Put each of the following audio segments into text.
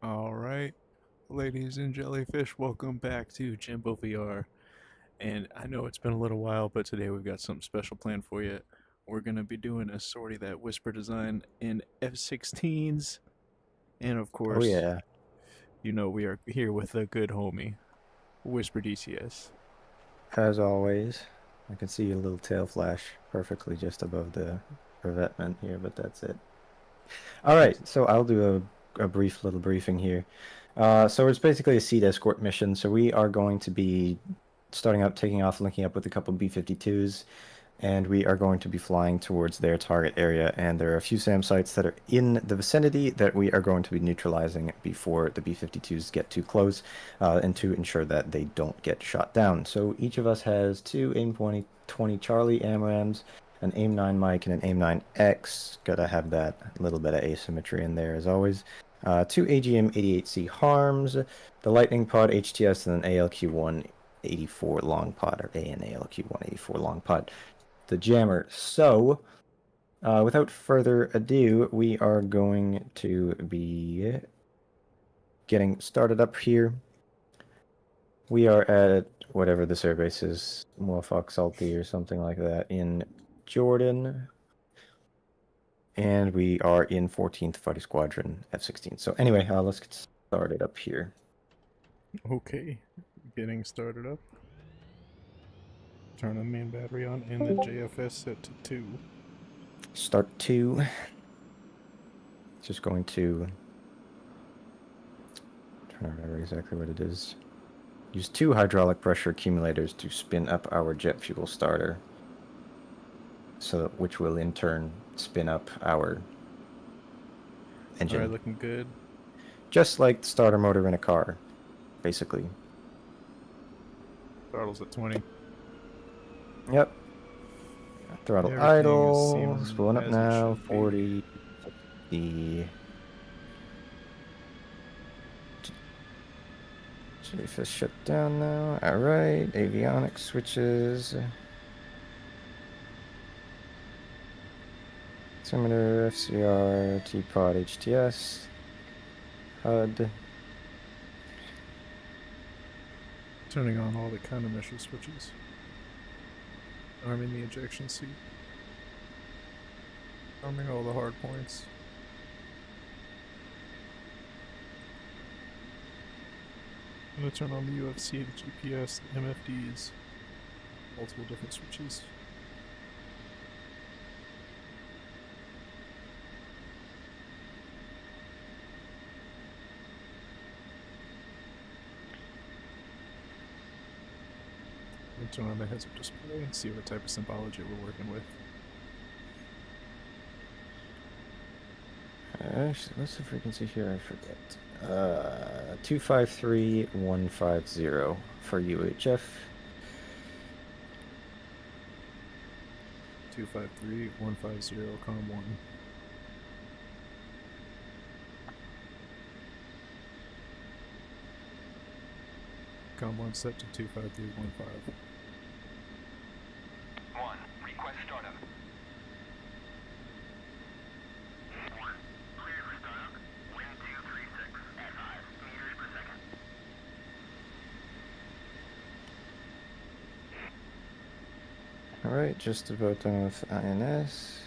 All right, ladies and jellyfish, welcome back to Jimbo VR. And I know it's been a little while, but today we've got something special planned for you. We're gonna be doing a sortie that Whisper design in F-16s, and of Oh course, yeah, we are here with a good homie, Whisper DCS. as always. I can see your little tail flash perfectly just above the revetment here, but that's it. All right, so I'll do a brief little briefing here. So it's basically a seed escort mission. So we are going to be starting up, taking off, linking up with a couple B-52s, and we are going to be flying towards their target area. And there are a few SAM sites that are in the vicinity that we are going to be neutralizing before the B-52s get too close, and to ensure that they don't get shot down. So each of us has two AIM-20 Charlie AMRAAMs, an AIM-9 Mike, and an AIM-9X. Gotta have that little bit of asymmetry in there as always. Two AGM-88C Harms, the Lightning Pod HTS, and an ALQ-184 Long Pod, or ANALQ-184 Long Pod, the jammer. So, without further ado, we are going to be getting started up here. We are at whatever this airbase is, Moafak Salty or something like that, in Jordan. And we are in 14th Fighter Squadron F-16. So anyway, let's get started up here. Okay, getting started up. Turn the main battery on, and the JFS set to 2. Start 2. Just going to... I'm trying to remember exactly what it is. Use 2 hydraulic pressure accumulators to spin up our jet fuel starter, so which will in turn spin up our engine. All right, looking good. Just like the starter motor in a car, basically. Throttle's at 20. Yep. Throttle Everything is idle. seeming Spooling up as it now. should be. 40. 50. Jellyfish shut down now. Alright. Avionics switches. Altimeter, FCR, T-Pod, HTS. HUD. Turning on all the countermeasure switches. Arming the ejection seat. Arming all the hard points. I'm gonna turn on the UFC, the GPS, the MFDs, multiple different switches. I'm gonna turn on the heads-up display and see what type of symbology we're working with. Actually, what's the frequency here? I forget. 253150 for UHF. 253150, COM 1. COM 1 set to 25315. Request startup. Cleared for startup. Wind 236 at 5 meters per second. Alright, just about done with INS.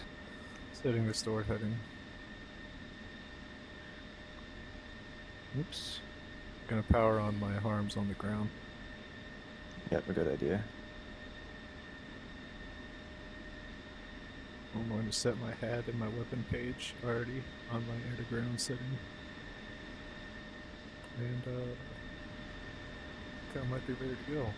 Setting the store heading. Oops. Gonna power on my harms on the ground. Yep, a good idea. I'm going to set my HAD and my weapon page already on my air to ground setting. And I might be ready to go.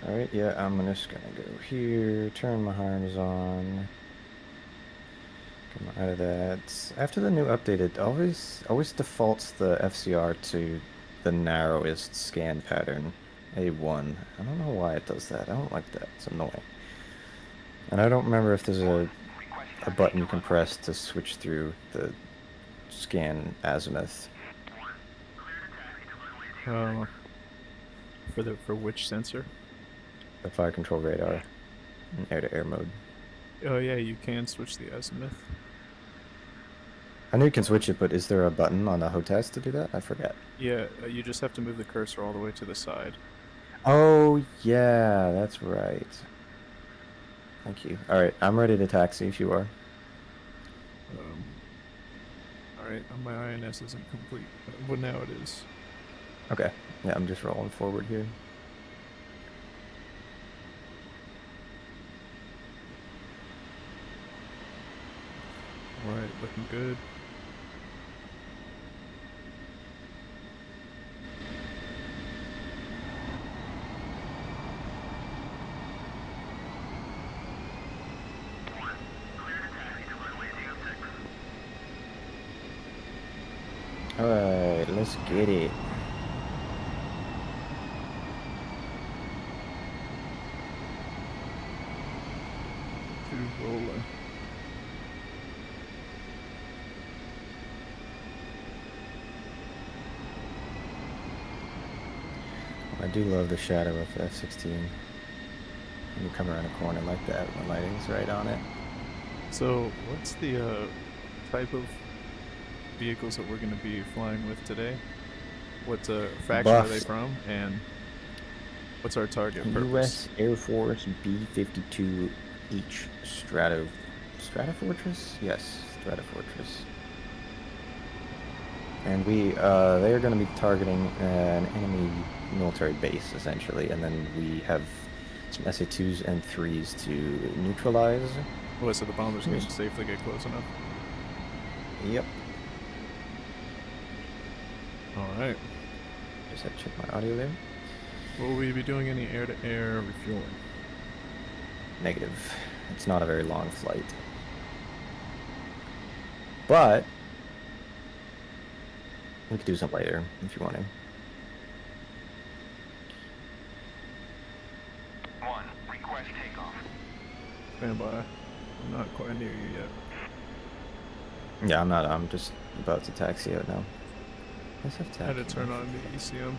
Alright, yeah, I'm just gonna go here, turn my harms on. Come out of that. After the new update, it always defaults the FCR to the narrowest scan pattern, A1. I don't know why it does that. I don't like that. It's annoying. And I don't remember if there's a button you can press to switch through the scan azimuth. For which sensor? The fire control radar in air-to-air mode. Oh yeah, you can switch the azimuth. I know you can switch it, but is there a button on the HOTAS to do that? I forget. Yeah, you just have to move the cursor all the way to the side. Oh, yeah, that's right. Thank you. All right, I'm ready to taxi if you are. Alright, my INS isn't complete. Well, now it is. Okay. Yeah, I'm just rolling forward here. Alright, looking good. All right, let's get it. Two rolling. I do love the shadow of the F-16. When you come around a corner like that, the lighting's right on it. So, what's the type of vehicles that we're going to be flying with today? What faction are they Buffs. from? And what's our target purpose? U.S. Air Force B-52H Stratofortress? Yes, Stratofortress. And they're going to be targeting an enemy military base, essentially, and then we have some SA-2s and 3s to neutralize. Oh, so the bombers can safely get close enough? Yep. Alright. Just had to check my audio there. Will we be doing any air-to-air refueling? Negative. It's not a very long flight. But we could do some later if you want to. 1, request takeoff. Stand by. I'm not quite near you yet. Yeah, I'm not. I'm just about to taxi out now. Let's have I had to taxi. turn on the ECM.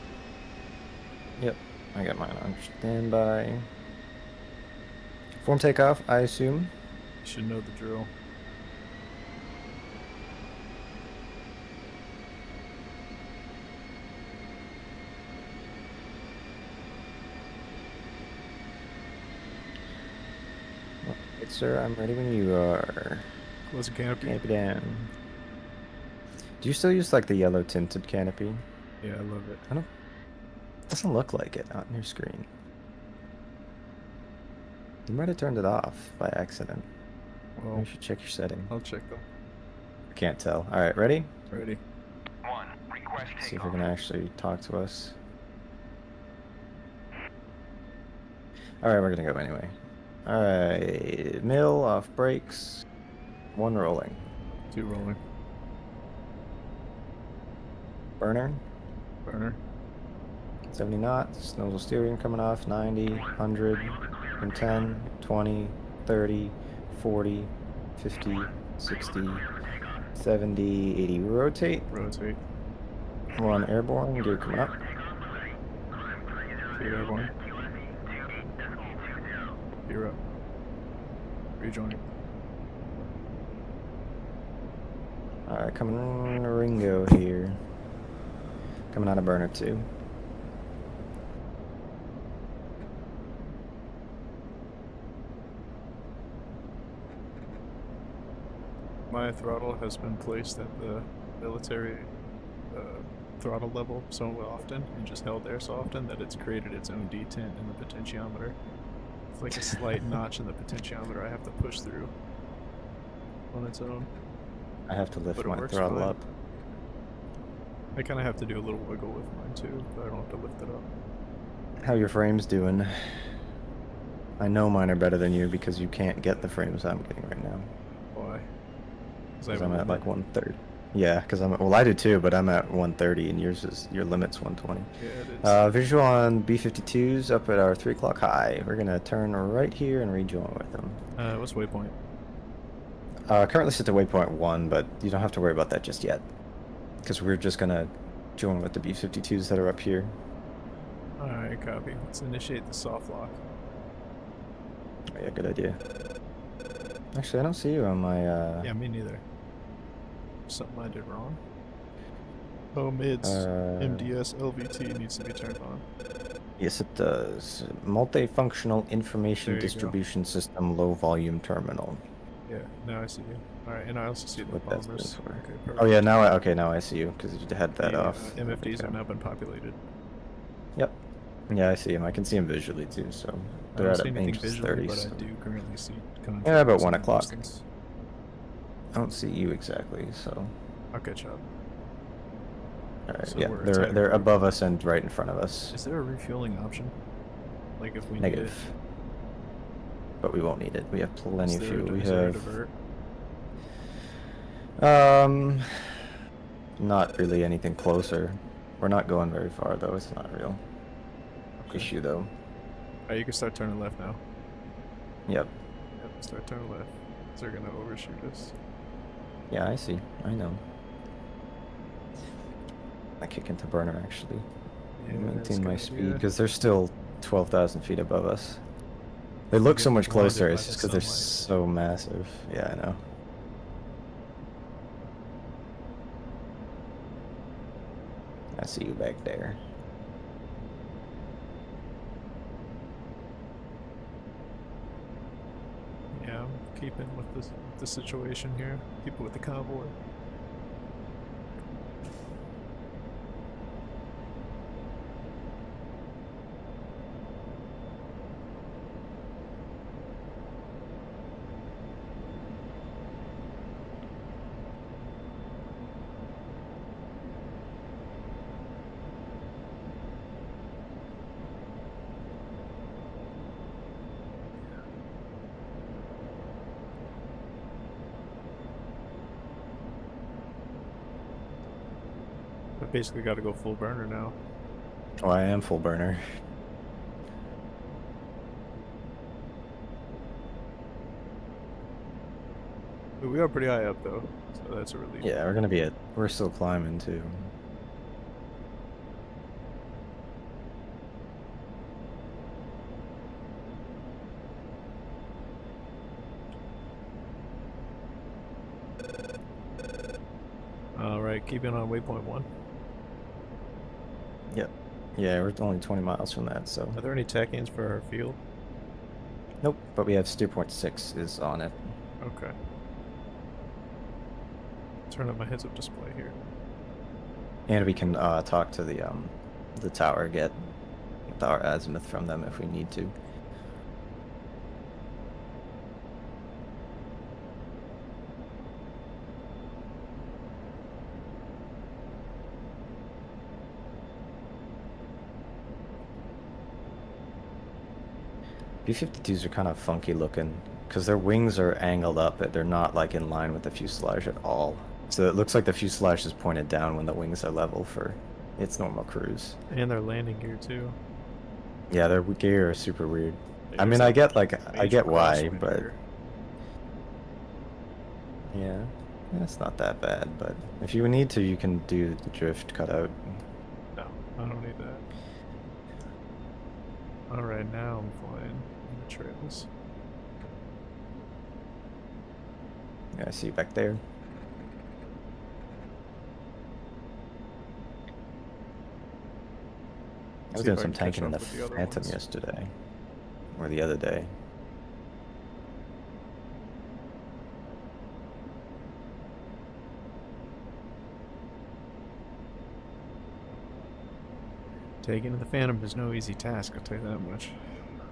Yep, I got mine on standby. Form takeoff, I assume. You should know the drill. Right, sir, I'm ready when you are. Close the canopy. Canopy down. Do you still use like the yellow tinted canopy? Yeah, I love it. I don't. Doesn't look like it on your screen. You might have turned it off by accident. Well, You should check your setting. I'll check them. I can't tell. All right, ready? Ready. 1, request takeoff. See if we're gonna actually talk to us. All right, we're gonna go anyway. All right, mill off brakes. 1 rolling. 2 rolling. Burner. Burner. 70 knots. Nozzle steering coming off. 90, 100, 110, 20, 30, 40, 50, 60, 70, 80. Rotate. Rotate. We're on airborne. Gear coming up. Clear airborne. Gear up. Rejoin. Alright, coming Ringo here. Coming out of burner 2. My throttle has been placed at the military throttle level so often and just held there so often that it's created its own detent in the potentiometer. It's like a slight notch in the potentiometer I have to push through on its own. I have to lift But it my works throttle fine. up. I kind of have to do a little wiggle with mine too, but I don't have to lift it up. How your frames doing? I know mine are better than you because you can't get the frames I'm getting right now. Why? Because I'm at like 130. Yeah, because well, I do too, but I'm at 130 and your limit's 120. Yeah, it is. Visual on B-52s up at our 3 o'clock high. We're gonna turn right here and rejoin with them. What's waypoint? Currently set to waypoint 1, but you don't have to worry about that just yet. Because we're just gonna join with the B-52s that are up here. Alright, copy. Let's initiate the soft lock. Oh, yeah, good idea. Actually, I don't see you on my. Yeah, me neither. Something I did wrong. Oh, mids. Uh, MDS LVT needs to be turned on. Yes, it does. Multifunctional Information There you go. Distribution System Low Volume Terminal. Yeah, now I see you. Alright, and I also see That's the what that's been bombers. for. Okay, perfect. Oh yeah, now I see you because you had that The off. MFDs Okay. have now been populated. Yep. Yeah, I see him. I can see him visually too. So I they're don't at see a anything range of visually, 30. but So. I do currently see Yeah, about contractors 1 in the o'clock. distance. I don't see you exactly. So. I'll catch up. All right. So Yeah, we're they're technically- above us and right in front of us. Is there a refueling option? Like if we Negative. need it? But we won't need it. We have plenty Is of there, fuel. We is there a have. divert? Not really anything closer. We're not going very far though. It's not a real issue though. Alright, you can start turning left now. Yep. Yep, start turning left. They're gonna overshoot us. Yeah, I see. I know. I kick into burner actually. Yeah, Maintain my speed idea. because they're still 12,000 feet above us. They look so get much blinded closer. by It's the just because they're sunlight. so massive. Yeah, I know. I see you back there. Yeah, I'm keeping with the situation here. Keeping with the convoy. I basically got to go full burner now. Oh, I am full burner. But we are pretty high up though, so that's a relief. Yeah, we're gonna be at. We're still climbing too. Alright, keeping on waypoint 1. Yep. Yeah, we're only 20 miles from that, so. Are there any tech-ins for our field? Nope, but we have steer point 6 is on it. Okay. Turn up my heads-up display here. And we can talk to the tower, get our azimuth from them if we need to. B-52s are kind of funky looking because their wings are angled up, but they're not like in line with the fuselage at all. So it looks like the fuselage is pointed down when the wings are level for its normal cruise. And their landing gear too. Yeah, their gear is super weird. I There's mean, a I get major why, crosswind but here. yeah, it's not that bad. But if you need to, you can do the drift cutout. No, I don't need that. Alright, now I'm flying in the trails. Yeah, I see you back there. I was See doing if I some can catch tanking in up the with the other Phantom ones. yesterday, or the other day. Taking the Phantom is no easy task, I'll tell you that much.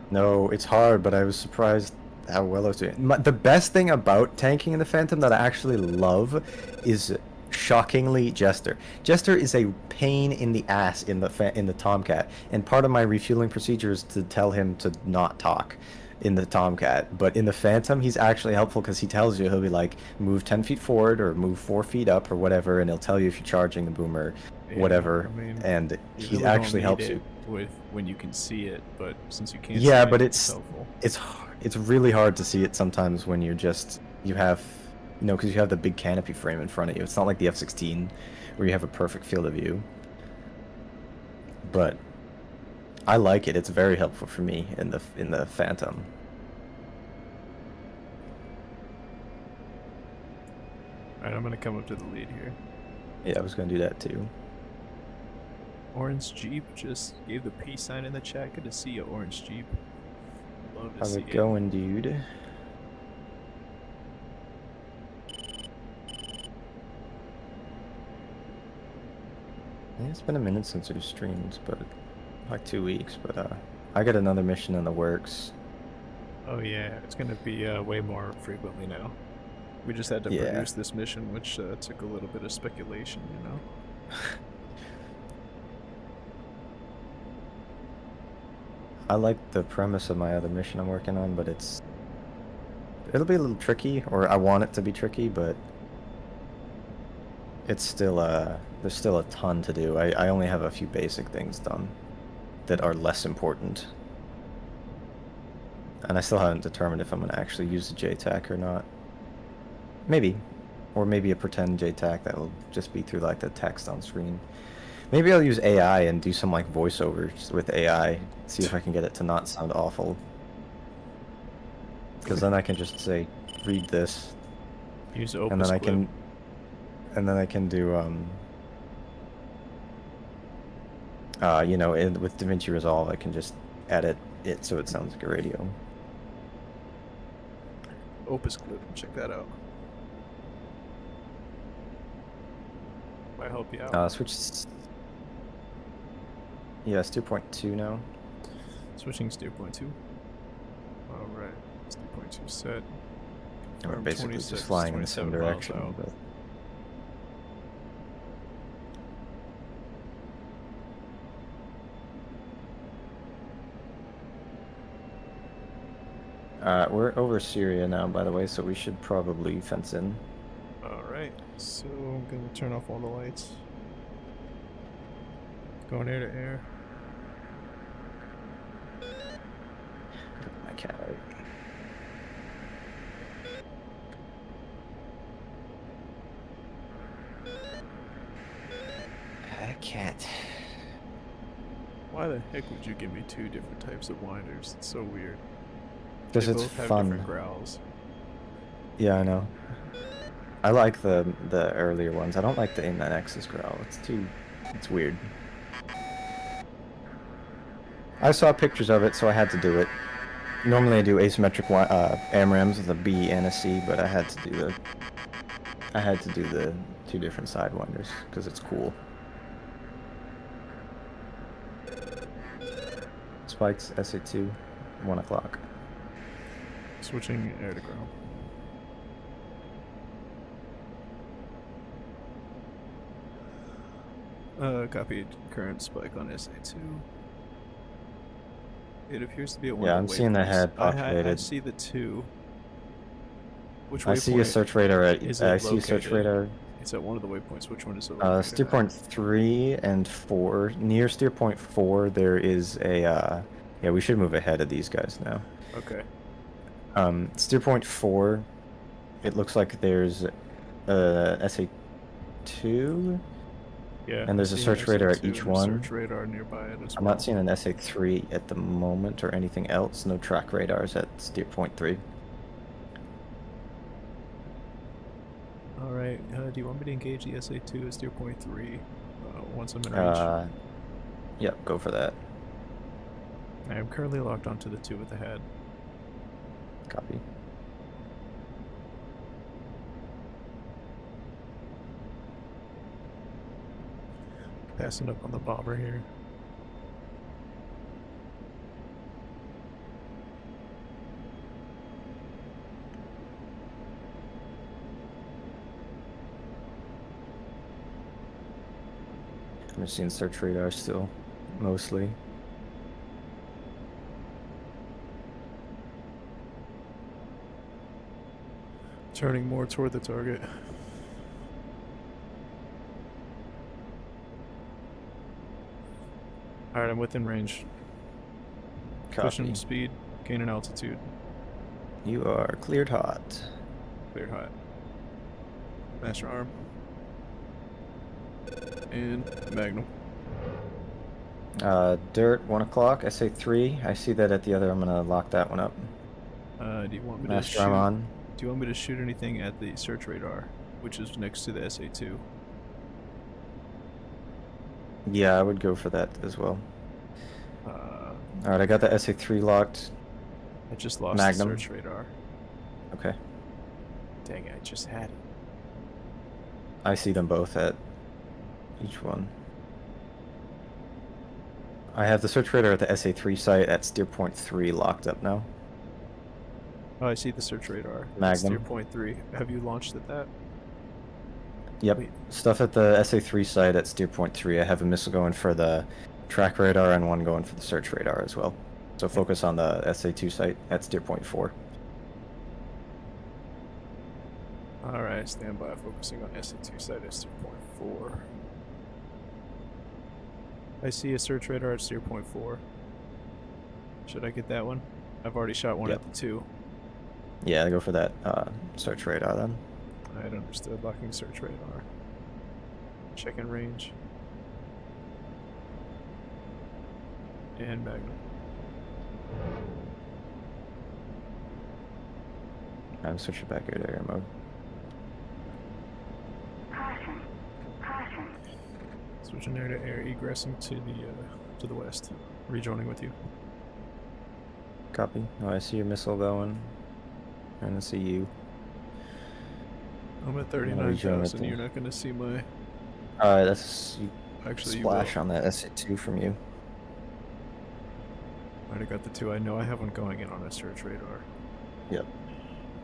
No, it's hard, but I was surprised how well I was doing. The best thing about tanking in the Phantom that I actually love is shockingly Jester. Jester is a pain in the ass in the Tomcat, and part of my refueling procedure is to tell him to not talk in the Tomcat. But in the Phantom, he's actually helpful because he tells you, he'll be like, move 10 feet forward or move 4 feet up or whatever, and he'll tell you if you're charging the boomer, Yeah, whatever, I mean, and you he really actually don't helps need you. it when you can see it, but since you can't Yeah, see but it, it's helpful. it's really hard to see it sometimes when you have, you know, because you have the big canopy frame in front of you. It's not like the F-16 where you have a perfect field of view. But I like it. It's very helpful for me in the Phantom. Alright, I'm gonna come up to the lead here. Yeah, I was gonna do that too. Orange Jeep just gave the peace sign in the chat. Good to see you, Orange Jeep. Love to How's see it it. going, dude? Yeah, it's been a minute since we've streamed, but like 2 weeks. But I got another mission in the works. Oh yeah, it's gonna be way more frequently now. We just had to Yeah. produce this mission, which took a little bit of speculation, you know? I like the premise of my other mission I'm working on, but it'll be a little tricky, or I want it to be tricky, but it's still there's still a ton to do. I only have a few basic things done that are less important. And I still haven't determined if I'm gonna actually use the JTAC or not. Maybe. Or maybe a pretend JTAC that will just be through like the text on screen. Maybe I'll use AI and do some like voiceovers with AI, see if I can get it to not sound awful. Because then I can just say, read this, Use and Opus then I Clip. can do you know, with DaVinci Resolve I can just edit it so it sounds like a radio. Opus Clip, check that out. Might help you out. Switch. Yeah, it's 2.2 now. Switching to 2.2. Alright, it's 2.2 set. We're Confirm basically 26, just flying in the same 27 miles direction. out. But... we're over Syria now, by the way, so we should probably fence in. Alright, so I'm gonna turn off all the lights. Going air to air. My cat out. Cat. Why the heck would you give me two different types of winders? It's so weird. Because They it's both have fun. different growls. Yeah, I know. I like the earlier ones. I don't like the A9X's growl. It's weird. I saw pictures of it, so I had to do it. Normally I do asymmetric AMRAMs with a B and a C, but I had to do the two different sidewinders because it's cool. Spikes SA2, 1 o'clock. Switching air to ground. Copied current spike on SA2. It appears to be at one Yeah, of I'm the seeing the waypoints. head I populated. see the two. Which I see a waypoint search radar at. is I it see a search located? radar. It's at one of the waypoints. Which one is it Steer located at? point 3 and 4. Near steer point 4, there is a. Yeah, we should move ahead of these guys now. Okay. Steer point 4. It looks like there's a SA2. Yeah. And there's I a see search an radar at SA2 each and a one. Search radar nearby it as I'm well. not seeing an SA3 at the moment or anything else. No track radars at steer point 3. Alright, do you want me to engage the SA2 at steer point 3 once I'm in range? Yep, go for that. I am currently locked onto the 2 with the head. Copy. Passing up on the bobber here. I'm just seeing search radar still, mostly. Turning more toward the target. Alright, I'm within range. Pushing Copy. speed, gaining altitude. You are cleared hot. Clear hot. Master arm. And Magnum. Dirt, 1 o'clock, SA3. I see that at the other. I'm gonna lock that one up. Do you want me Master to arm shoot? on. Do you want me to shoot anything at the search radar? which is next to the SA2. Yeah, I would go for that as well. Uh, All right, I got the SA3 locked. I just lost Magnum. the search radar. Okay. Dang it, I just had it. I see them both at each one. I have the search radar at the SA3 site at steer point 3 locked up now. Oh, I see the search radar. Magnum. Steer point 3. Have you launched at that? Yep. Wait. Stuff at the SA3 site at steer point 3. I have a missile going for the track radar and one going for the search radar as well. So focus on the SA2 site at steer point 4. Alright, stand by. Focusing on SA2 site at steer point 4. I see a search radar at steer point 4. Should I get that one? I've already shot one Yep. at the 2. Yeah, go for that search radar then. I had understood. Locking search radar. Checking range. And Magnum. I'm switching back out area mode. Caution. Caution. Switching air to air, egressing to the west. Rejoining with you. Copy. Oh, I see your missile going. And I see you. I'm at rejoin with 39,000. you. You're not gonna see my. Alright, that's Actually, splash you will. on that SA2 from you. Already got the 2. I know I have one going in on a search radar. Yep.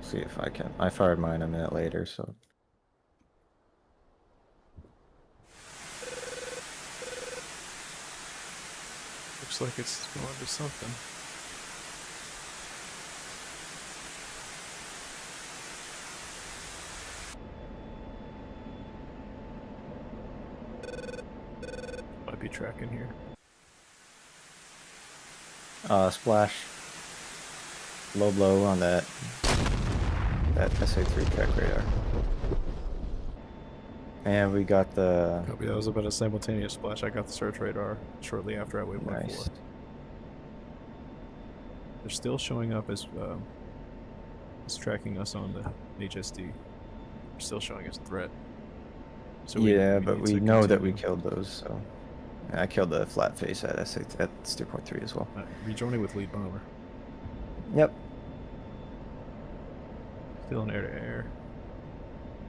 See if I can. I fired mine a minute later, so. Looks like it's going to something. Might be tracking here. Splash. Low blow on that SA3 track radar. And we got the Copy. That was about a simultaneous splash. I got the search radar shortly after I waypoint nice. 4. They're still showing up as tracking us on the HSD. They're still showing us a threat. So Yeah, but need we to know that we continue. killed those, so. And I killed the flat face at at steer point 3 as well. Rejoining with lead bomber. Yep. Still in air to air.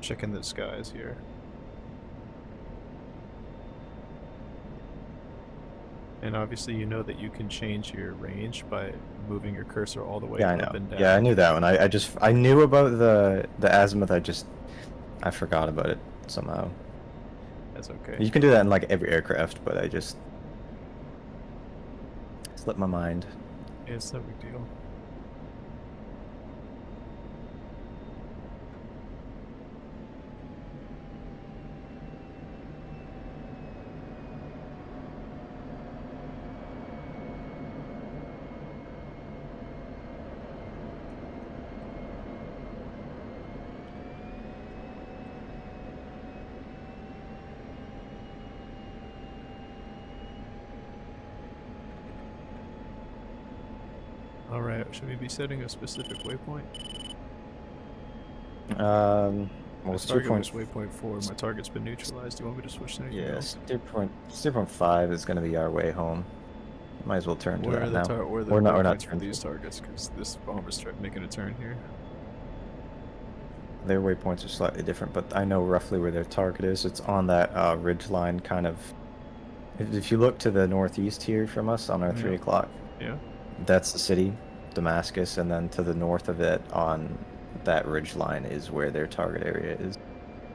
Checking the skies here. And obviously you know that you can change your range by moving your cursor all the way Yeah, I up know. and down. Yeah, I knew that one. I knew about the azimuth. I forgot about it somehow. That's okay. You can do that in like every aircraft, but I just slipped my mind. Yeah, it's no big deal. Alright, should we be setting a specific waypoint? Well, My steer target point. was waypoint 4. My target's been neutralized. Do you want me to switch to anything Yeah, else? steer point 5 is gonna be our way home. Might as well turn to Where are that the now. where are the We're not waypoints for turned these to. targets? Because this bomber's making a turn here. Their waypoints are slightly different, but I know roughly where their target is. It's on that ridge line, kind of. If you look to the northeast here from us on our 3 o'clock, Yeah. that's the city, Damascus, and then to the north of it on that ridge line is where their target area is.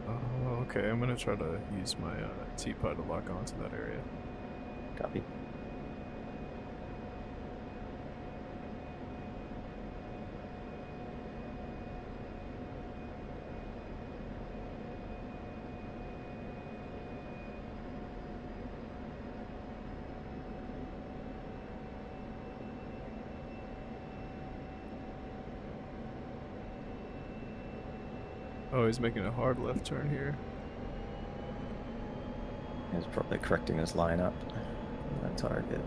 Oh, okay. I'm gonna try to use my T-pod to lock onto that area. Copy. Oh, he's making a hard left turn here. He's probably correcting his lineup. That target.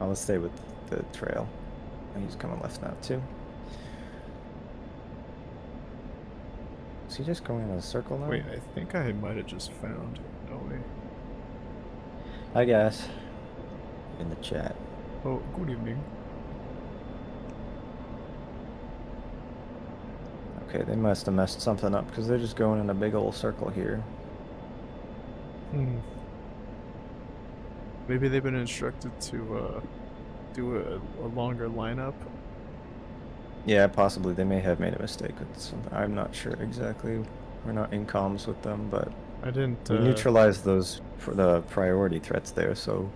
I'll stay with the trail. And he's coming left now too. Is he just going in a circle now? Wait, I think I might have just found. No way. I guess. In the chat. Oh, good evening. Okay, they must have messed something up because they're just going in a big old circle here. Maybe they've been instructed to do a longer lineup. Yeah, possibly. They may have made a mistake with something. I'm not sure exactly. We're not in comms with them, but I didn't. we neutralized those for the priority threats there, so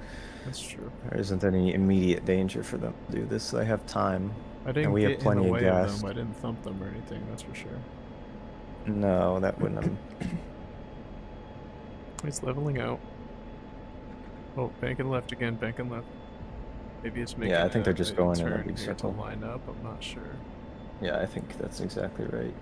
That's true. there isn't any immediate danger for them to do this. They have time. I didn't And we get have in the plenty of way gas. of them. I didn't thump them or anything. That's for sure. No, that wouldn't have. It's leveling out. Oh, banking left again. Banking left. Maybe it's making. Yeah, I think they're just going in a turn big here circle. to line up. I'm not sure. Yeah, I think that's exactly right.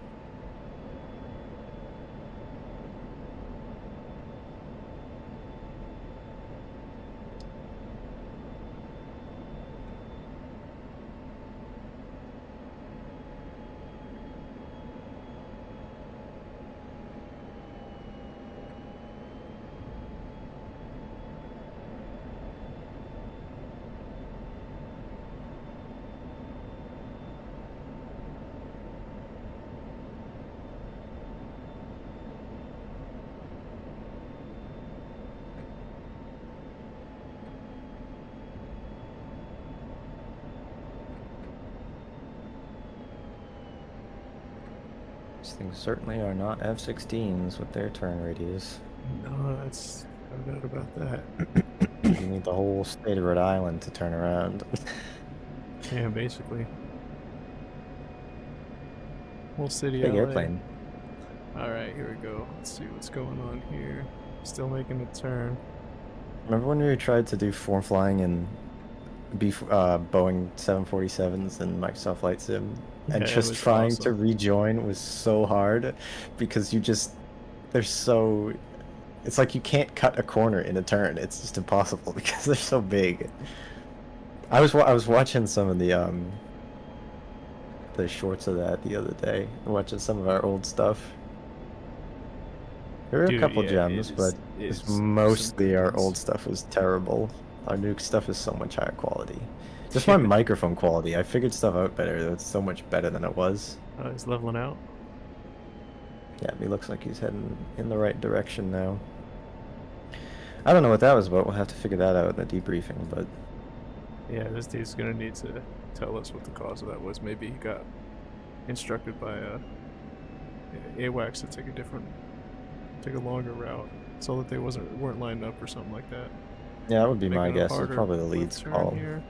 These things certainly are not F-16s with their turn radius. No, that's no doubt about that. You need the whole state of Rhode Island to turn around. Yeah, basically. Whole city. Big LA. airplane. All right, here we go. Let's see what's going on here. Still making a turn. Remember when we tried to do form flying in Boeing 747s and Microsoft Flight Sim? And Yeah, it just was trying to awesome. rejoin was so hard because they're so, it's like you can't cut a corner in a turn. It's just impossible because they're so big. I was watching some of the shorts of that the other day, watching some of our old stuff. There were Dude, a couple yeah, gems, but it's mostly our ones. old stuff was terrible. Our new stuff is so much higher quality. Just my microphone quality. I figured stuff out better. It's so much better than it was. He's leveling out. Yeah, he looks like he's heading in the right direction now. I don't know what that was about. We'll have to figure that out in the debriefing, but... Yeah, this dude's gonna need to tell us what the cause of that was. Maybe he got instructed by AWACS to take a longer route, so that they weren't lined up or something like that. Yeah, that would be my Making a guess. It's harder probably the left lead's turn call. here.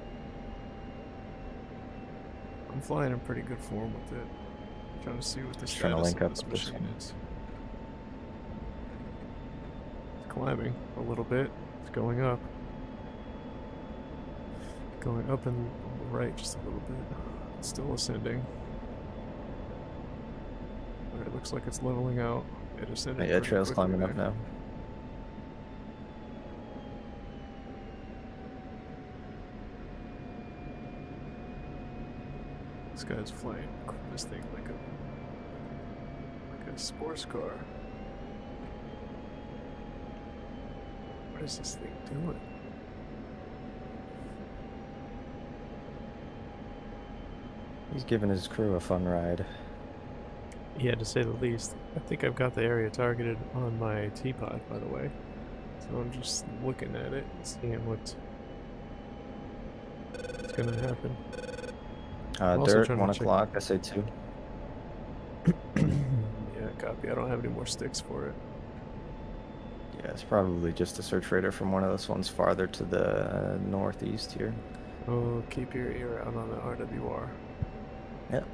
I'm flying in pretty good form with it. Trying to see what the Just trying to status link of up this with this machine one. is. It's climbing a little bit. It's going up. Going up and on the right just a little bit. It's still ascending. Alright, it looks like it's leveling out. It ascended. Yeah, pretty trail's quickly climbing up there. now. This guy's flying this thing like a sports car. What is this thing doing? He's giving his crew a fun ride. Yeah, to say the least. I think I've got the area targeted on my teapot, by the way. So I'm just looking at it, seeing what's gonna happen. I'm also Dirt, trying to 1 check- o'clock, SA2. Yeah, copy. I don't have any more sticks for it. Yeah, it's probably just a search radar from one of those ones farther to the northeast here. Oh, keep your ear out on the RWR. Yep.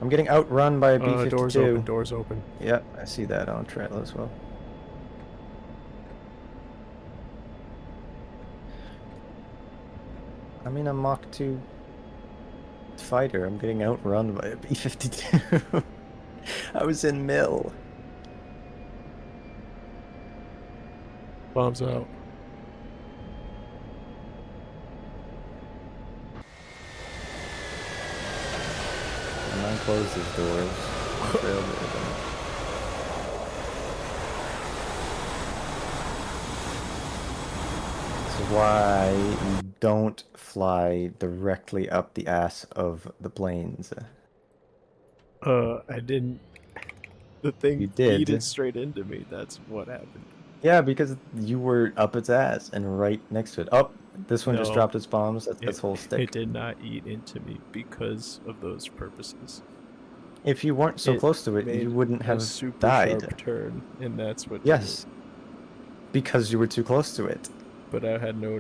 I'm getting outrun by a B-52. Doors open, doors open. Yep, I see that on trail as well. I'm in a Mach 2 fighter. I'm getting outrun by a B-52. I was in mill. Bombs out. When I close these doors, the trail did it. This is why you don't fly directly up the ass of the planes. I didn't. The thing You did. yeeted straight into me. That's what happened. Yeah, because you were up its ass and right next to it. Oh, this one just No, dropped its bombs. That's It, whole it stick. did not eat into me because of those purposes. If you weren't so It close to it, made you wouldn't a have super died. sharp turn, and that's what did Yes, it. because you were too close to it. But I had no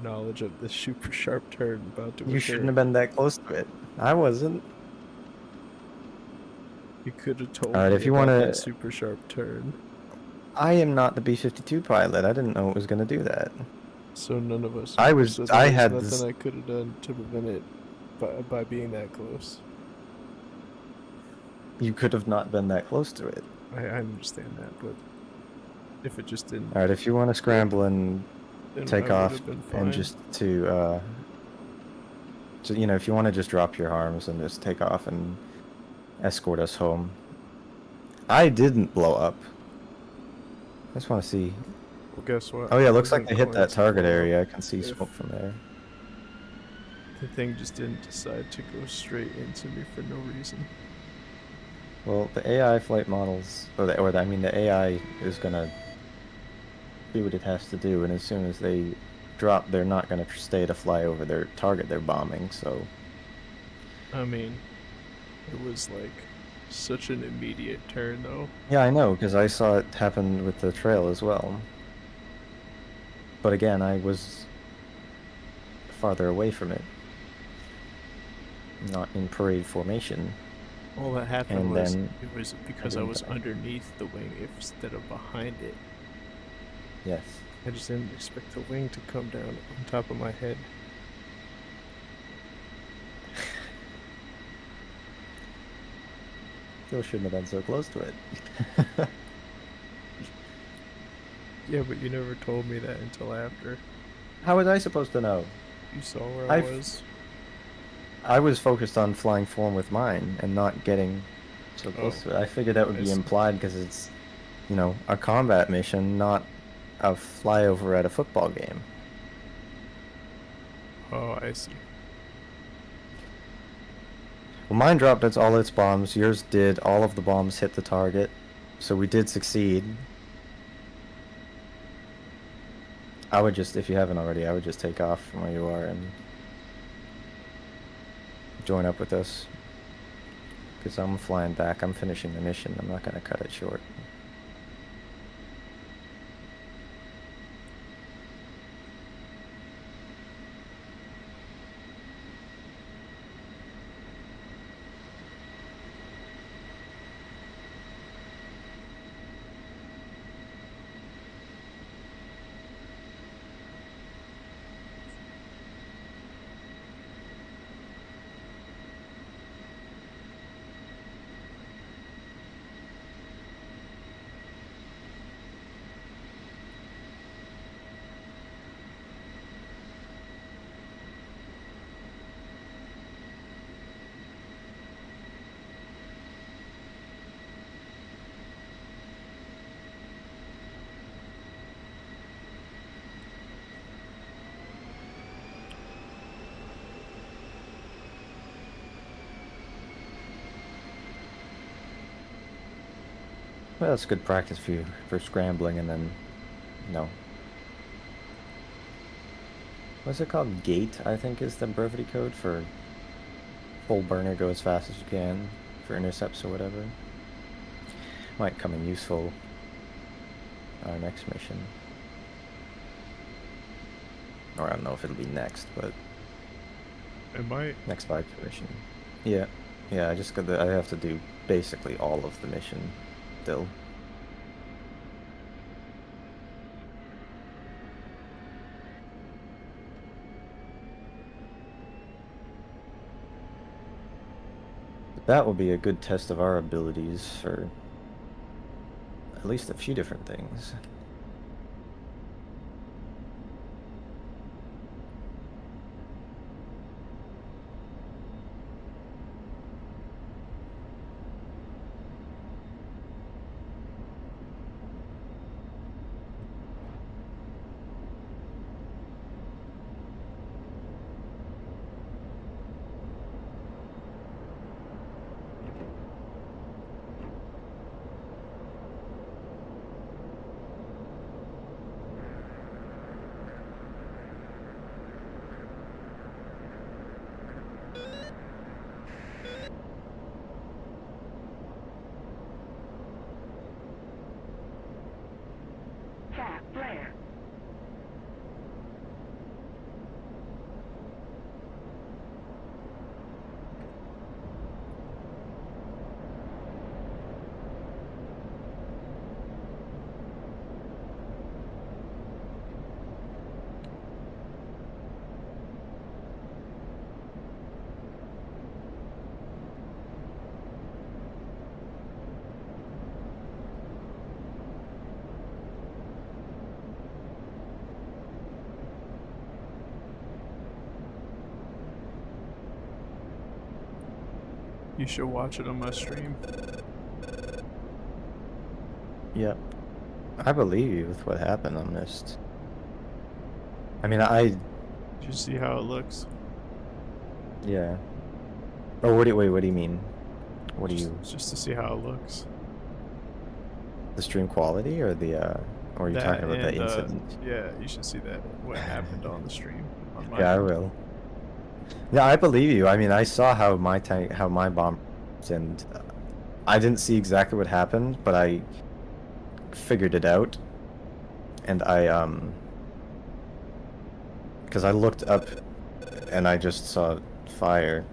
knowledge of the super sharp turn about to You shouldn't occur. have been that close to it. I wasn't. You could have told Alright, me if you about want that to... super sharp turn. I am not the B-52 pilot. I didn't know it was going to do that. So none of us. I knew, was... So I there was had nothing this... I could have done to prevent it by being that close. You could have not been that close to it. I understand that, but if it just didn't, Alright, if you want to scramble and then take I would off have been fine. and just to, you know, if you want to just drop your arms and just take off and escort us home. I didn't blow up. I just want to see. Well, guess what? Oh yeah, I looks like wasn't they hit going that to target blow up area. I can see if smoke from there. The thing just didn't decide to go straight into me for no reason. Well, the AI flight models, I mean, the AI is gonna do what it has to do, and as soon as they drop, they're not gonna stay to fly over their target they're bombing. So. I mean, it was like such an immediate turn, though. Yeah, I know, because I saw it happen with the trail as well. But again, I was farther away from it, not in parade formation. All that happened And was then it was because I didn't was die. underneath the wing instead of behind it. Yes. I just didn't expect the wing to come down on top of my head. Still shouldn't have been so close to it. Yeah, but you never told me that until after. How was I supposed to know? You saw where I I've- was. I was focused on flying form with mine and not getting so close to it. I figured that would I be see. implied because it's, you know, a combat mission, not a flyover at a football game. Oh, I see. Well, mine dropped all its bombs. Yours did. All of the bombs hit the target. So we did succeed. I would just, if you haven't already, I would just take off from where you are and join up with us. Because I'm flying back. I'm finishing the mission. I'm not going to cut it short. Well, that's good practice for you for scrambling and then, you know. What's it called? Gate, I think, is the brevity code for full burner, go as fast as you can for intercepts or whatever. Might come in useful our next mission. Or I don't know if it'll be next, but It might. next bike mission. Yeah, yeah. I just got I have to do basically all of the mission still. That will be a good test of our abilities for at least a few different things. You should watch it on my stream. Yep. I believe you with what happened on this. I mean, I... You see how it looks? Yeah. Oh, what do you mean? What do you... Just to see how it looks. The stream quality or the, or are you talking about that incident? Yeah, you should see that, what happened on the stream. On my Yeah, I end. will. Yeah, I believe you. I mean, I saw how my bomb, and I didn't see exactly what happened, but I figured it out, and because I looked up, and I just saw fire.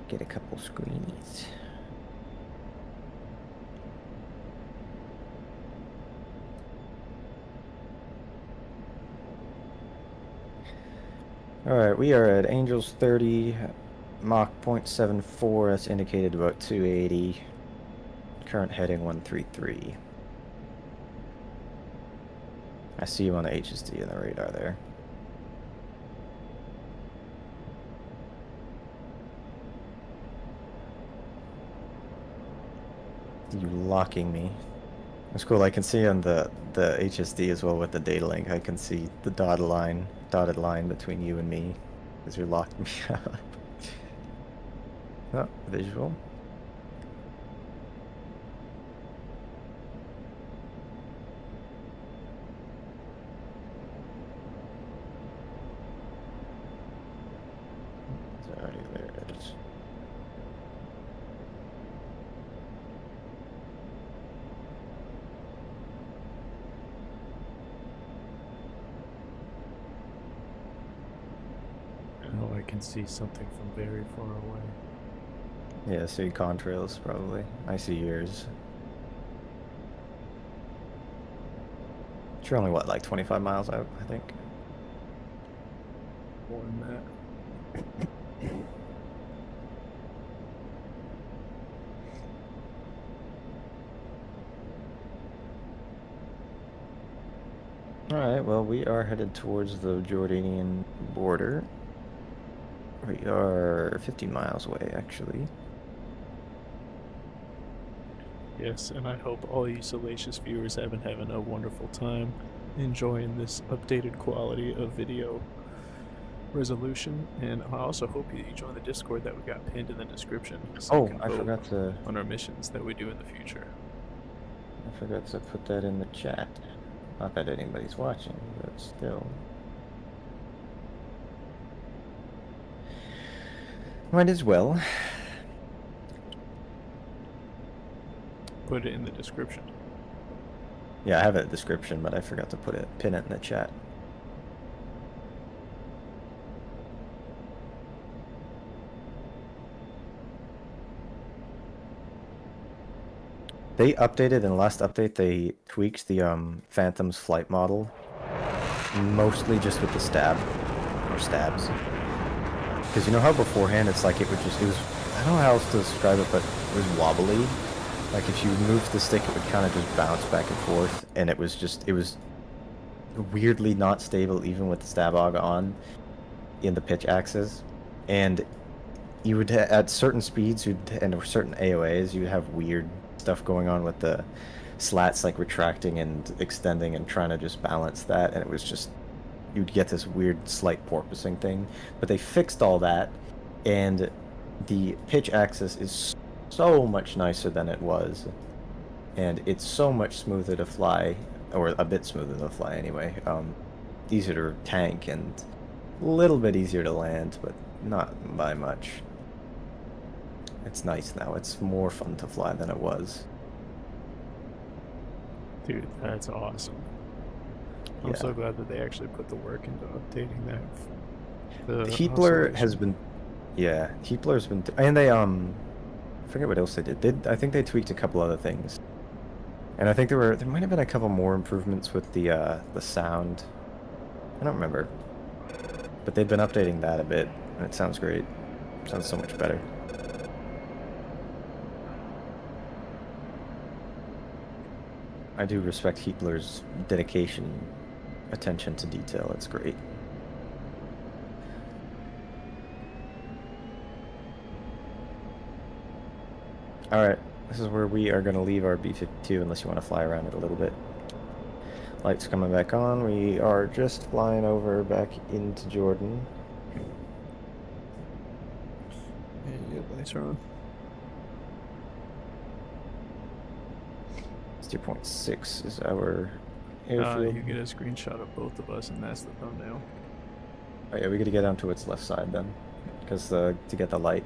Get a couple screenies. Alright, we are at Angels 30, Mach 0.74, that's indicated about 280. Current heading 133. I see you on the HSD and the radar there. You locking me. That's cool. I can see on the HSD as well with the data link. I can see the dotted line between you and me as you're locking me up. Oh, visual. It's already there. It is. Oh, I can see something from very far away. Yeah, see contrails probably. I see yours. You're only what, like 25 miles out, I think. More than that. Alright, well, we are headed towards the Jordanian border. We are 15 miles away, actually. Yes, and I hope all you salacious viewers have been having a wonderful time enjoying this updated quality of video resolution. And I also hope you join the Discord that we got pinned in the description. So you Oh, can I vote forgot to on our missions that we do in the future. put that in the chat. Not that anybody's watching, but still. Might as well. Put it in the description. Yeah, I have a description, but I forgot to pin it in the chat. They updated in the last update. They tweaked the Phantom's flight model, mostly just with the stabs, because you know how beforehand it's like it was I don't know how else to describe it, but it was wobbly. Like if you moved the stick, it would kind of just bounce back and forth, and it was weirdly not stable even with the stab AUG on in the pitch axis, and you would at certain speeds and certain AOAs you'd have weird stuff going on with the slats like retracting and extending and trying to just balance that, and it was just you'd get this weird slight porpoising thing. But they fixed all that, and the pitch axis is so much nicer than it was, and it's so much smoother to fly, or a bit smoother to fly anyway. Easier to tank and a little bit easier to land, but not by much. It's nice now. It's more fun to fly than it was. Dude, that's awesome. I'm Yeah. so glad that they actually put the work into updating that. The Heatblur oscillation. has been Yeah, Heapler's been, and they I forget what else they did. I think they tweaked a couple other things, and I think there might have been a couple more improvements with the sound. I don't remember, but they've been updating that a bit, and it sounds great. Sounds so much better. I do respect Heapler's dedication, attention to detail. It's great. Alright, this is where we are going to leave our B-52 unless you want to fly around it a little bit. Lights coming back on. We are just flying over back into Jordan. Yeah, lights are on. 2.6 is our airfield. You get a screenshot of both of us, and that's the thumbnail. Oh yeah, we got to get onto its left side then, because to get the light.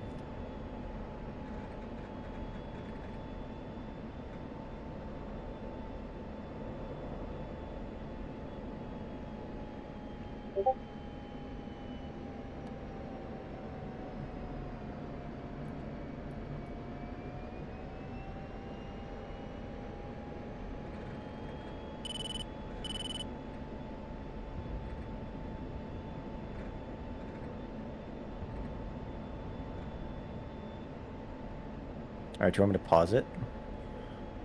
Alright, do you want me to pause it?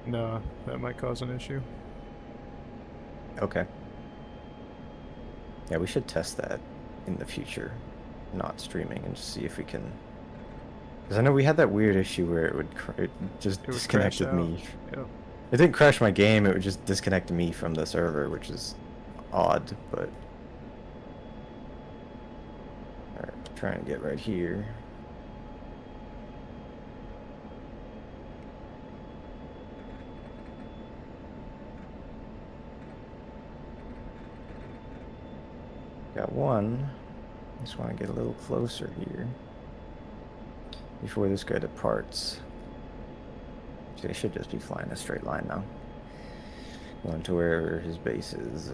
No, that might cause an issue. Okay. Yeah, we should test that in the future, not streaming, and just see if we can. Because I know we had that weird issue where it just disconnected me. Yep. It didn't crash my game, it would just disconnect me from the server, which is odd, but... Alright, try and get right here. Got one. Just want to get a little closer here before this guy departs. So he should just be flying a straight line now, going to wherever his base is.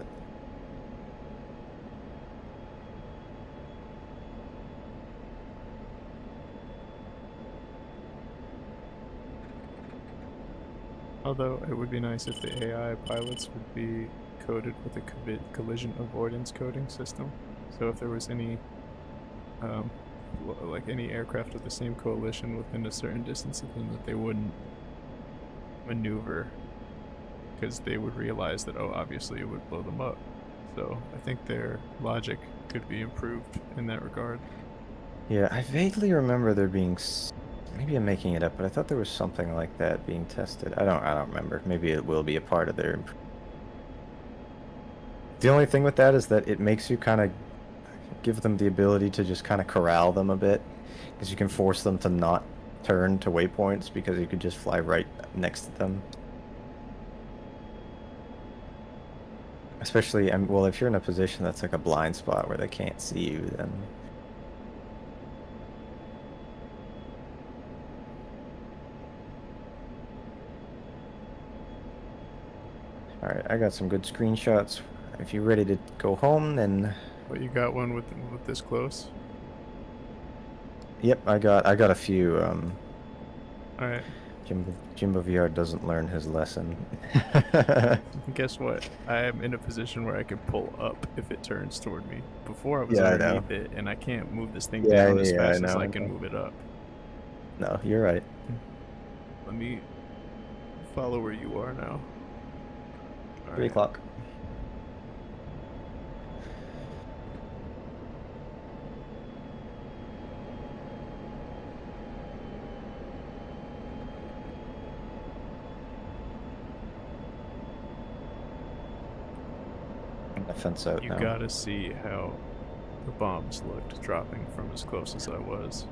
Although it would be nice if the AI pilots would be coded with a collision avoidance coding system. So if there was any, like any aircraft with the same coalition within a certain distance of them, that they wouldn't maneuver, because they would realize that, oh, obviously it would blow them up. So I think their logic could be improved in that regard. Yeah, I vaguely remember there being. Maybe I'm making it up, but I thought there was something like that being tested. I don't remember. Maybe it will be a part of their. The only thing with that is that it makes you kind of give them the ability to just kind of corral them a bit, because you can force them to not turn to waypoints because you could just fly right next to them. Especially, well, if you're in a position that's like a blind spot where they can't see you, then. Alright, I got some good screenshots. If you're ready to go home, then... But you got one with this close? Yep, I got a few. Alright. Jimbo VR doesn't learn his lesson. Guess what? I am in a position where I can pull up if it turns toward me. Before I was Yeah, underneath it, and I can't move this thing down as fast as I can move it up. No, you're right. Let me follow where you are now. 3 o'clock. Fence out You now. gotta see how the bombs looked dropping from as close as I was.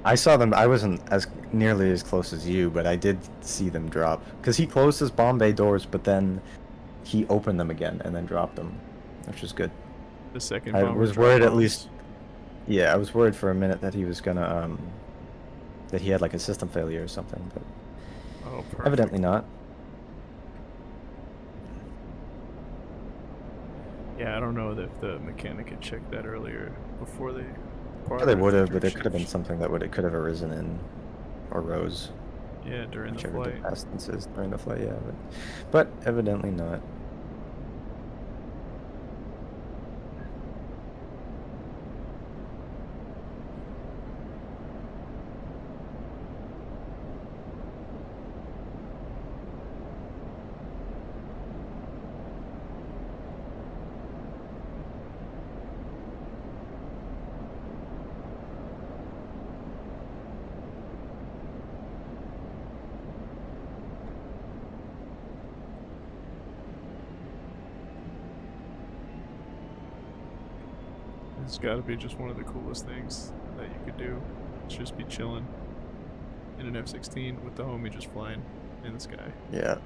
I saw them. I wasn't as nearly as close as you, but I did see them drop. Because he closed his bomb bay doors, but then he opened them again and then dropped them, which was good. The second I bomber was dropped worried at bombs. least. Yeah, I was worried for a minute that he was gonna that he had like a system failure or something, but Oh, perfect. evidently not. Yeah, I don't know if the mechanic had checked that earlier before they part Yeah, they of would it have, for but there sh- could have been something that could have arisen in, or rose, yeah, during the whichever the flight. past tense is during the flight. Yeah, but evidently not. It's got to be just one of the coolest things that you could do. It's just be chilling in an F-16 with the homie just flying in the sky. Yeah.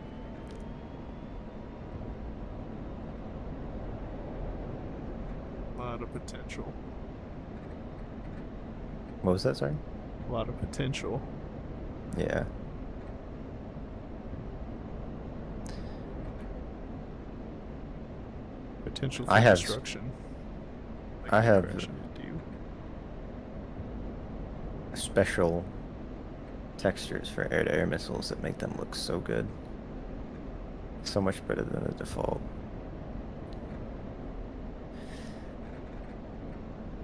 A lot of potential. What was that? Sorry. A lot of potential. Yeah. Potential for I have- destruction. Like I me have- crashing into you. Special textures for air-to-air missiles that make them look so good. So much better than the default.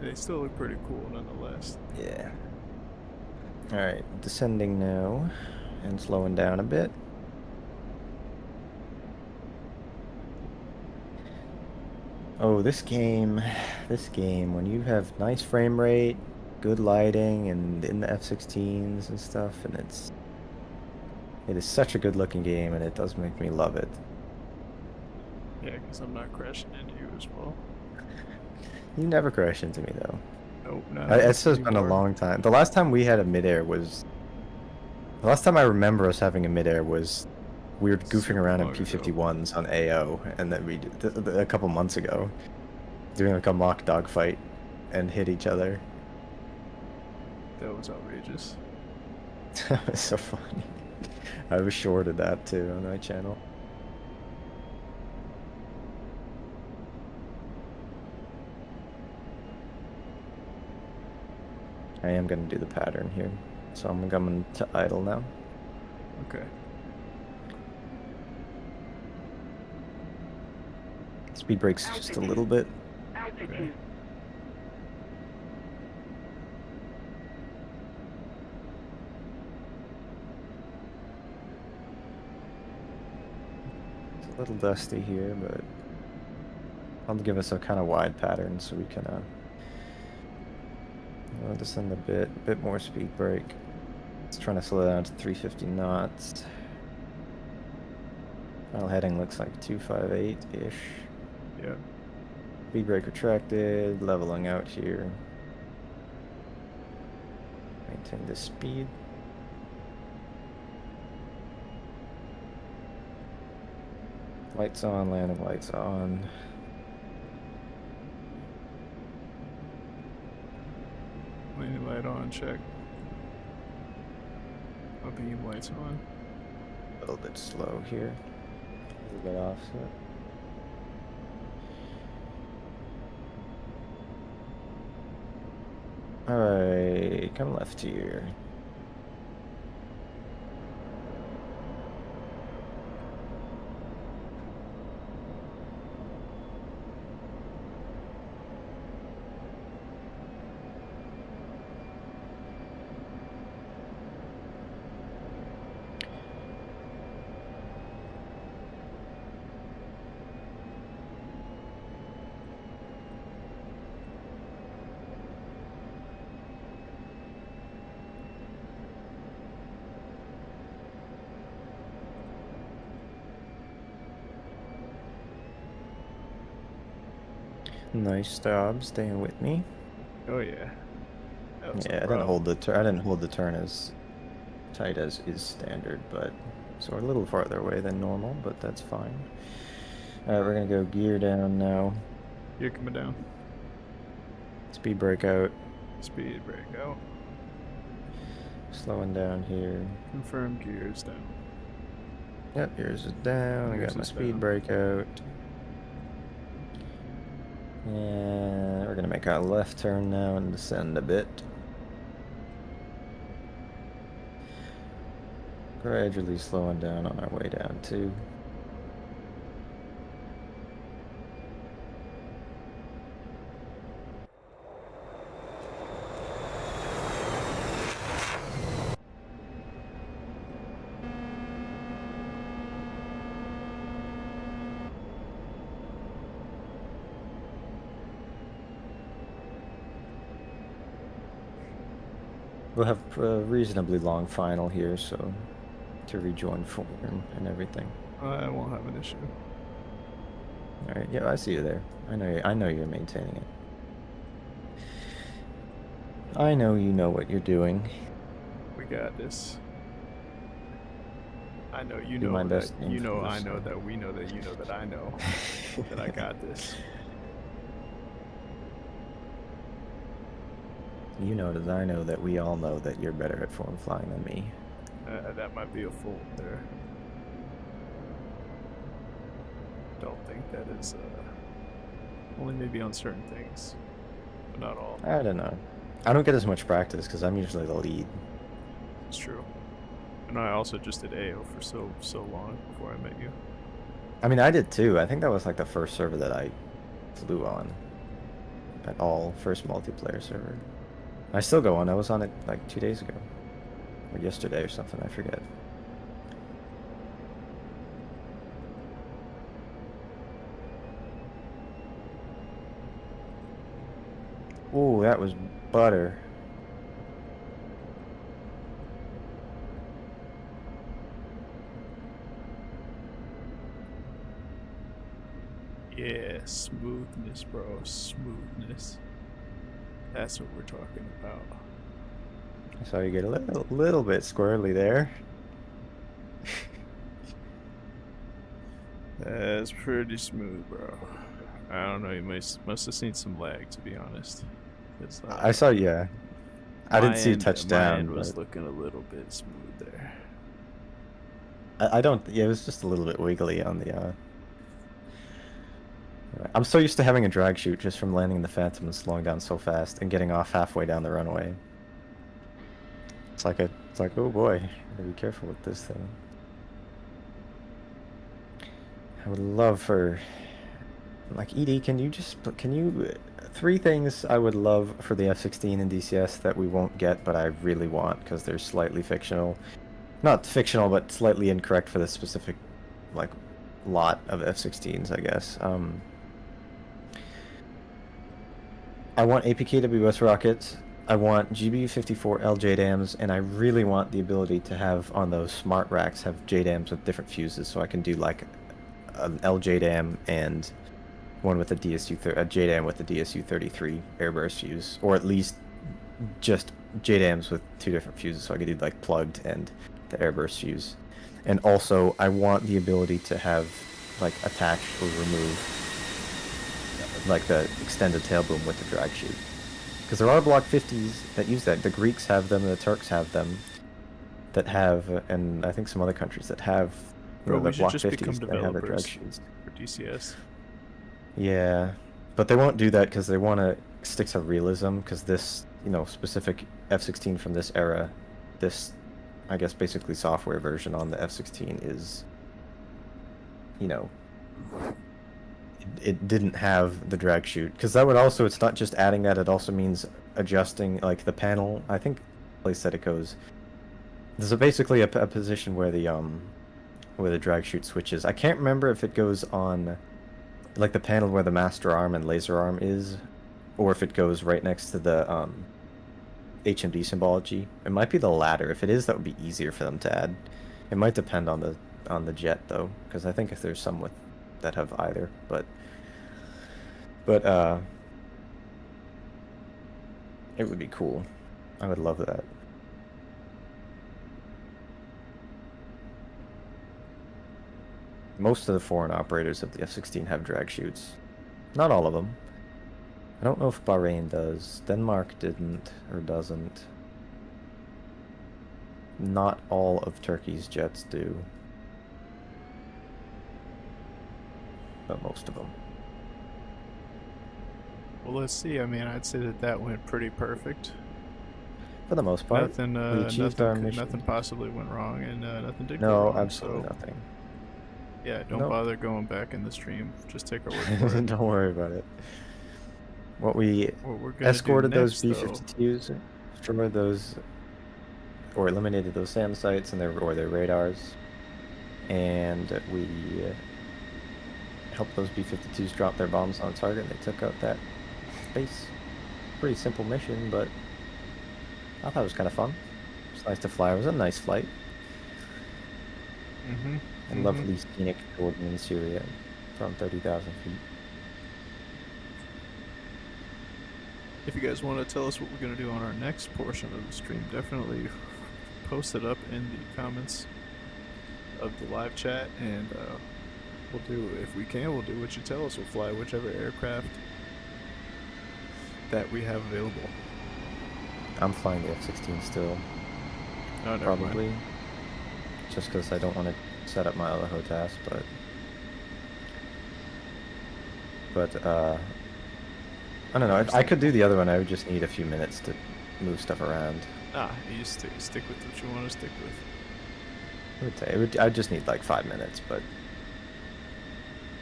They still look pretty cool nonetheless. Yeah. Alright, descending now and slowing down a bit. Oh, this game, when you have nice frame rate, good lighting, and in the F-16s and stuff, and it is such a good looking game, and it does make me love it. Yeah, because I'm not crashing into you as well. You never crash into me though. Nope, not It's just been a anymore. long time. The last time we had a midair was. The last time I remember us having a midair was we were goofing Super around in long ago. P-51s on AO, and then we did a couple months ago, doing like a mock dogfight, and hit each other. That was outrageous. That was so funny. I was shorted that too on my channel. I am gonna do the pattern here, so I'm coming to idle now. Okay. Speed brakes just a little bit. Okay. It's a little dusty here, but I'll give us a kind of wide pattern so we can descend a bit more speed brake. It's trying to slow down to 350 knots. Final heading looks like 258-ish. Yeah. Speed brake retracted, leveling out here. Maintain this speed. Lights on, landing lights on. Landing light on, check. Beam lights on. A little bit slow here. A little bit offset. Alright, come left here. Nice job staying with me. Oh yeah. That was Yeah, no I didn't problem. hold the I didn't hold the turn as tight as is standard, but so we're a little farther away than normal, but that's fine. Alright, we're gonna go gear down now. You're coming down. Speed brake out. Speed brake out. Slowing down here. Confirm gears down. Yep, yours is down. I Yours got my is speed down. brake out. And we're gonna make a left turn now and descend a bit. Gradually slowing down on our way down too. We'll have a reasonably long final here, so to rejoin form and everything. I won't have an issue. All right, yeah, I see you there. I know you're maintaining it. I know you know what you're doing. We got this. I know you Do know my that best you aim know for I this, know that we know that you know that I know that I got this. You know that I know that we all know that you're better at form flying than me. That might be a fault there. Don't think that is only maybe on certain things, but not all. I don't know. I don't get as much practice because I'm usually the lead. It's true. And I also just did AO for so long before I met you. I mean, I did too. I think that was like the first server that I flew on at all. First multiplayer server. I still go on. I was on it like 2 days ago. Or yesterday or something. I forget. Ooh, that was butter. Yeah, smoothness, bro. Smoothness. That's what we're talking about. I saw you get a little bit squirrely there. That's pretty smooth, bro. I don't know. You must have seen some lag, to be honest. It's, I saw, yeah. I didn't see you touch my down, end was but looking a little bit smooth there. I don't. Yeah, it was just a little bit wiggly on the. I'm so used to having a drag chute just from landing the Phantom and slowing down so fast and getting off halfway down the runway. It's like oh boy, gotta be careful with this thing. I would love for, like, ED, can you, 3 things I would love for the F-16 and DCS that we won't get, but I really want because they're slightly fictional. Not fictional, but slightly incorrect for the specific, like, lot of F-16s, I guess. I want APKWS rockets. I want GB54 LJDAMs, and I really want the ability to have on those smart racks have JDAMs with different fuses, so I can do like an LJDAM and one with a JDAM with a DSU-33 airburst fuse, or at least just JDAMs with 2 different fuses, so I could do like plugged and the airburst fuse. And also, I want the ability to have like attach or remove like the extended tail boom with the drag chute. Because there are Block 50s that use that. The Greeks have them, the Turks have them, that have, and I think some other countries that have, Bro, the we should Block just 50s become that have the drag developers chutes. for DCS. Yeah, but they won't do that because they want to stick to realism. Because this, specific F-16 from this era, this, I guess, basically software version on the F-16 is, it didn't have the drag chute. Because that would also, it's not just adding that, it also means adjusting, like, the panel. I think the place that it goes, there's basically a position where the drag chute switches. I can't remember if it goes on, like, the panel where the master arm and laser arm is, or if it goes right next to the HMD symbology. It might be the latter. If it is, that would be easier for them to add. It might depend on the jet though, because I think if there's some that have either, but it would be cool. I would love that. Most of the foreign operators of the F-16 have drag chutes. Not all of them. I don't know if Bahrain does. Denmark didn't, or doesn't. Not all of Turkey's jets do. But most of them. Well, let's see. I mean, I'd say that went pretty perfect. For the most part, we achieved our Nothing mission. possibly went wrong, and nothing did go No, wrong. absolutely So nothing. yeah, don't No, bother going back in the stream. Just take our word for it. don't worry about it. What we What we're gonna do escorted those next, though. B-52s, destroyed those, or eliminated those SAM sites and their radars, and we helped those B-52s drop their bombs on target, and they took out that base. Pretty simple mission, but I thought it was kind of fun. It's nice to fly. It was a nice flight. And lovely scenic Jordan in Syria from 30,000 feet. If you guys want to tell us what we're gonna do on our next portion of the stream, definitely post it up in the comments of the live chat, and we'll do, if we can, we'll do what you tell us. We'll fly whichever aircraft that we have available. I'm flying the F-16 still, No, never probably, mind. just because I don't want to set up my other HOTAS, but I don't know. I could do the other one. I would just need a few minutes to move stuff around. Nah, you just stick with what you want to stick with. I'd just need like 5 minutes, but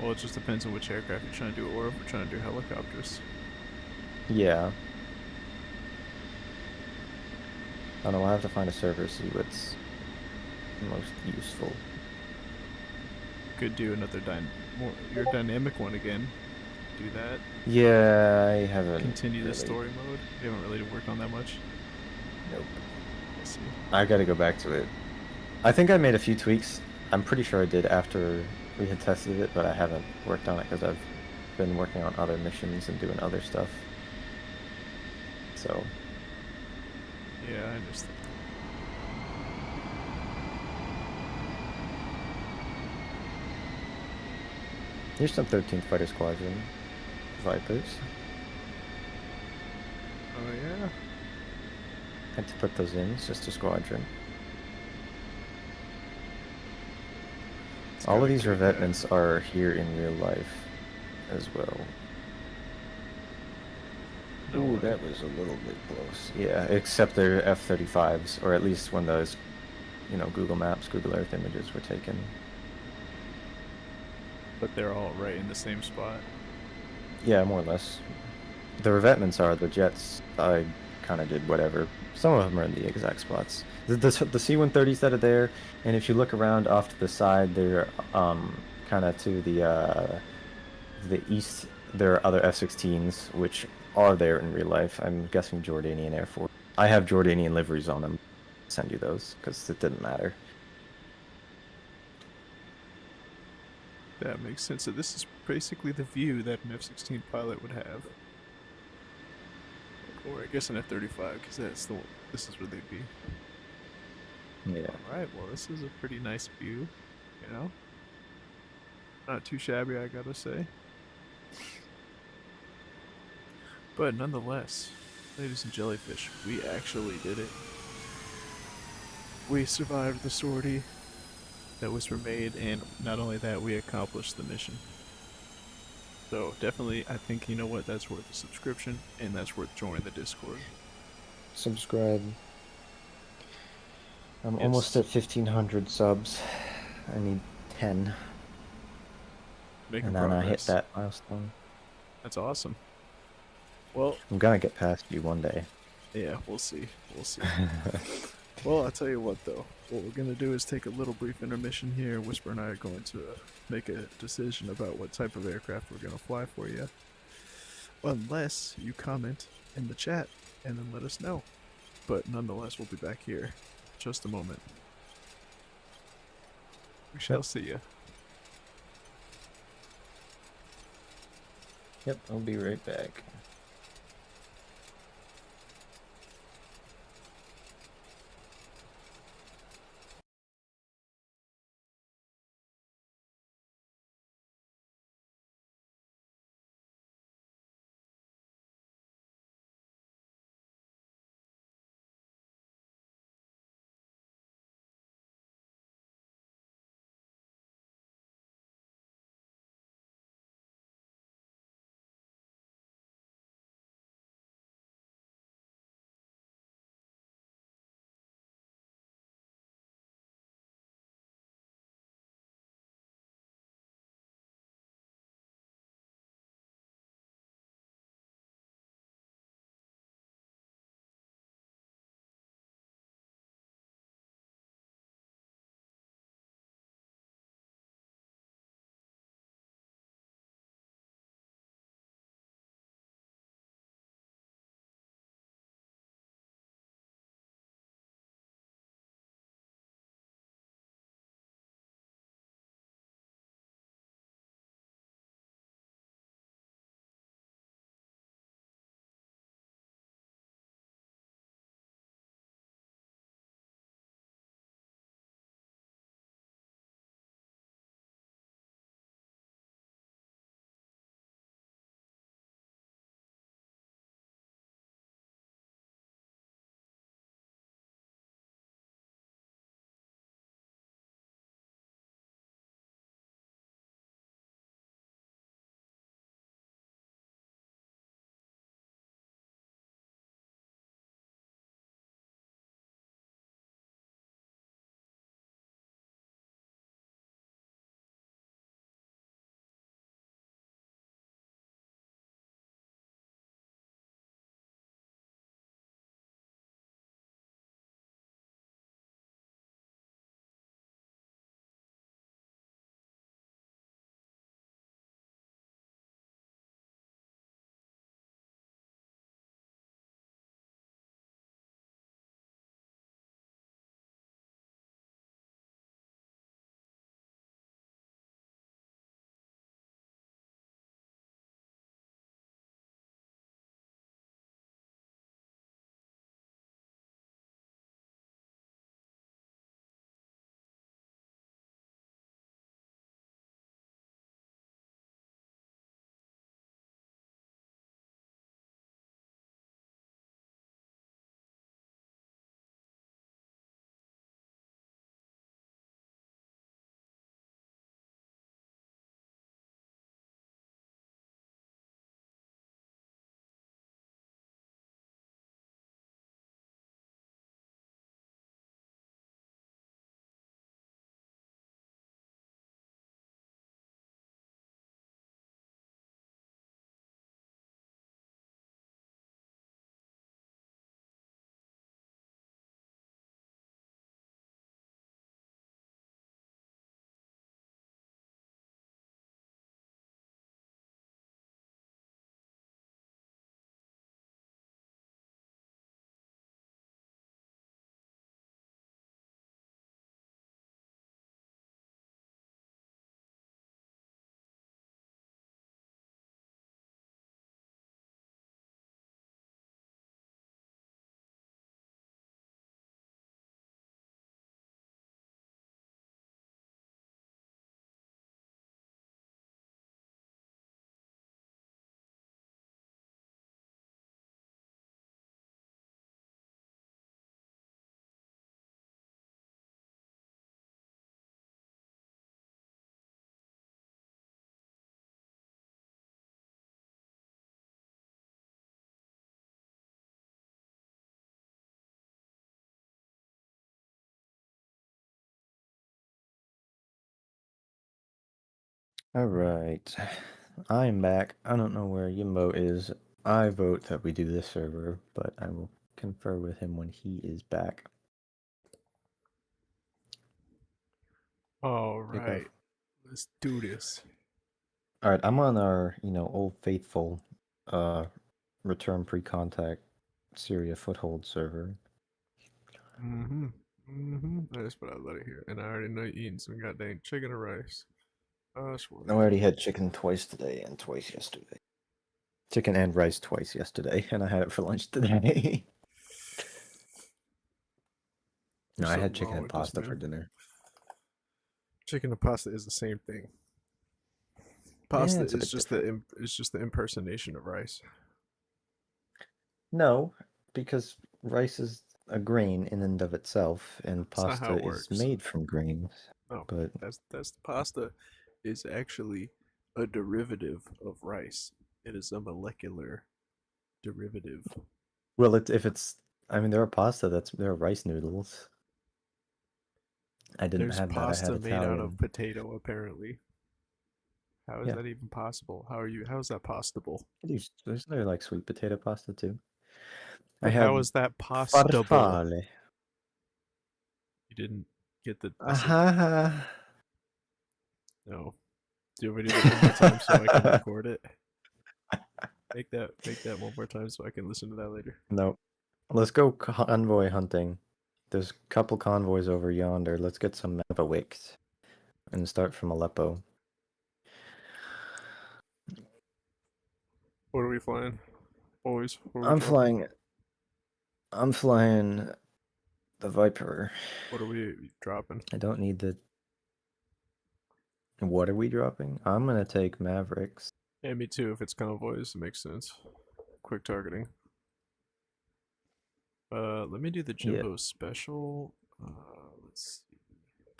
Well, it just depends on which aircraft you're trying to do, or if we're trying to do helicopters. yeah. I don't know. I'll have to find a server, see what's most useful. Could do another your dynamic one again. Do that. Yeah, I haven't. Continue the really. story mode. We haven't really worked on that much. Nope. Let's see. I gotta go back to it. I think I made a few tweaks. I'm pretty sure I did after we had tested it, but I haven't worked on it because I've been working on other missions and doing other stuff. So. Yeah, I understand. Here's some 13th Fighter Squadron Vipers. Oh yeah. Had to put those in, it's just a squadron. All of these revetments are here in real life as well. No Ooh, way. that was a little bit close. Yeah, except they're F-35s, or at least when those, Google Maps, Google Earth images were taken. But they're all right in the same spot. Yeah, more or less. The revetments are the jets. I kind of did whatever. Some of them are in the exact spots. The C-130s that are there, and if you look around off to the side, they're kind of to the east. There are other F-16s which are there in real life. I'm guessing Jordanian Air Force. I have Jordanian liveries on them. I'll send you those because it didn't matter. That makes sense. So this is basically the view that an F-16 pilot would have. Or I guess an F-35, because this is where they'd be. Yeah. Alright, well this is a pretty nice view, Not too shabby, I gotta say. But nonetheless, ladies and jellyfish, we actually did it. We survived the sortie that Whisper made, and not only that, we accomplished the mission. So definitely, I think, you know what, that's worth a subscription, and that's worth joining the Discord. Subscribe. I'm Yes. almost at 1,500 subs. I need 10. Making And then progress. I hit that milestone. That's awesome. Well, I'm gonna get past you one day. yeah, we'll see. We'll see. Well, I'll tell you what, though. What we're going to do is take a little brief intermission here. Whisper and I are going to make a decision about what type of aircraft we're going to fly for you. Unless you comment in the chat and then let us know. But nonetheless, we'll be back here in just a moment. We shall see you. Yep, I'll be right back. Alright. I'm back. I don't know where Yimbo is. I vote that we do this server, but I will confer with him when he is back. All Kick right, off. let's do this. Alright, I'm on our, old faithful return pre-contact Syria foothold server. That's what I let it hear. And I already know you eating some goddamn chicken and rice. I swear. I already had chicken twice today and twice yesterday. Chicken and rice twice yesterday, and I had it for lunch today. No, There's I had something chicken wrong and with this pasta for man. dinner. Chicken and pasta is the same thing. Yeah, Pasta it's a is bit just different. the impersonation of rice. No, because rice is a grain in and of itself, and That's not how pasta it is works. made from grains. No, But that's the pasta is actually a derivative of rice. It is a molecular derivative. well, I mean, there are there are rice noodles. I didn't There's have that. I had pasta made out of Italian. potato, apparently. How is Yeah, that even possible? How is that possible? there's like sweet potato pasta too. I But how had is that possible? farfalle. You didn't get the message. Aha. No. Do you want me to do that one more time so I can record it? Make that one more time so I can listen to that later. No. Let's go convoy hunting. There's a couple convoys over yonder. Let's get some Mavawicks and start from Aleppo. What are we flying? Boys, what are we I'm dropping? flying. I'm flying the Viper. What are we dropping? I don't need the. What are we dropping? I'm gonna take Mavericks. Yeah, me too. If it's convoys, it makes sense. Quick targeting. Let me do the Yeah. Jimbo special. Let's see.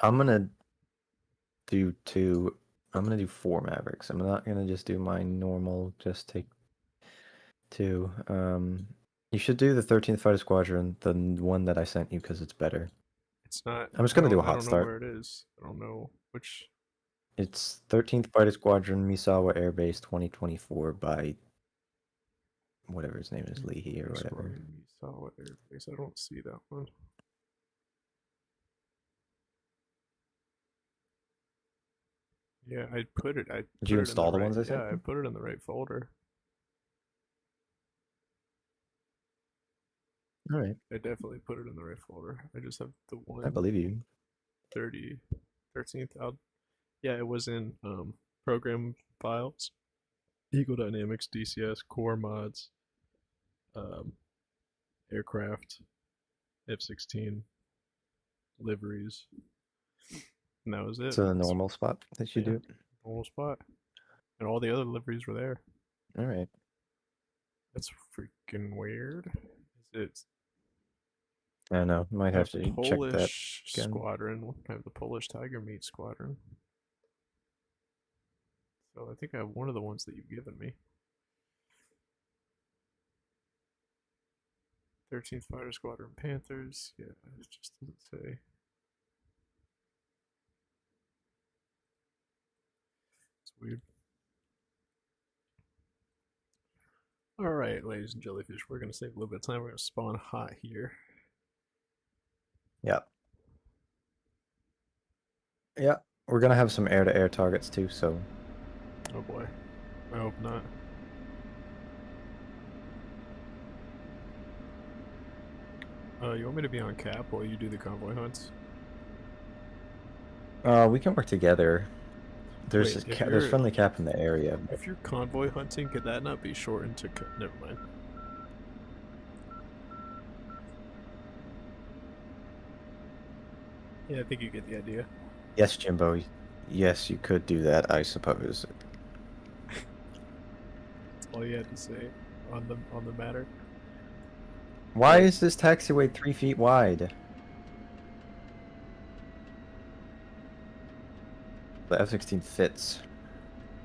I'm gonna do two. I'm gonna do 4 Mavericks. I'm not gonna just do my normal. Just take 2. You should do the 13th Fighter Squadron, the one that I sent you, because it's better. It's not. I'm just gonna do a I hot don't know start. where it is. I don't know which. It's 13th Fighter Squadron, Misawa Air Base 2024 by whatever his name is, Leahy or whatever. Solid airbase. I don't see that one. Yeah, I put it. Did you install the ones I sent Yeah, I you? put it in the right folder. All right, I definitely put it in the right folder. I just have the I one believe you. 30 13th out. Yeah, it was in program files, Eagle Dynamics, DCS, core mods, um, aircraft, F-16, liveries, and that was it. It's a normal spot that you Yeah, do it. normal spot, and all the other liveries were there. All right. That's freaking weird. It's I don't know. Might I have have to check that Polish again. squadron. I have the Polish Tiger Meat squadron. So I think I have one of the ones that you've given me. 13th Fighter Squadron Panthers. Yeah, it just doesn't say. It's weird. Alright, ladies and jellyfish, we're going to save a little bit of time. We're going to spawn hot here. Yeah. Yeah. We're gonna have some air-to-air targets too, so. Oh boy. I hope not. You want me to be on cap while you do the convoy hunts? We can work together. There's Wait, there's friendly cap in the area. If you're convoy hunting, could that not be shortened to... Never mind. Yeah, I think you get the idea. Yes, Jimbo. Yes, you could do that, I suppose. That's all you had to say on the matter. Why is this taxiway 3 feet wide? The F-16 fits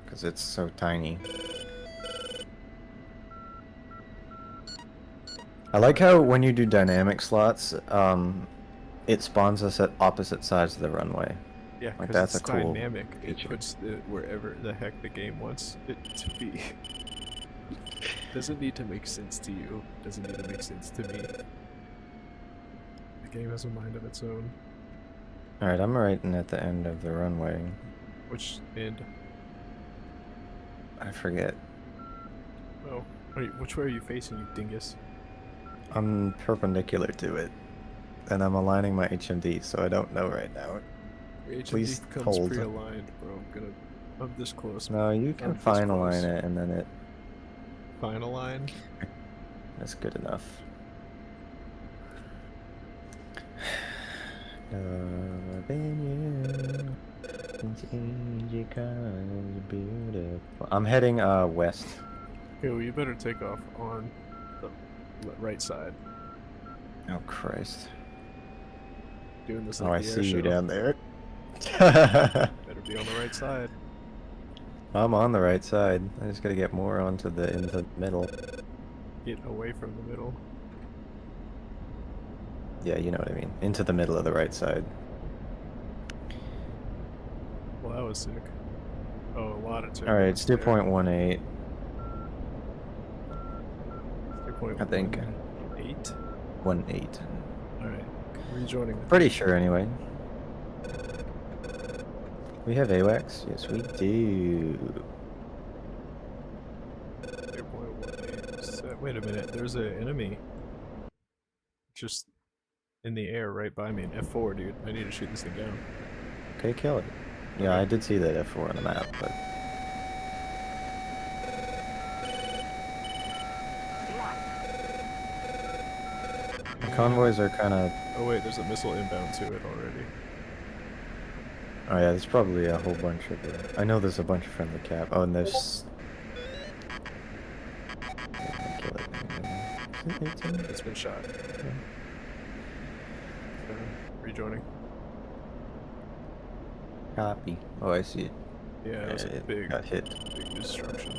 because it's so tiny. I like how when you do dynamic slots, it spawns us at opposite sides of the runway. Yeah, Like, because that's it's a cool dynamic. It feature. puts it wherever the heck the game wants it to be. Doesn't need to make sense to you. Doesn't need to make sense to me. The game has a mind of its own. Alright, I'm right at the end of the runway. Which end? I forget. Oh, which way are you facing, you dingus? I'm perpendicular to it. And I'm aligning my HMD, so I don't know right now. Your HMD Please comes hold. pre-aligned, bro. I'm this close. No, you can I'm this fine close. align it, and then it... Fine align. That's good enough. Loving you, it's easy 'cause you're beautiful. I'm heading west. Okay, well you better take off on the right side. Oh Christ! Doing this Oh, like I the air see you show. down there. Better be on the right side. I'm on the right side. I just gotta get more into the middle. Get away from the middle. Yeah, you know what I mean. Into the middle of the right side. Well, that was sick. Oh, a lot of turbulence. All right, it's there. 2.18. I think. 2.18. 1.8. All right, rejoining. Pretty sure anyway. We have AWACS? Yes, we do. 2.18. Wait a minute. There's an enemy just in the air right by me. An F4, dude. I need to shoot this thing down. Okay, kill it. Yeah, I did see that F4 on the map, but... The convoys are kind of... Oh wait, there's a missile inbound to it already. Oh yeah, there's probably a whole bunch of... I know there's a bunch of friendly cap. Oh, and there's... Kill it. Is it 18? It's been shot. Yeah. Rejoining. Copy. Oh, I see it. Yeah, that was a It big, got hit. big destruction.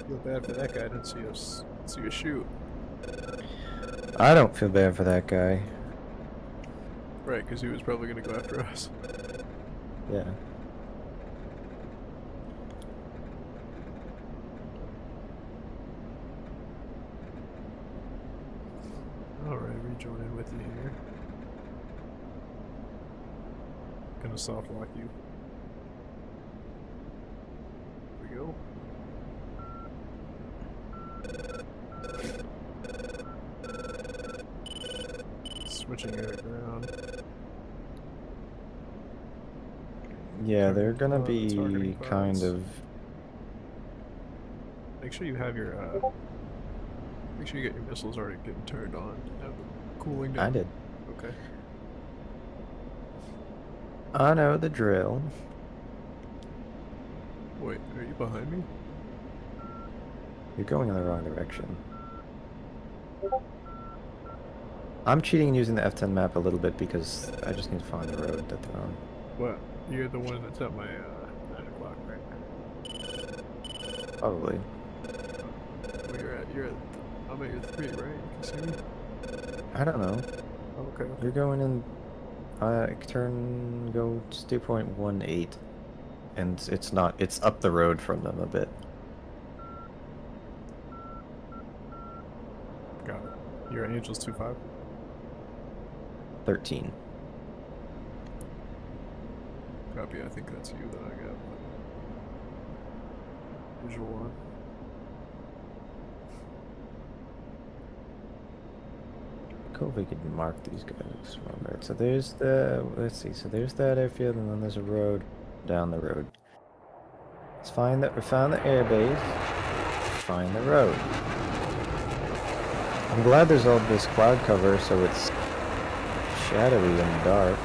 Feel bad for that guy. I didn't see us shoot. I don't feel bad for that guy. Right, because he was probably gonna go after us. Yeah. Alright, rejoining with you here. Gonna soft lock you. Here we go. Switching air to ground. Yeah, they're gonna Targeting be kind clouds. of... Make sure you have your make sure you get your missiles already getting turned on. Have them cooling down. I did. Okay. I know the drill. Wait, are you behind me? You're going in the wrong direction. I'm cheating and using the F10 map a little bit because I just need to find the road that they're on. What? You're the one that's at my 9 o'clock, right? Probably. Well, you're at I'm at your 3, right? You can see me? I don't know. Okay. You're going in... go to 2.18. And it's not... It's up the road from them a bit. Got it. You're at Angels 2-5? 13. Copy, I think that's you that I got. Visual on. Cool if we could mark these guys. Alright, so there's the... Let's see. So there's that airfield, and then there's a road down the road. It's fine that we found the airbase. Find the road. I'm glad there's all this cloud cover, so it's shadowy and dark.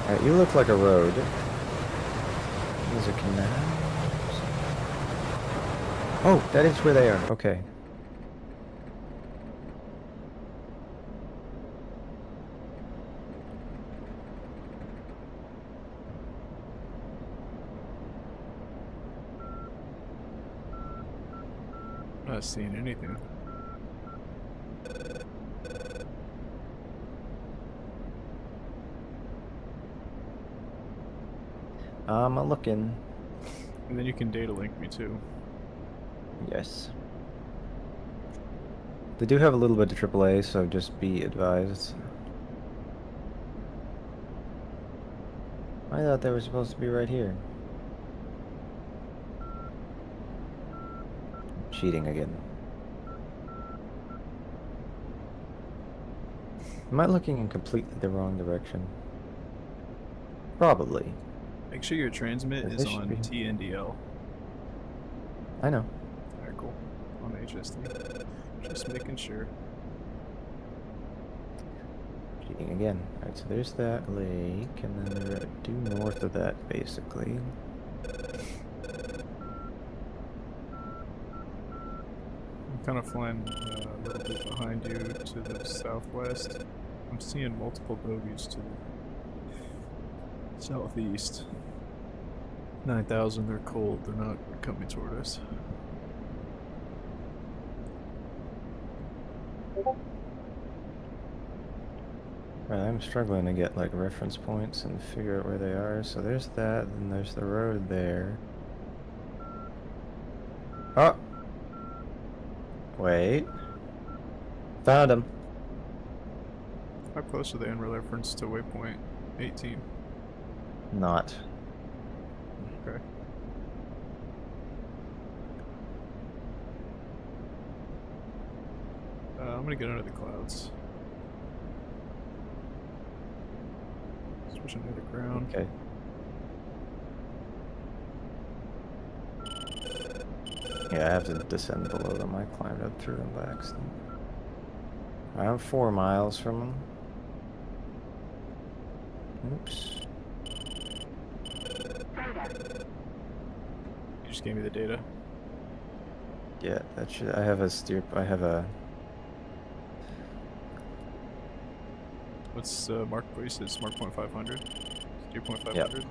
Alright, you look like a road. These are canals. Oh, that is where they are. Okay. I'm not seeing anything. I'm a looking. And then you can data link me too. Yes. They do have a little bit of AAA, so just be advised. I thought they were supposed to be right here. Cheating again. Am I looking in completely the wrong direction? Probably. Make sure your transmit They is should on be. TNDL. I know. Alright, cool. On HSD. Just making sure. Cheating again. Alright, so there's that lake, and then we're due north of that, basically. I'm kind of flying a little bit behind you to the southwest. I'm seeing multiple bogeys to the southeast. 9,000, they're cold. They're not coming toward us. Right, I'm struggling to get like reference points and figure out where they are. So there's that, and there's the road there. Oh! Wait. Found him. How close are they in reference to waypoint 18? Not. Okay. I'm gonna get under the clouds. Switching to the ground. Okay. Yeah, I have to descend below them. I climbed up through them by accident. I'm 4 miles from them. Oops. You just gave me the data. Yeah, that should. I have a steer. I have a. What's mark? What you said? It's mark point 500. Steer point 500. Yep.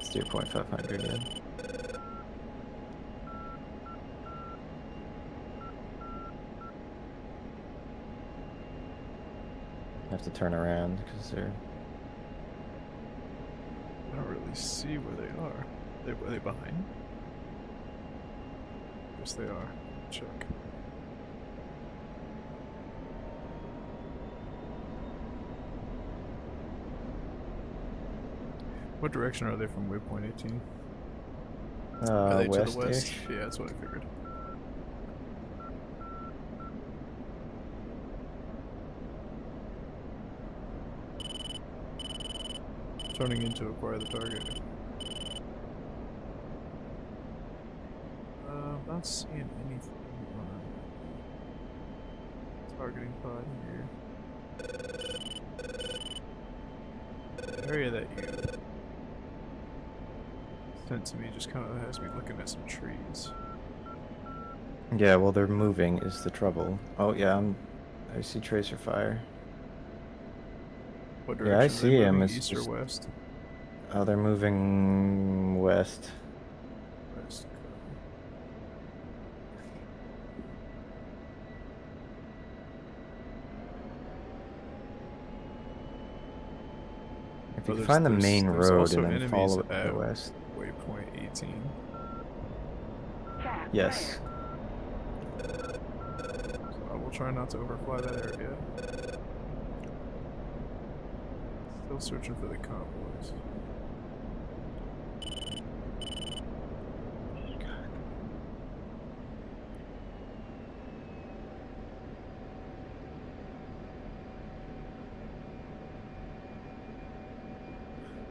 Steer point 500. Yeah. I have to turn around because they're. I don't really see where they are. Are they behind? Yes, they are. Check. What direction are they from waypoint 18? Are they to the west? West-ish. Yeah, that's what I figured. Turning in to acquire the target. I'm not seeing anything on targeting pod here. The area that you sent to me just kind of has me looking at some trees. Yeah, well, they're moving is the trouble. Oh yeah, I see tracer fire. What Yeah, direction I are see they him. moving? It's East or just. west? Oh, they're moving west. West. If you Oh, can find the main there's road also and then enemies follow it to at the west. waypoint 18. Yes. So I will try not to overfly that area. Still searching for the convoys.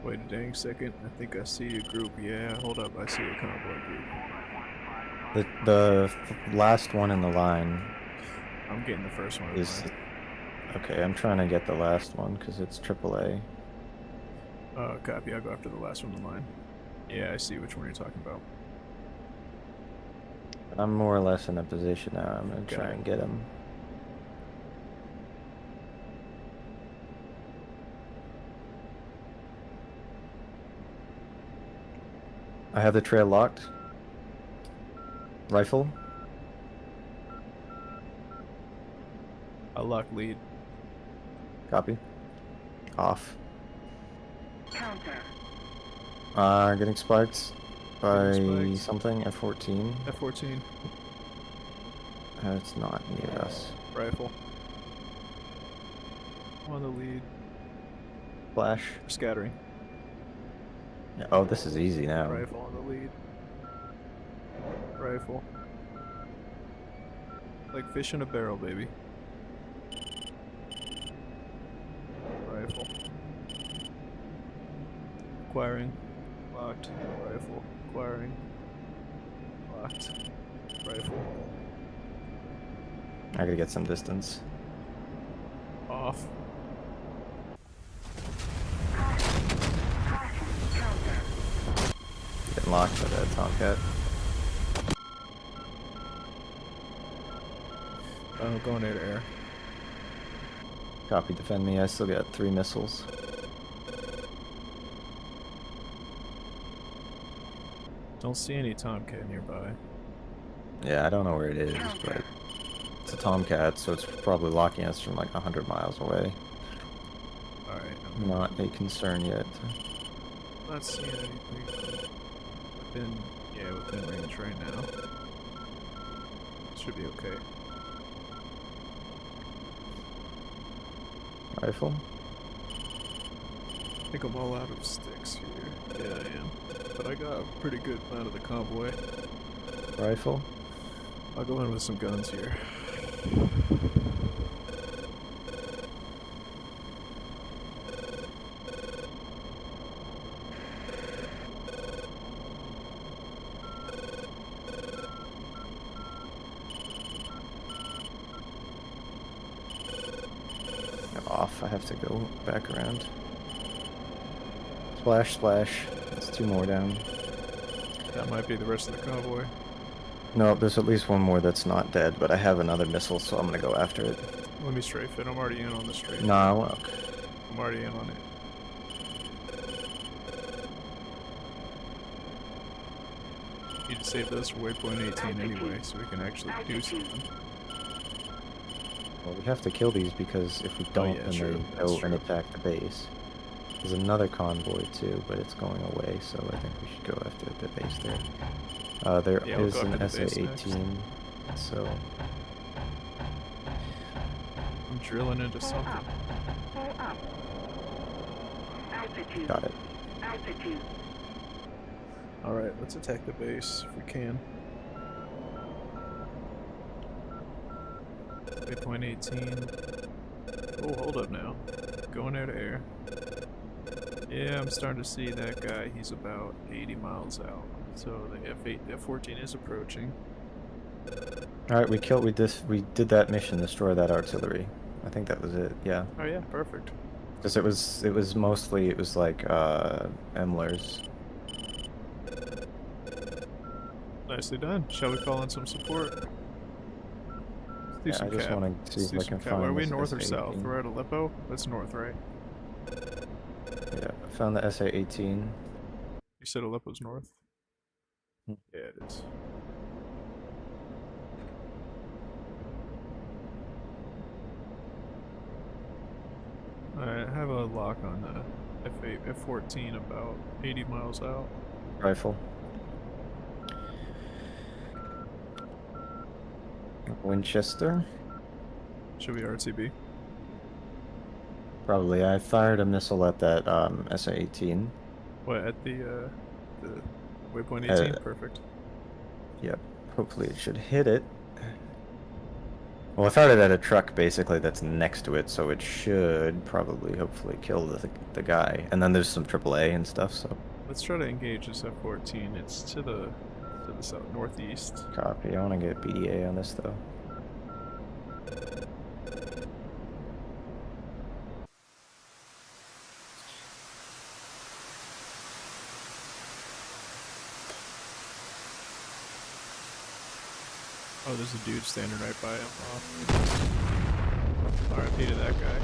Wait a dang second. I think I see a group. Yeah, hold up. I see a convoy group. The last one in the line I'm getting the first one in is. line. Okay, I'm trying to get the last one because it's AAA. Copy. I'll go after the last one in line. Yeah, I see which one you're talking about. I'm more or less in a position now. I'm gonna Got try it. and get him. I have the trail locked. Rifle. I'll lock lead. Copy. Off. Counter. Getting spiked by Getting spiked. something, F-14. F-14. It's not near us. Rifle. On the lead. Flash. Scattering. Yeah, oh, this is easy now. Rifle on the lead. Rifle. Like fish in a barrel, baby. Rifle. Acquiring. Locked. Rifle. Acquiring. Locked. Rifle. I gotta get some distance. Off. Getting locked by the Tomcat. Going air to air. Copy, defend me. I still got 3 missiles. Don't see any Tomcat nearby. Yeah, I don't know where it is, but it's a Tomcat, so it's probably locking us from like 100 miles away. Alright. Not a concern yet. Not seeing anything within range right now. Should be okay. Rifle? I think I'm all out of sticks here. Yeah, I am. But I got a pretty good amount of the convoy. Rifle? I'll go in with some guns here. Off. I have to go back around. Splash, splash. That's 2 more down. That might be the rest of the convoy. No, there's at least 1 more that's not dead, but I have another missile, so I'm gonna go after it. Let me strafe it. I'm already in on the strafe. Nah, I won't. I'm already in on it. Need to save this for waypoint 18 anyway, so we can actually do something. Well, we have to kill these because if we don't, yeah, then sure, they that's go and true. attack the base. There's another convoy too, but it's going away, so I think we should go after the base there. There Yeah, we'll is go an after the base next. SA-18, so I'm drilling into something. Altitude. got it. Altitude. Alright, let's attack the base if we can. Waypoint 18. Oh, hold up now. Going air to air. Yeah, I'm starting to see that guy. He's about 80 miles out. So the F-14 is approaching. Alright, we did that mission, destroy that artillery. I think that was it, yeah. Oh yeah, perfect. Because it was mostly, it was like, Emlers. Nicely done. Shall we call in some support? Let's do Yeah, some I just cap. want to see Let's if do I some can cap. find Are we this north or south? SA-18. We're at Aleppo? That's north, right? Yeah, I found the SA-18. You said Aleppo's north? Hmm. Yeah, it is. Alright, I have a lock on the F-14 about 80 miles out. Rifle. Winchester. Should we RTB? Probably. I fired a missile at that SA-18. What, at the waypoint 18? Perfect. Yep. Hopefully it should hit it. Well, I fired it at a truck basically that's next to it, so it should probably, hopefully, kill the guy. And then there's some AAA and stuff, so. Let's try to engage this F-14. It's to the south northeast. Copy. I want to get BDA on this though. Oh, there's a dude standing right by him. RIP to that guy.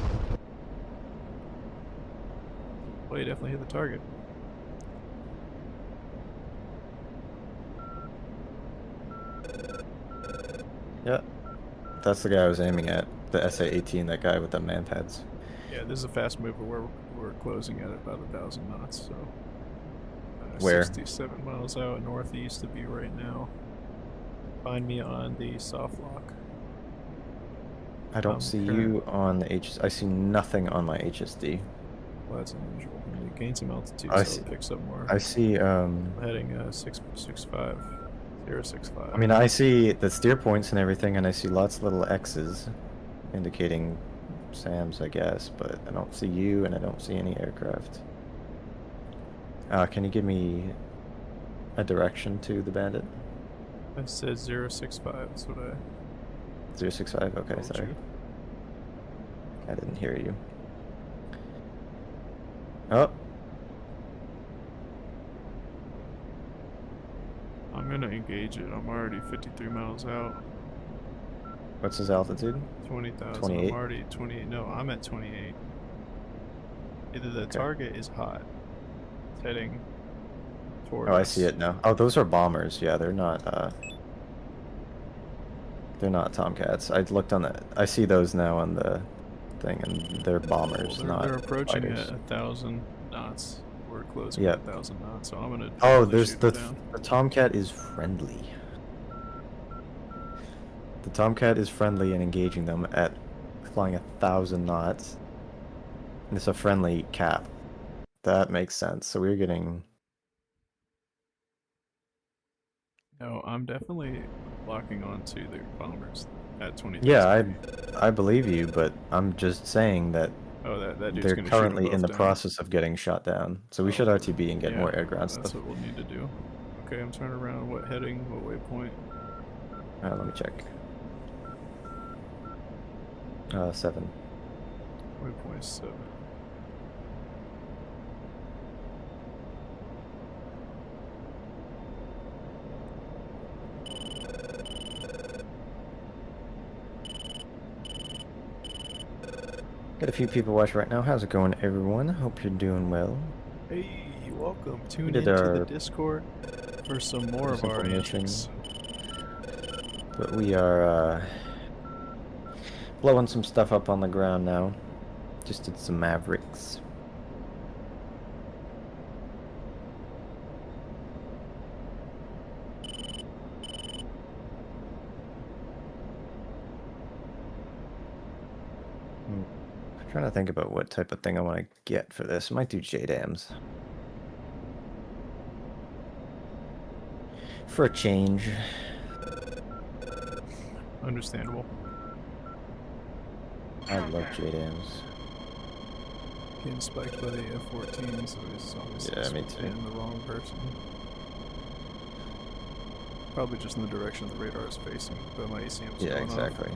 Well, he definitely hit the target. Yeah. That's the guy I was aiming at. The SA-18, that guy with the man pads. Yeah, this is a fast mover. We're closing at about 1,000 knots, so Where? 67 miles out northeast of you right now. Find me on the soft lock. I don't see you on the I see nothing on my HSD. Well, that's unusual. You gain some altitude, I so see. it picks up more. I see. Heading 065. I mean, I see the steer points and everything, and I see lots of little X's indicating SAMs, I guess, but I don't see you, and I don't see any aircraft. Can you give me a direction to the Bandit? I said 065. That's what I 065? Okay, told sorry. you. I didn't hear you. Oh, I'm gonna engage it. I'm already 53 miles out. what's his altitude? 20,000. 28? I'm already 28. No, I'm at 28. Either the Okay. target is hot. It's heading toward Oh, I us. see it now. Oh, those are bombers. Yeah, they're not Tomcats. I looked on the. I see those now on the thing, and they're bombers, Well, not they're approaching fighters. at 1,000 knots. We're closing Yep. at 1,000 knots, so I'm gonna Oh, definitely there's shoot it down. the Tomcat is friendly. The Tomcat is friendly and engaging them at flying 1,000 knots. And it's a friendly cap. That makes sense. So we're getting. No, I'm definitely locking onto the bombers at 20,000 Yeah, feet. I believe you, but I'm just saying that Oh, that dude's they're gonna shoot currently them in the both down. process of getting shot down. So we Oh, should RTB and get yeah, more air ground that's stuff. what we'll need to do. Okay, I'm turning around. What heading? What waypoint? Let me check. 7. Waypoint 7. Got a few people watching right now. How's it going, everyone? Hope you're doing well. Hey, welcome. Tune did into our the Discord for some more of simple our mission. antics. But we are blowing some stuff up on the ground now. Just did some Mavericks. I'm trying to think about what type of thing I want to get for this. I might do JDAMs. For a change. Understandable. I love JDAMs. Getting spiked by the F-14, so it's obviously Yeah, me too. the wrong person. Probably just in the direction the radar is facing, but my ACM's Yeah, going exactly.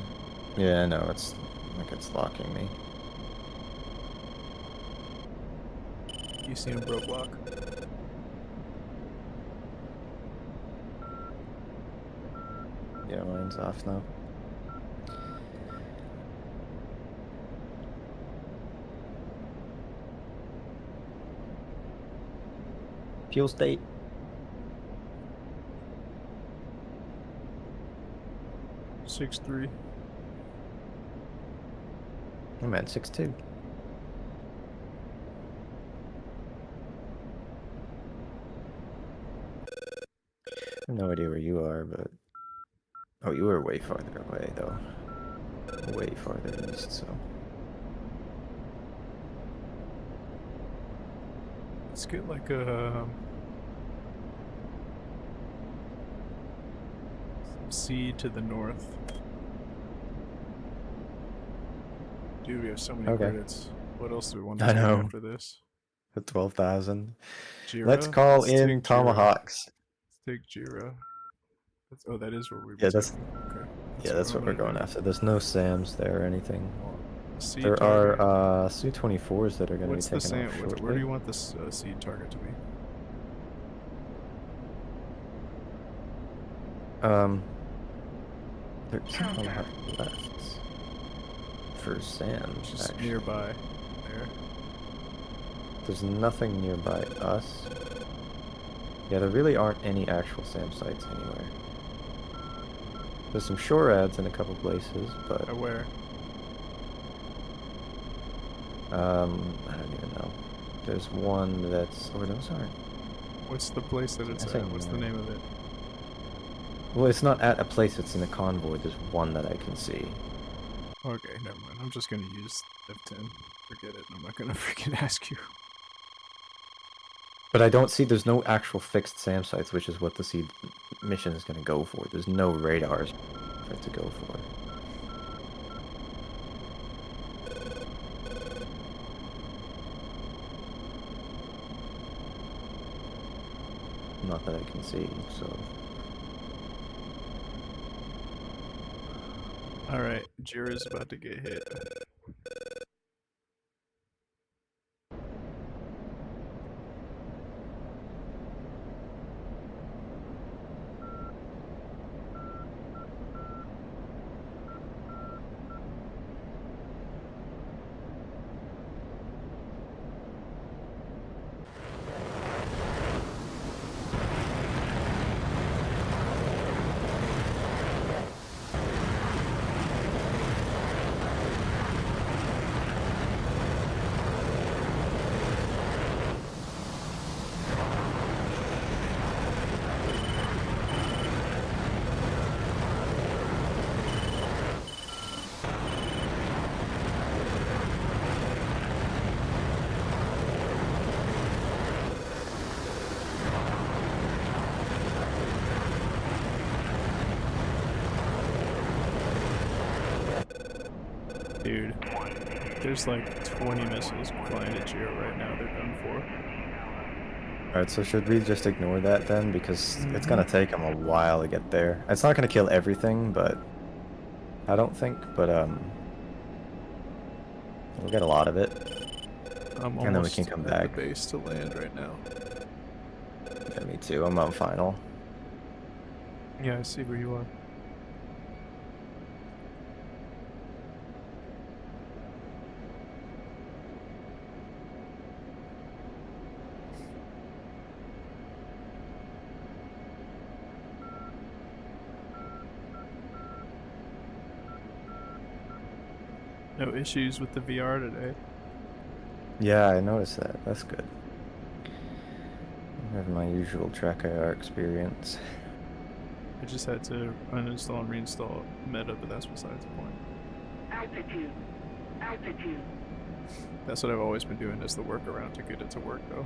Yeah, no, it's like it's locking me. off. ECM broke lock. Yeah, mine's off now. Fuel state. Six 3. I'm at 6.2. I have no idea where you are, but... Oh, you were way farther away, though. Way farther east, so... Let's get like a some seed to the north. Dude, we have so many Okay. credits. What else do we want to I take know. after this? At 12,000. Jira? Let's call Let's in take Jira. Tomahawks. Let's take Jira. Oh, that is what we were Yeah, that's... taking. Okay. Yeah, that's what we're I'm gonna going do. after. There's no SAMs there or anything. Seed There target. are Su-24s that are going to be What's the taken off SAM? shortly. Where do you want this seed target to be? There's not a lot left for SAMs, Just actually. nearby. There. There's nothing nearby us. Yeah, there really aren't any actual SAM sites anywhere. There's some shore ads in a couple places, but Where? I don't even know. There's one that's... Oh, those aren't... What's the place that it's I say at? What's the no. name of it? Well, it's not at a place, it's in a convoy. There's one that I can see. Okay, never mind. I'm just gonna use F10. Forget it. I'm not gonna freaking ask you. But I don't see, there's no actual fixed SAM sites, which is what the seed mission is going to go for. There's no radars for it to go for. Not that I can see, so... Alright, Jira's about to get hit. Dude, there's like 20 missiles flying at Jiro right now. They're done for. Alright, so should we just ignore that then? Because it's going to take them a while to get there. It's not going to kill everything, but... I don't think, but we'll get a lot of it. I'm And then we can almost come at back. the base to land right now. Yeah, me too. I'm on final. Yeah, I see where you are. No issues with the VR today. Yeah, I noticed that. That's good. I have my usual track IR experience. I just had to uninstall and reinstall Meta, but that's besides the point. Altitude. Altitude. That's what I've always been doing as the workaround to get it to work, though.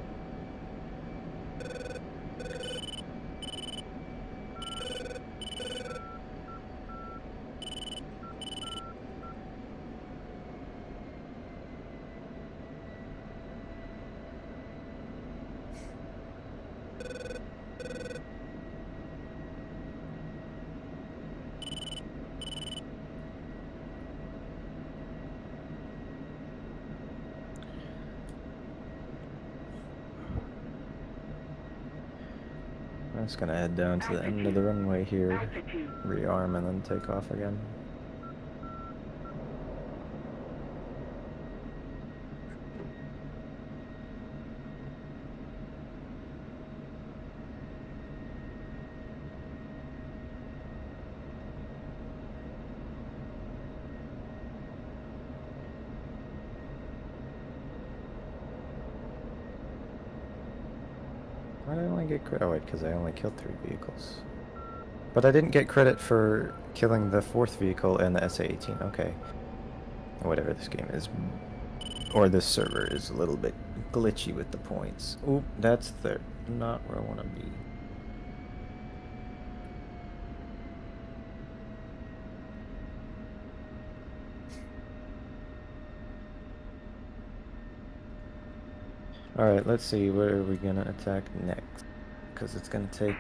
I'm just gonna head down to the end of the runway here, Altitude. rearm, and then take off again. Why did I only get credit? Oh wait, because I only killed 3 vehicles. But I didn't get credit for killing the 4th vehicle and the SA-18. Okay. Whatever this game is. Or this server is a little bit glitchy with the points. Oop, that's not where I want to be. Alright, let's see, where are we gonna attack next? Because it's gonna take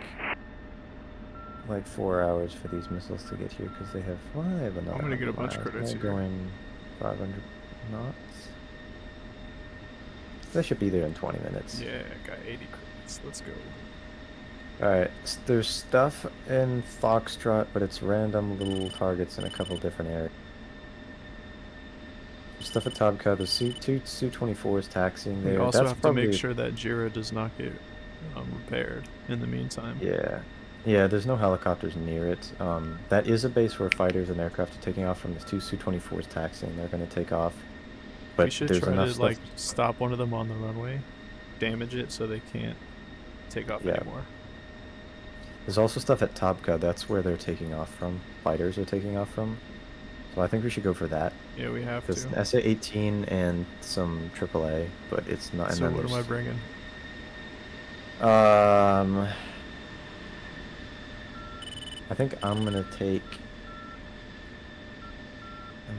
like 4 hours for these missiles to get here, because they have, well, they have another I'm gonna get a 100 bunch of miles. credits They're here. going 500 knots. They should be there in 20 minutes. Yeah, I got 80 credits. Let's go. Alright, there's stuff in Foxtrot, but it's random little targets in a couple different areas. There's stuff at Tabka, there's two Su-24s taxiing We there. also That's have to probably... make sure that Jira does not get repaired in the meantime. Yeah. Yeah, there's no helicopters near it. That is a base where fighters and aircraft are taking off from. There's 2 Su-24s taxiing. They're going to take off. But We should there's try enough to stuff... like stop one of them on the runway, damage it so they can't take off Yeah. anymore. There's also stuff at Topka. That's where they're taking off from. Fighters are taking off from. So I think we should go for that. Yeah, we have Because to. SA-18 and some AAA, but it's not. And So then what am I there's bringing? I think I'm gonna take.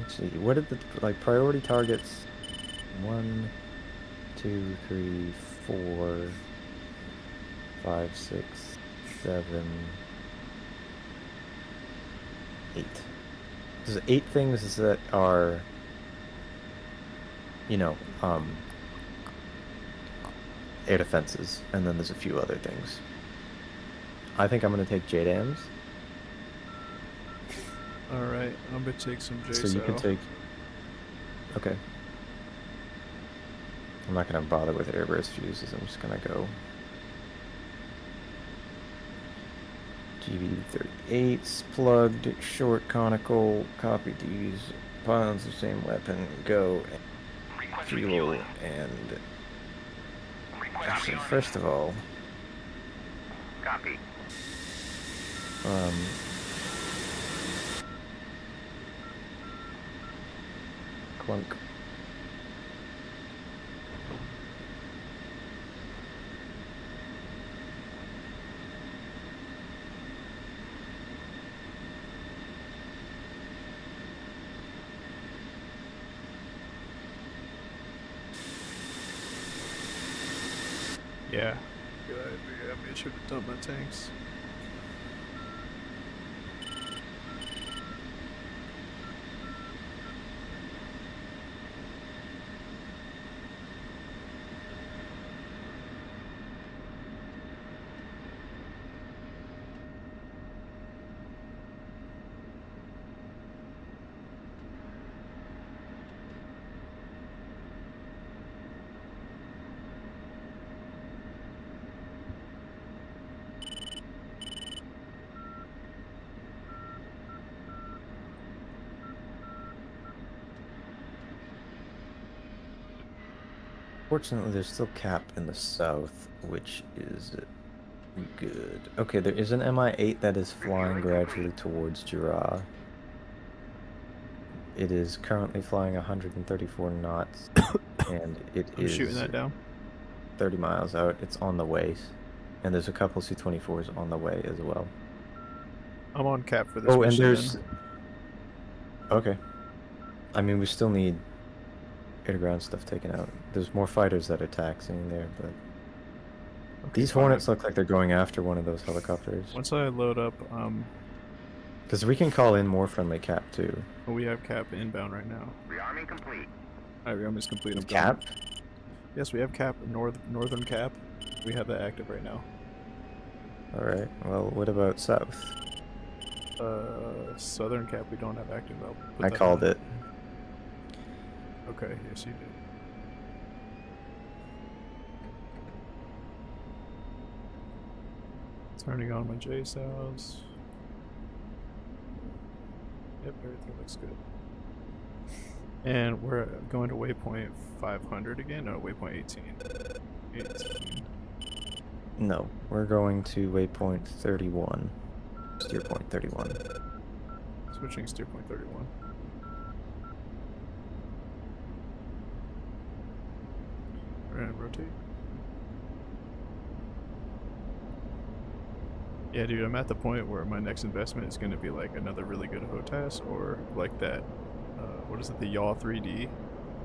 Let's see. What did the priority targets? 1, 2, 3, 4, 5, 6, 7, 8. There's 8 things that are, air defenses, and then there's a few other things. I think I'm gonna take JDAMs. Alright, I'm gonna take some JSO. So you can take. Okay. I'm not gonna bother with airburst fuses. I'm just gonna go GB38s plugged, short conical. Copy these. Pylons the same weapon. Go. Fuel and. Actually, first of all. Copy. Clunk. Yeah. Good idea. I made sure to dump my tanks. Fortunately, there's still cap in the south, which is good. Okay, there is an Mi-8 that is flying gradually towards Jura. It is currently flying 134 knots, and I'm shooting that down. 30 miles out. It's on the way, and there's a couple C-24s on the way as well. I'm on cap for this Oh, and mission, there's. then. Okay. I mean, we still need air-to-ground stuff taken out. There's more fighters that are taxiing there, but Okay, these fine. Hornets look like they're going after one of those helicopters. Once I load up, Because we can call in more friendly cap too. we have cap inbound right now. Rearming complete. Alright, rearm is complete. I'm Cap? done. Yes, we have cap, northern cap. We have that active right now. Alright, well, what about south? Southern cap we don't have active. I called it. Okay, yes you did. Turning on my JSOWs. Yep, everything looks good. And we're going to waypoint 500 again? No, waypoint 18. 18. No, we're going to waypoint 31. Steer point 31. Switching steer point 31. We're gonna rotate. Yeah, dude, I'm at the point where my next investment is gonna be like another really good HOTAS or like that, what is it, the Yaw 3D?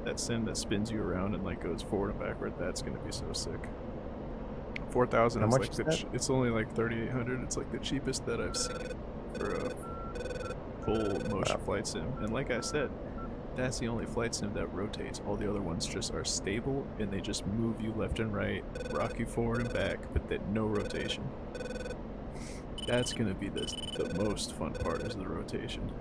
That sim that spins you around and like goes forward and backward. That's gonna be so sick. 4,000 How is much like is the that? it's only like 3,800. It's like the cheapest that I've seen for a full motion flight sim. And like I said, that's the only flight sim that rotates. All the other ones just are stable and they just move you left and right, rock you forward and back, but then no rotation. That's gonna be the most fun part is the rotation.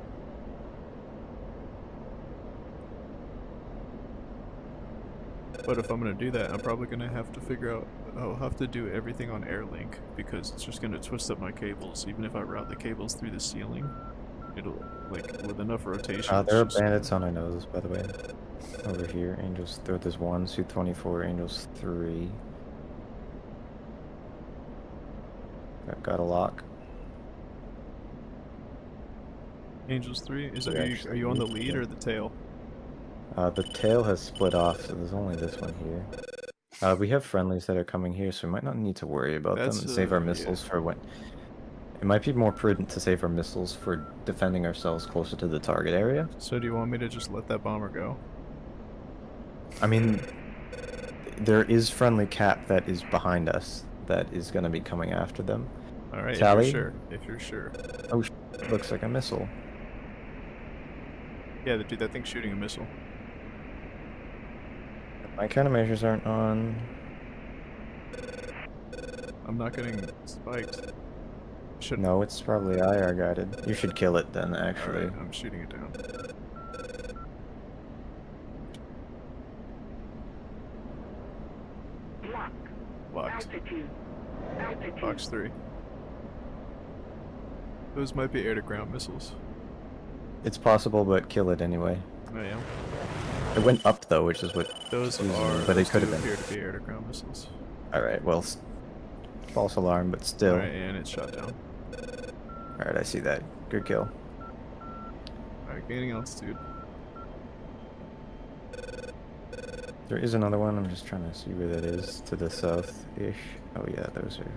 But if I'm gonna do that, I'm probably gonna have to figure out. I'll have to do everything on Airlink because it's just gonna twist up my cables. Even if I route the cables through the ceiling, it'll like with enough rotation. There are it's just bandits on our nose, by the way. Over here, Angels. There's one, Su-24, Angels 3. got a lock. Angels 3. We Are actually you on the need lead to- or the tail? The tail has split off, so there's only this one here. We have friendlies that are coming here, so we might not need to worry about them That's and save our yeah. missiles for when. It might be more prudent to save our missiles for defending ourselves closer to the target area. So do you want me to just let that bomber go? I mean, there is friendly cap that is behind us that is going to be coming after them. Alright, Tally? if you're sure. Oh, looks like a missile. Yeah, dude, that thing's shooting a missile. My countermeasures aren't on. I'm not getting spiked. Should No, it's probably IR guided. You should kill it then, actually. Alright, I'm shooting it down. Locked. Box 3. Those might be air-to-ground missiles. It's possible, but kill it anyway. I am. It went up though, which is what. Those confusing are. me, but Those it could do have been. appear to be air-to-ground missiles. All right, well, false alarm, but still. Alright, and it's shot down. All right, I see that. Good kill. Alright, gaining altitude. There is another one. I'm just trying to see where that is. To the south-ish. Oh yeah, those are.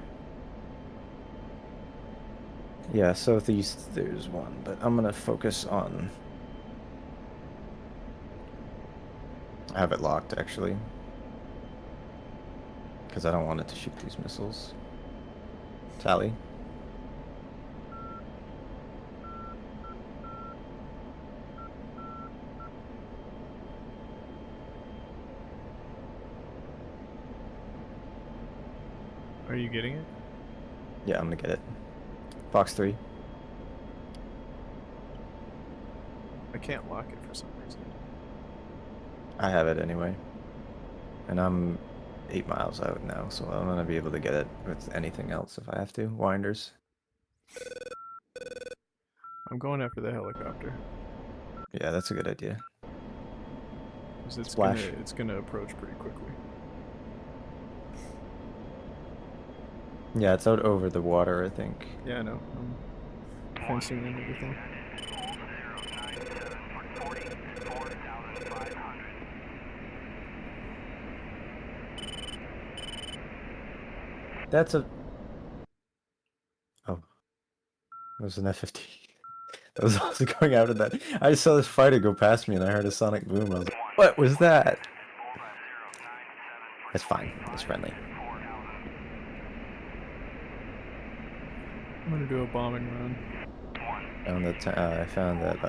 Yeah, southeast. There's one, but I'm gonna focus on. I have it locked actually, because I don't want it to shoot these missiles. Tally. Are you getting it? Yeah, I'm gonna get it. Fox 3. I can't lock it for some reason. I have it anyway. And I'm 8 miles out now, so I'm gonna be able to get it with anything else if I have to. Winders. I'm going after the helicopter. Yeah, that's a good idea. 'Cause it's Splash. gonna approach pretty quickly. Yeah, it's out over the water, I think. Yeah, I know. I'm fencing and everything. That's a... Oh. It was an F-15. That was also going after that. I just saw this fighter go past me and I heard a sonic boom. I was like, what was that? It's fine. It's friendly. I'm gonna do a bombing run. I found that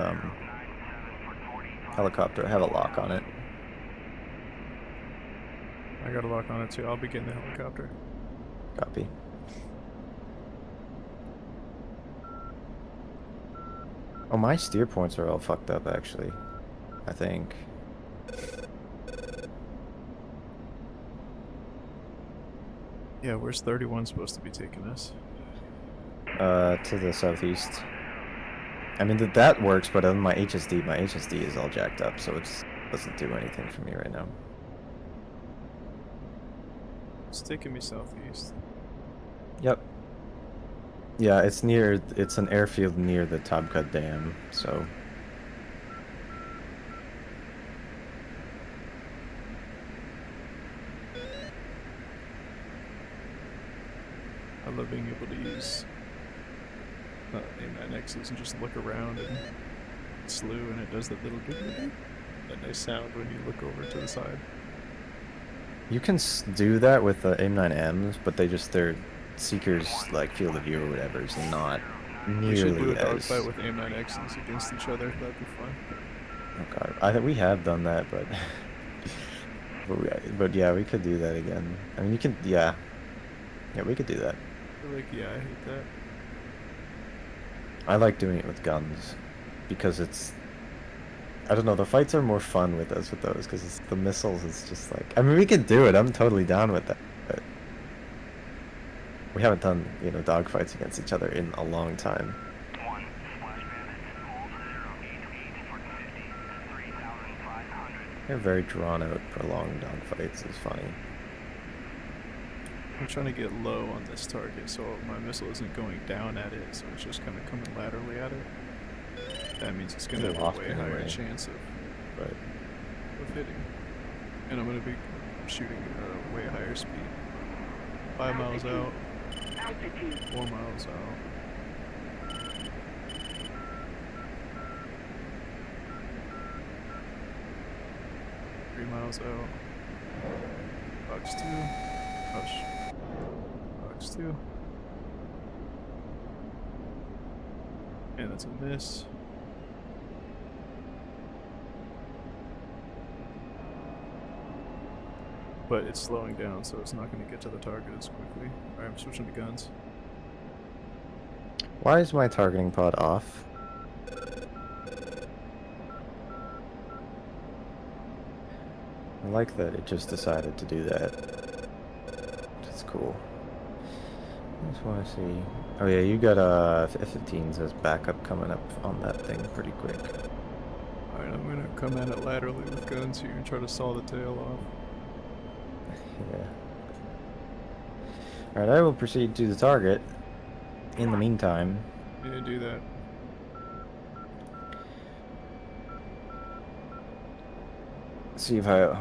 helicopter. I have a lock on it. I got a lock on it too. I'll be getting the helicopter. Copy. Oh, my steer points are all fucked up, actually. I think. Yeah, where's 31 supposed to be taking us? To the southeast. I mean, that works, but on my HSD is all jacked up, so it doesn't do anything for me right now. It's taking me southeast. Yep. Yeah, it's an airfield near the Tabqa Dam, so. I love being able to use A9Xs and just look around and slew, and it does that little doo-doo-doo, that nice sound when you look over to the side. You can do that with the AIM-9Ms, but their seekers like field of view or whatever is not We should do nearly a as. dogfight with AIM-9Xs against each other. That'd be fun. Oh god, we have done that, but but yeah, we could do that again. I mean, you can, yeah, we could do that. Yeah, I hate that. I like doing it with guns because I don't know, the fights are more fun with those because it's the missiles. It's just like, I mean, we can do it. I'm totally down with that. But we haven't done, dogfights against each other in a long time. They're very drawn out, prolonged dogfights. Is funny. I'm trying to get low on this target so my missile isn't going down at it, so it's just kind of coming laterally at it. That means it's going to Pretty have a lost way higher anyway. chance But of hitting. And I'm going to be shooting at a way higher speed. 5 miles out, Altitude. 4 miles out. 3 miles out. Box 2. Hush. Box 2. And that's a miss. But it's slowing down, so it's not going to get to the target as quickly. Alright, I'm switching to guns. why is my targeting pod off? I like that it just decided to do that. That's cool. I just want to see. Oh yeah, you got F-15s as backup coming up on that thing pretty quick. Alright, I'm going to come at it laterally with guns here and try to saw the tail off. Yeah. Alright, I will proceed to the target. In the meantime, Yeah, do that. see if how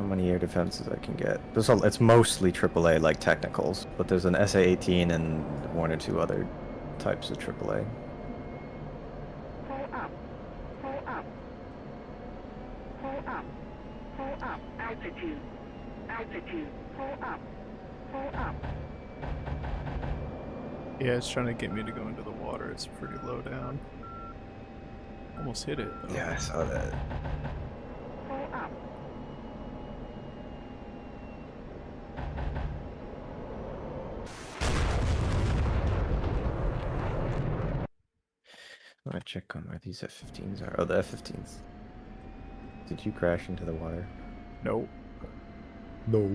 many air defenses I can get. It's mostly AAA like technicals, but there's an SA-18 and 1 or 2 other types of AAA. Pull up. Pull up. Pull up. Pull up. Altitude. Altitude. Pull up. Pull up. Yeah, it's trying to get me to go into the water. It's pretty low down. Almost hit it, though. Yeah, I saw that. Pull up. I want to check on where these F-15s are. Oh, the F-15s. Did you crash into the water? Nope. No.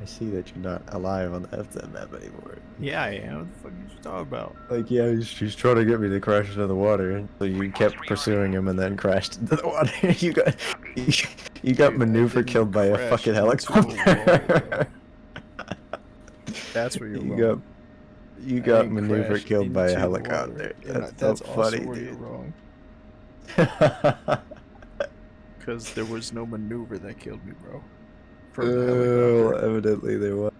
I see that you're not alive on the F-10 map anymore. Yeah, I am. What the fuck did you talk about? Like, yeah, he's trying to get me to crash into the water. So you kept pursuing him and then crashed into the water. you got Dude, I maneuver didn't killed by a crash fucking into helicopter. That's where you're You wrong. You I got didn't maneuver crash killed by a into the helicopter. water. That's That's so also funny, where you're dude. wrong. Because there was no maneuver that killed me, bro. From the helicopter. Evidently there was.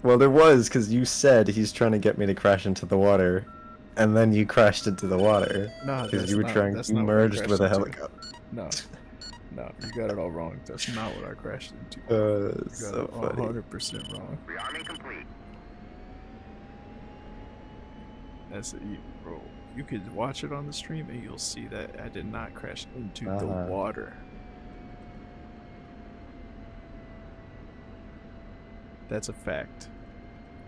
Well, there was, because you said he's trying to get me to crash into the water, and then you crashed into the water. Nah, Because that's you were not, trying, that's you not what I merged crashed with a into. helicopter. No, no, you got it all wrong. That's not what I crashed into. That's You got so it funny. 100% wrong. Rearming complete. That's it, bro. You could watch it on the stream and you'll see that I did not crash into the Uh-huh. water. That's a fact.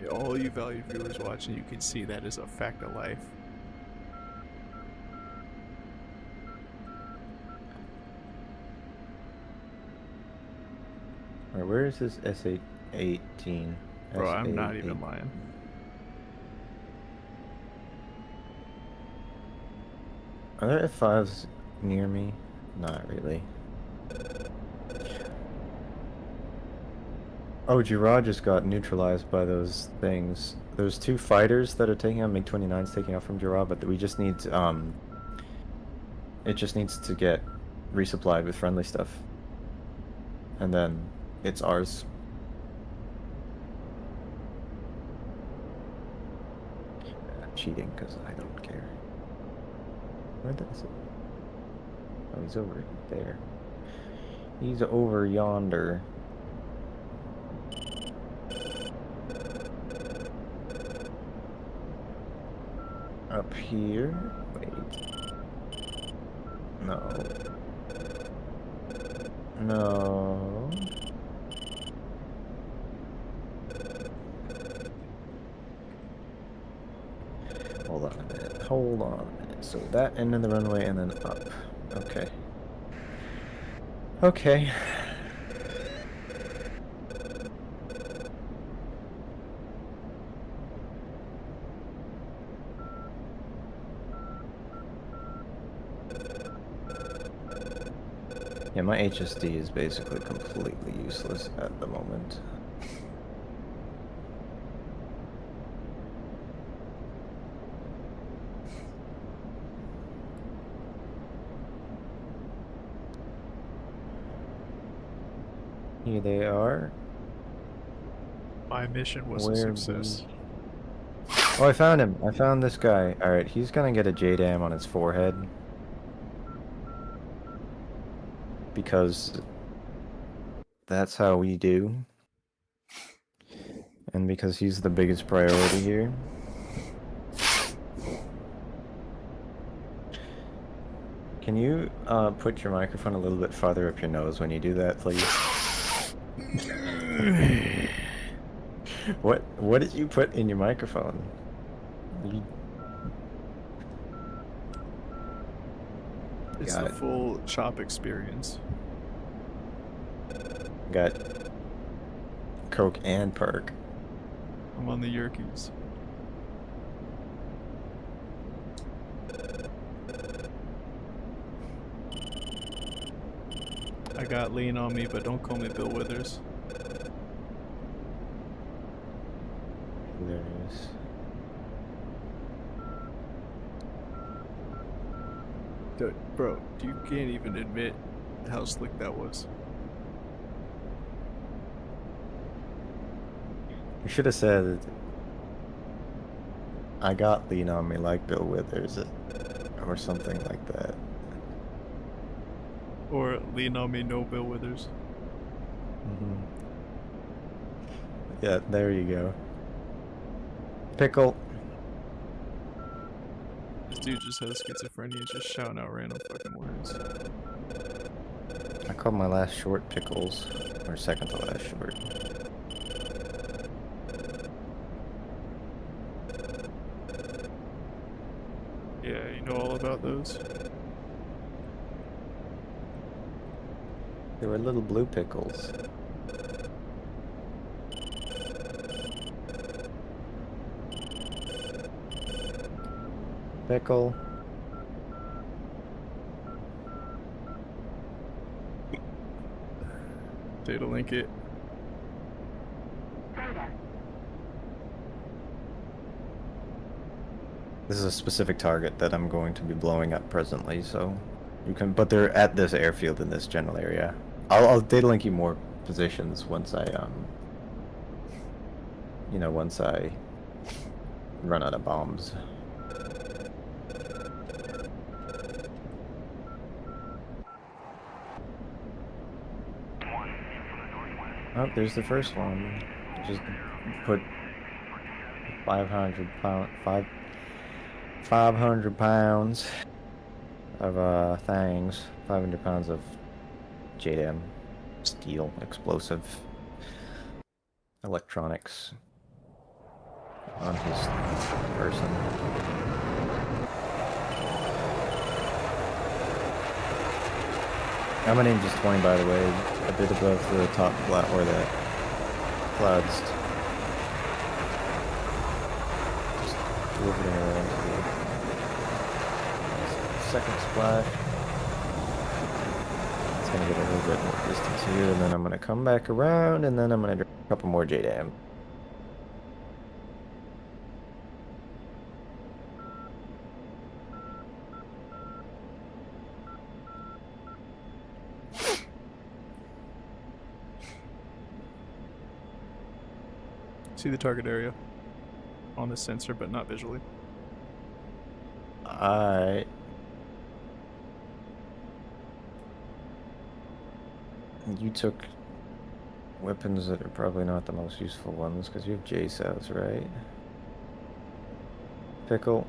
Yeah, all you valued viewers watching, you can see that is a fact of life. Alright, where is this SA-18? Bro, I'm not SA-18. even lying. Are there F5s near me? Not really. Oh, Girard just got neutralized by those things. There's 2 fighters that are taking out, MiG-29's taking out from Girard, but we just need it just needs to get resupplied with friendly stuff. And then it's ours. I'm cheating because I don't care. Where is it? Oh, he's over there. He's over yonder. Up here? Wait. No. No. Hold on a minute. Hold on a minute. So that end of the runway and then up. Okay. Okay. Yeah, my HSD is basically completely useless at the moment. Here they are. My mission was a Where success. Oh, I found him. I found this guy. Alright, he's gonna get a JDAM on his forehead. Because that's how we do. And because he's the biggest priority here. Can you put your microphone a little bit farther up your nose when you do that, please? What did you put in your microphone? You It's got the full chop experience. got Coke and Perk. I'm on the Yerkes. I got lean on me, but don't call me Bill Withers. There it is. Dude, bro, you can't even admit how slick that was. You should have said, I got lean on me like Bill Withers, or something like that. Or lean on me, no Bill Withers. Yeah, there you go. Pickle. This dude just has schizophrenia, just shouting out random fucking words. I called my last short Pickles, or second to last short. Yeah, you know all about those. They were little blue pickles. Pickle. Data link it. This is a specific target that I'm going to be blowing up presently, so you can. But they're at this airfield in this general area. I'll data link you more positions once I once I run out of bombs. Oh, there's the first one. Just put 500 pounds of things. 500 pounds of JDAM, steel, explosive, electronics on his person. I'm gonna aim just 20, by the way, a bit above the top flat where the clouds just orbiting around to the second splash. It's gonna get a little bit more distance here, and then I'm gonna come back around, and then I'm gonna drop a couple more JDAM. See the target area on the sensor, but not visually. Alright. You took weapons that are probably not the most useful ones, because you have JSOWs, right? Pickle.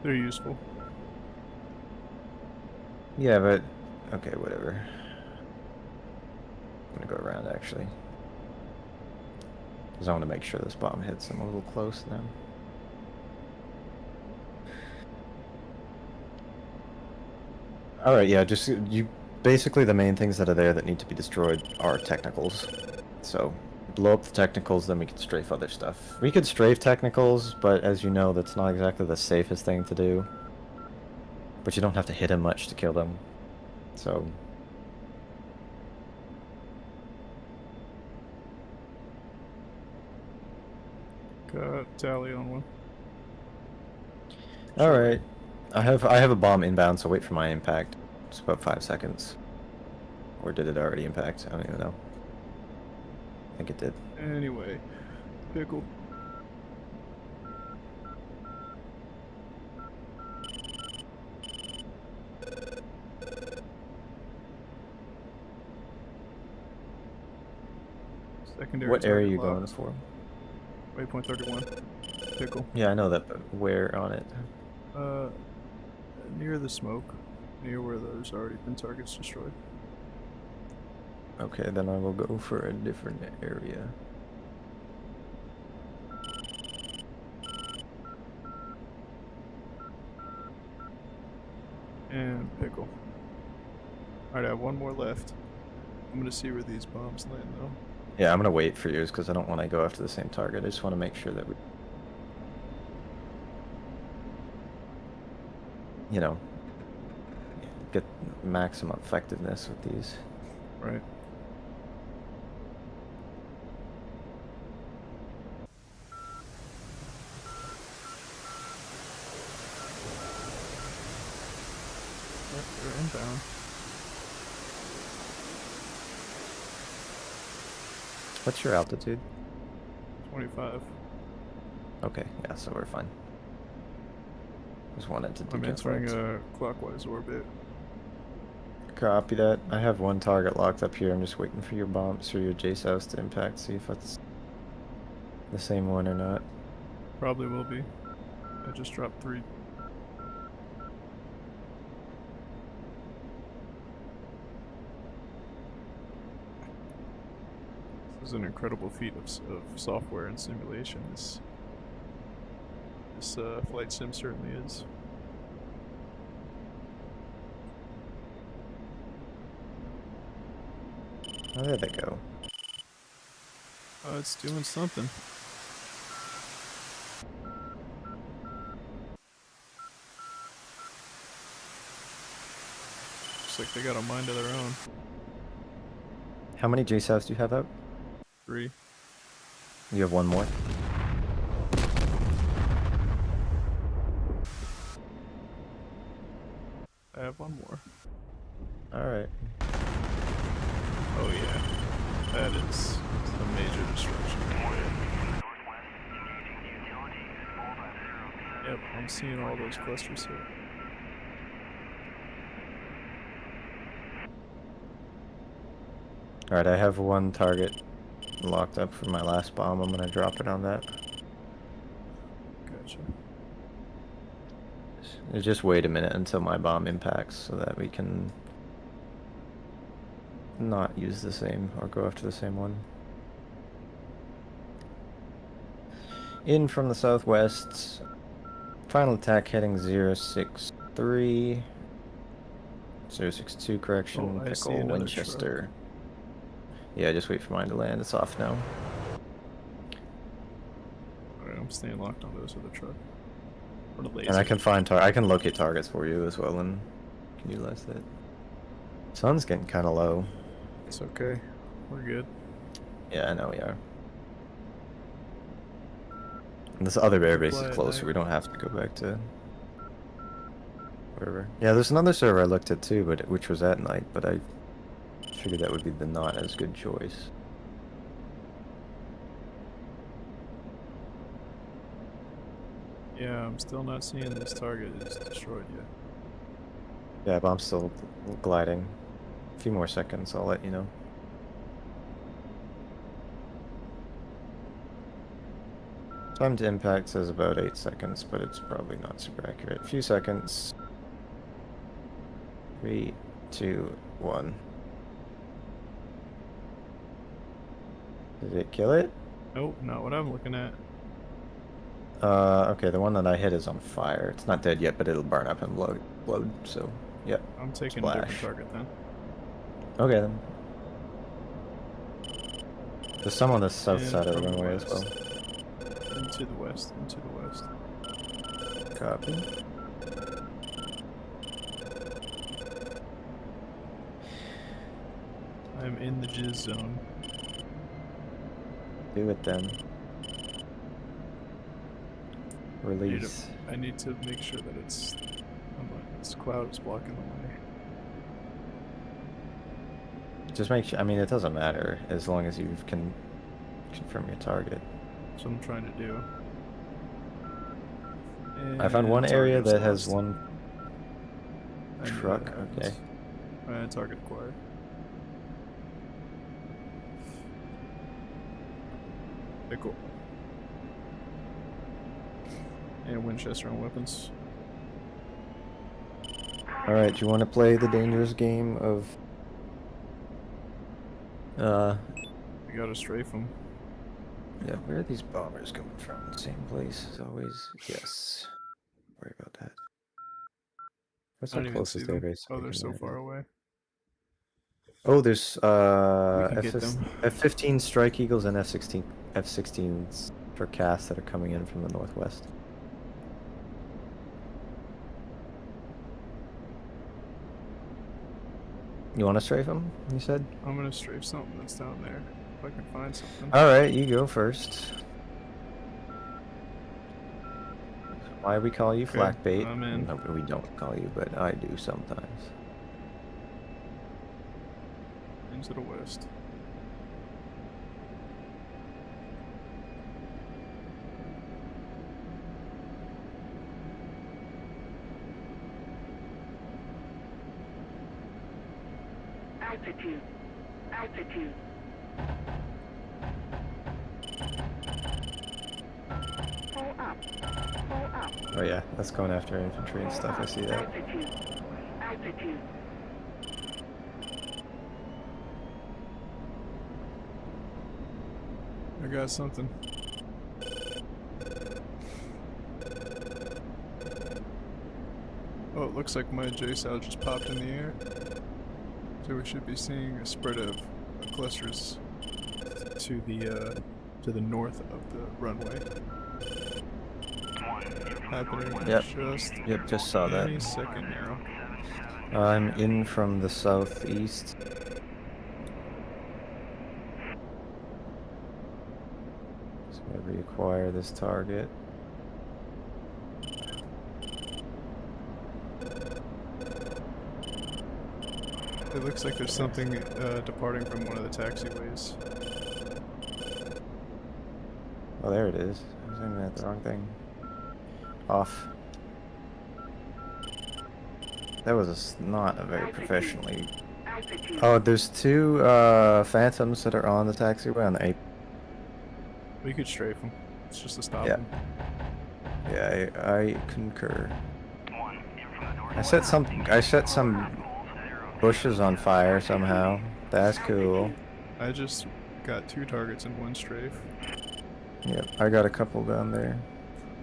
They're useful. Yeah, but... okay, whatever. I'm gonna go around, actually. Because I want to make sure this bomb hits him a little close then. Alright, yeah, just... you... basically the main things that are there that need to be destroyed are technicals. So, blow up the technicals, then we can strafe other stuff. We could strafe technicals, but as you know, that's not exactly the safest thing to do. But you don't have to hit them much to kill them. So... got tally on one. alright. I have a bomb inbound, so wait for my impact. It's about 5 seconds. Or did it already impact? I don't even know. I think it did. Anyway, pickle. Secondary What area are target you going locked. for? Waypoint 31. Pickle. Yeah, I know that, but where on it? Near the smoke. Near where there's already been targets destroyed. Okay, then I will go for a different area. And pickle. Alright, I have one more left. I'm gonna see where these bombs land though. Yeah, I'm gonna wait for yours because I don't want to go after the same target. I just want to make sure that we, you know, get maximum effectiveness with these. Right. Yep, they're inbound. What's your altitude? 25. Okay, yeah, so we're fine. Just wanted to I'm entering decouple. a clockwise orbit. Copy that. I have one target locked up here. I'm just waiting for your bombs or your Jace house to impact. See if it's the same one or not. Probably will be. I just dropped 3. This is an incredible feat of software and simulation. This flight sim certainly is. Oh, there they go. It's doing something. Looks like they got a mind of their own. How many Jace house do you have out? 3. You have one more? I have one more. Alright. Oh yeah. That is a major destruction. Yep, I'm seeing all those clusters hit. Alright, I have one target locked up for my last bomb. I'm gonna drop it on that. Gotcha. Just wait a minute until my bomb impacts so that we can not use the same or go after the same one. In from the southwest. Final attack heading 063. 062 correction. Oh, I see Pickle another Winchester. Yeah, just wait for mine to land. It's off now. Alright, I'm staying locked on those with a truck. Or the laser. And I can find I can locate targets for you as well and can utilize that. Sun's getting kind of low. It's okay. We're good. Yeah, I know we are. And this other airbase fly is at closer. night. We don't have to go back to wherever. Yeah, there's another server I looked at too, but which was at night. But I figured that would be the not as good choice. Yeah, I'm still not seeing this target is destroyed yet. Yeah, but I'm still gliding. A few more seconds, I'll let you know. Time to impact says about 8 seconds, but it's probably not super accurate. A few seconds. 3, 2, 1. Did it kill it? Nope, not what I'm looking at. Okay, the one that I hit is on fire. It's not dead yet, but it'll burn up and blow, so, yep. I'm taking a Splash. different target then. Okay, then. There's some on the south And side of the from the runway as west. well. Into the west, into the west. Copy. I'm in the jizz zone. Do it then. Release. I need to make sure that this cloud is blocking the way. Just make sure. I mean, it doesn't matter as long as you can confirm your target. That's what I'm trying to do. I found one And area target's that has lost. one I knew truck. that happens. Okay. Target acquired. Okay, cool. And Winchester on weapons. All right. Do you want to play the dangerous game of? We gotta strafe them. Yeah. Where are these bombers coming from? Same place as always. Yes. Worry about that. What's I our don't even see closest air them. base? Oh, We they're can so land far at? away. Oh, there's We can get them. F-15 Strike Eagles and F-16s for CAS that are coming in from the northwest. You want to strafe them? You said. I'm gonna strafe something that's down there. If I can find something. All right, you go first. Why we call you Okay, flak bait? I'm in. No, we don't call you, but I do sometimes. Into the west. Altitude. Altitude. Pull up. Pull up. Oh yeah, that's going after infantry and stuff. I see that. Altitude. Altitude. I got something. Oh, it looks like my JSOW just popped in the air. So we should be seeing a spread of clusters to the north of the runway. Happening Just saw that. any second now. I'm in from the southeast. So we reacquire this target. It looks like there's something departing from one of the taxiways. Oh, there it is. I was aiming at the wrong thing. Off. That was not a very professionally. Altitude. Oh, there's two Phantoms that are on the taxiway on the 8. We could strafe them. It's just to stop Yeah. them. Yeah, I concur. I set some bushes on fire somehow. That's cool. I just got 2 targets in 1 strafe. Yep, I got a couple down there.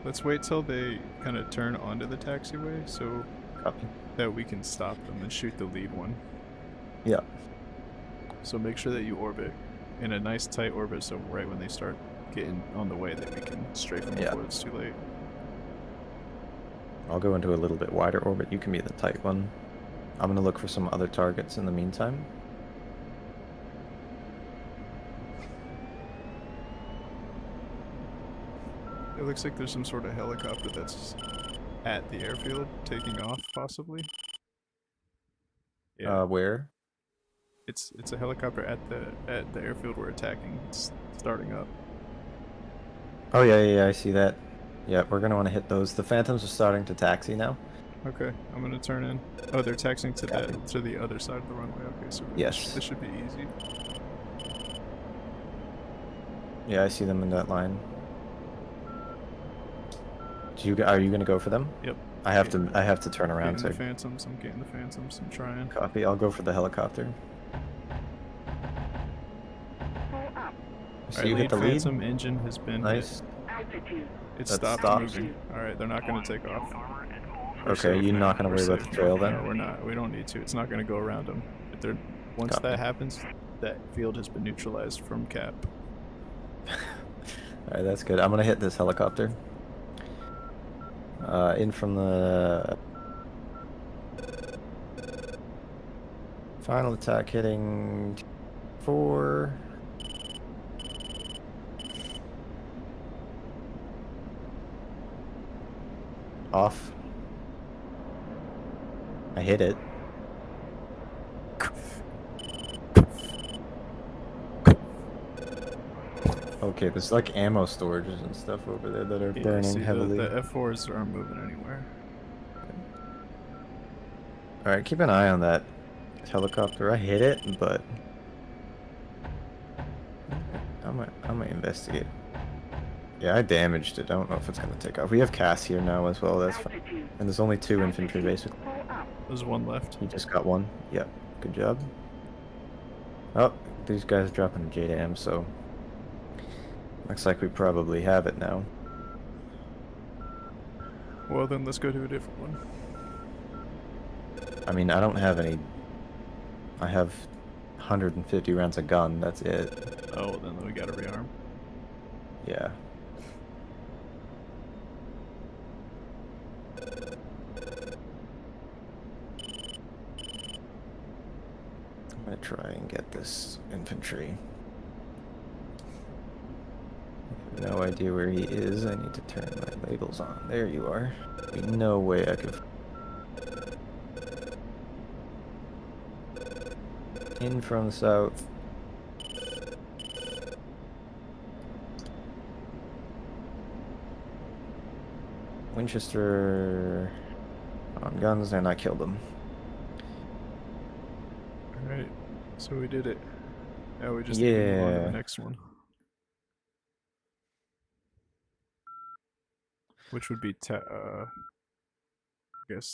Let's wait till they kind of turn onto the taxiway so Copy. that we can stop them and shoot the lead one. Yeah. So make sure that you orbit in a nice tight orbit so right when they start getting on the way that we can strafe them Yeah. before it's too late. I'll go into a little bit wider orbit. You can be the tight one. I'm gonna look for some other targets in the meantime. It looks like there's some sort of helicopter that's at the airfield taking off, possibly. Yeah, Where? it's a helicopter at the airfield we're attacking. It's starting up. Oh yeah, I see that. Yeah, we're gonna want to hit those. The Phantoms are starting to taxi now. Okay, I'm gonna turn in. Oh, they're taxiing to Copy. to the other side of the runway. Okay, so Yes. this should be easy. Yeah, I see them in that line. Are you gonna go for them? Yep. I have to turn around. Getting So the Phantoms. I'm getting the Phantoms. I'm trying. copy. I'll go for the helicopter. Pull up. So Alright, you hit the lead. Phantom engine has been Nice. Altitude. hit. It's That's stopped stopped. moving. Alright, they're not gonna take off. We're Okay, safe you're now. not gonna We're worry about safe. the trail then? No, we're not. We don't need to. It's not gonna go around them. If they're once Copy. that happens, that field has been neutralized from cap. Alright, that's good. I'm gonna hit this helicopter. In from the final attack hitting 4. Off. I hit it. Okay, there's like ammo storages and stuff over there that are Yeah, burning see, heavily. the F4s aren't moving anywhere. Alright, keep an eye on that helicopter. I hit it, but I'm gonna investigate. Yeah, I damaged it. I don't know if it's gonna take off. We have Cass here now as well, that's fine. And there's only 2 infantry basically. There's one left. You just got one. Yep, good job. Oh, these guys dropping a JDAM, so looks like we probably have it now. Well, then let's go to a different one. I mean, I don't have any. I have 150 rounds of gun, that's it. Oh, then we gotta rearm. Yeah. I'm gonna try and get this infantry. I have no idea where he is. I need to turn my labels on. There you are. There'd be no way I could. In from the south. Winchester on guns, and I killed them. Alright, so we did it. Now we just need to move on to the Yeah. next one. Which would be, I guess,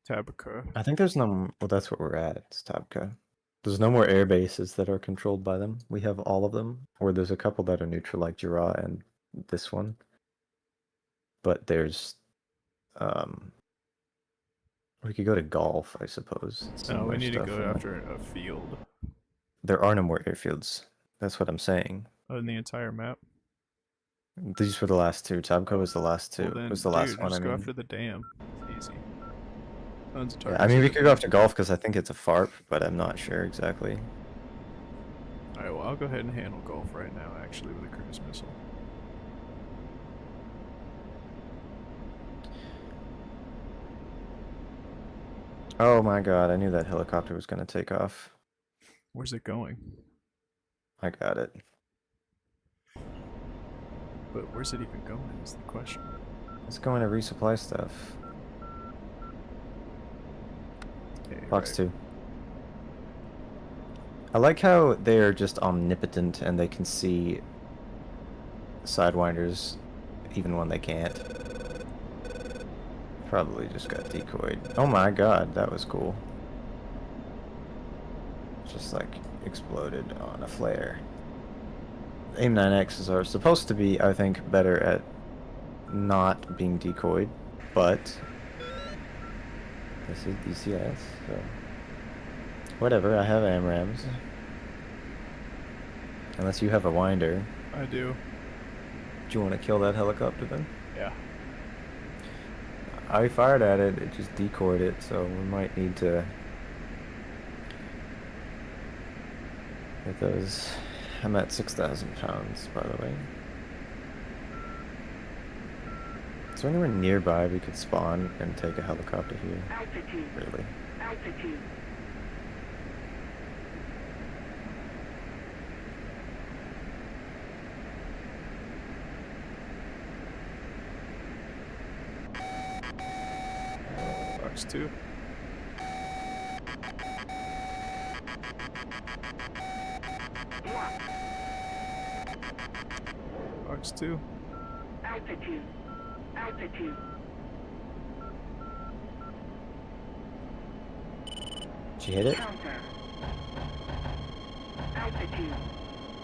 Tabaka. I think there's no. Well, that's what we're at. It's Tabka. There's no more air bases that are controlled by them. We have all of them. Or there's a couple that are neutral, like Jura and this one. But there's. We could go to golf, I suppose. No, we Similar need to stuff go in the- after a field There are no more airfields. That's what I'm saying. on the entire map. These were the last 2. Tabco was the last 2. Well, then, Was the last dude, one. just I go mean. after the dam. It's easy. Tons of Yeah, targets. I mean, we could go after golf because I think it's a FARP, but I'm not sure exactly. Alright, well, I'll go ahead and handle golf right now, actually, with a cruise missile. Oh my god, I knew that helicopter was going to take off. Where's it going? I got it. But where's it even going is the question. It's going to resupply stuff. Okay, Fox right. 2. I like how they're just omnipotent and they can see Sidewinders even when they can't. Probably just got decoyed. Oh my god, that was cool. Just like exploded on a flare. AIM-9Xs are supposed to be, I think, better at not being decoyed, but this is DCS, so whatever. I have AMRAMs. Unless you have a winder. I do. Do you want to kill that helicopter then? Yeah. I fired at it, it just decoyed it, so we might need to get those. I'm at 6,000 pounds, by the way. Is there anywhere nearby we could spawn and take a helicopter here? Altitude. Really? Altitude. Fox 2. Lock. Fox 2. Altitude. Altitude. Did you hit it? Counter. Altitude.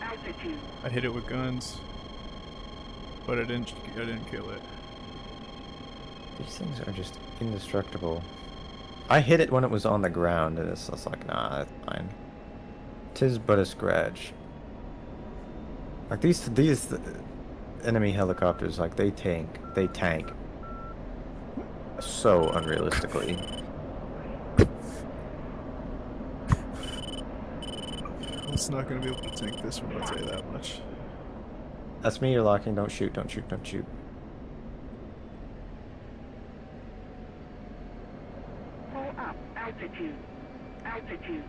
Altitude. I hit it with guns. But I didn't kill it. These things are just indestructible. I hit it when it was on the ground, and it's just like, nah, that's fine. 'Tis but a scratch. Like these enemy helicopters, like they tank so unrealistically. It's not gonna be able to tank this one, I'll tell you that much. That's me. You're locking. Don't shoot. Don't shoot. Don't shoot. Pull up. Altitude. Altitude.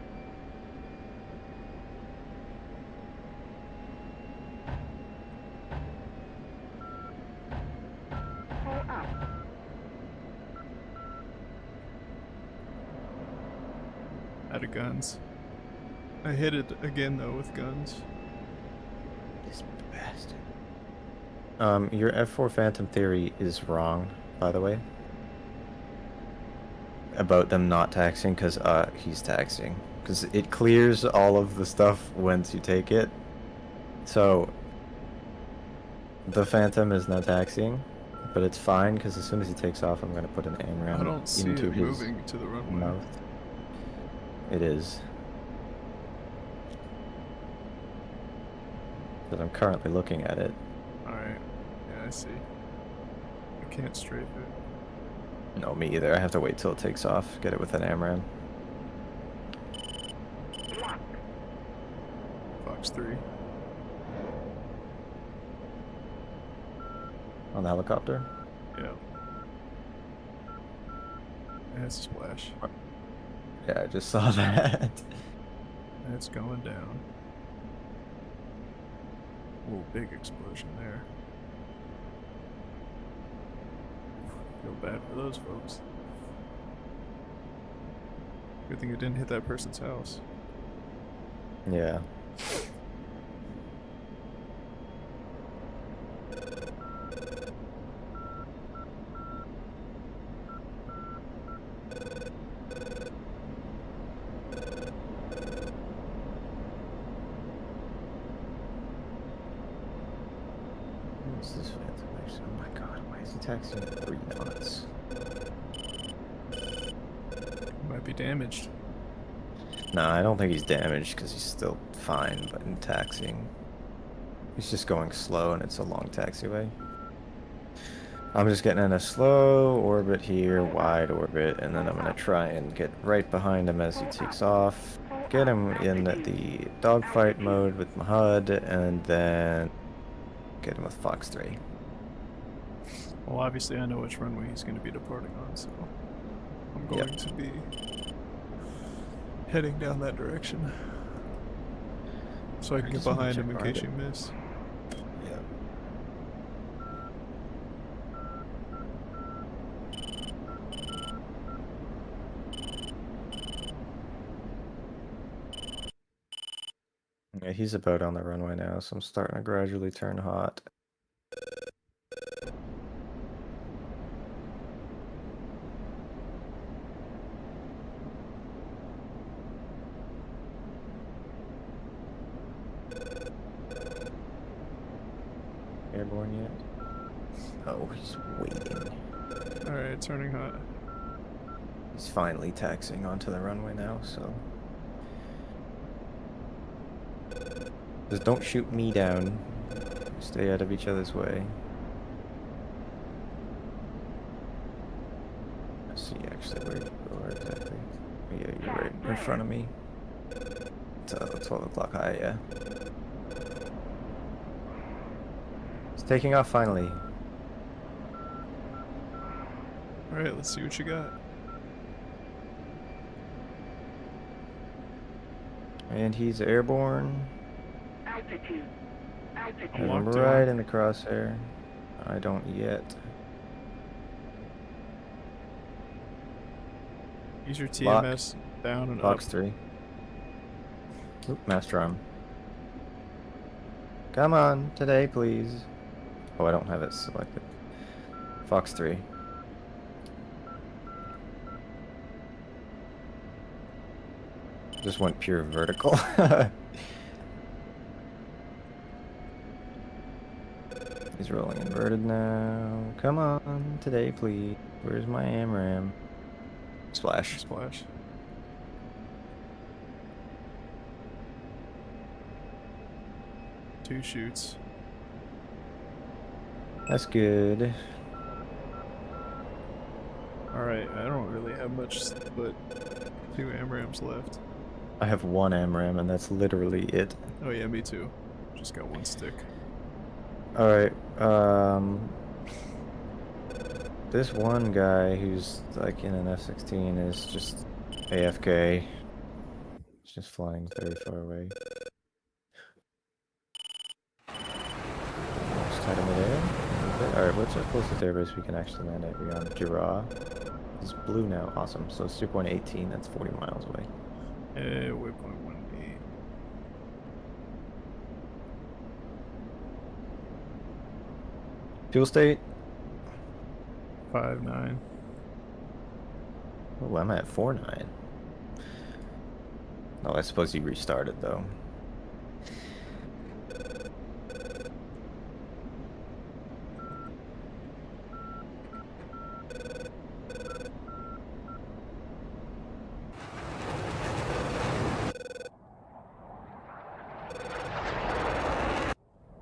guns. I hit it again though with guns. This bastard. Your F4 Phantom theory is wrong, by the way. About them not taxing, because he's taxing. Because it clears all of the stuff once you take it. So, the Phantom is not taxing, but it's fine, because as soon as he takes off, I'm going to put an AMRAAM I don't see into it his moving to the runway. mouth. It is. But I'm currently looking at it. Alright. Yeah, I see. I can't strafe it. No, me either. I have to wait till it takes off, get it with an AMRAAM. Fox 3. On the helicopter? Yeah. That's a splash. Yeah, I just saw that. That's going down. Whoa, big explosion there. Feel bad for those folks. Good thing it didn't hit that person's house. Yeah. What's this Phantom actually? Oh my god, why is he taxing at 3 knots? Might be damaged. Nah, I don't think he's damaged because he's still fine, but in taxiing. He's just going slow and it's a long taxiway. I'm just getting in a slow orbit here, wide orbit, and then I'm going to try and get right behind him as he takes off. Get him in the dogfight mode with my HUD, and then get him with Fox 3. Well, obviously I know which runway he's going to be departing on, so I'm going to be heading down that direction. So I can get just wanna behind check him in behind case it. you miss. Yeah. Yeah, he's about on the runway now, so I'm starting to gradually turn hot. Airborne yet? Oh, he's waiting. Alright, turning hot. He's finally taxiing onto the runway now, so... Just don't shoot me down. Stay out of each other's way. Let's see actually where you are exactly. Yeah, you're right in front of me. It's 12 o'clock high, yeah. It's taking off finally. Alright, let's see what you got. And he's airborne. Altitude. And I'm Locked right in. in the crosshair. I don't yet. Use your Lock. TMS down and Fox up. 3. Oop, master arm. Come on, today, please. Oh, I don't have it selected. Fox 3. Just went pure vertical. He's rolling inverted now. Come on, today, please. Where's my AMRAAM? Splash. Splash. Two shoots. That's good. Alright, I don't really have much but 2 AMRAAMs left. I have 1 AMRAAM, and that's literally it. Oh yeah, me too. Just got 1 stick. Alright, this one guy who's like in an F-16 is just AFK. He's just flying very far away. Just tied him midair. Alright, what's our closest airbase we can actually land at? We're on Girard. It's blue now, awesome. So it's 2.18, that's 40 miles away. Waypoint 1-8. Fuel state. 5-9. Oh, I'm at 4-9. Oh, I suppose you restarted though.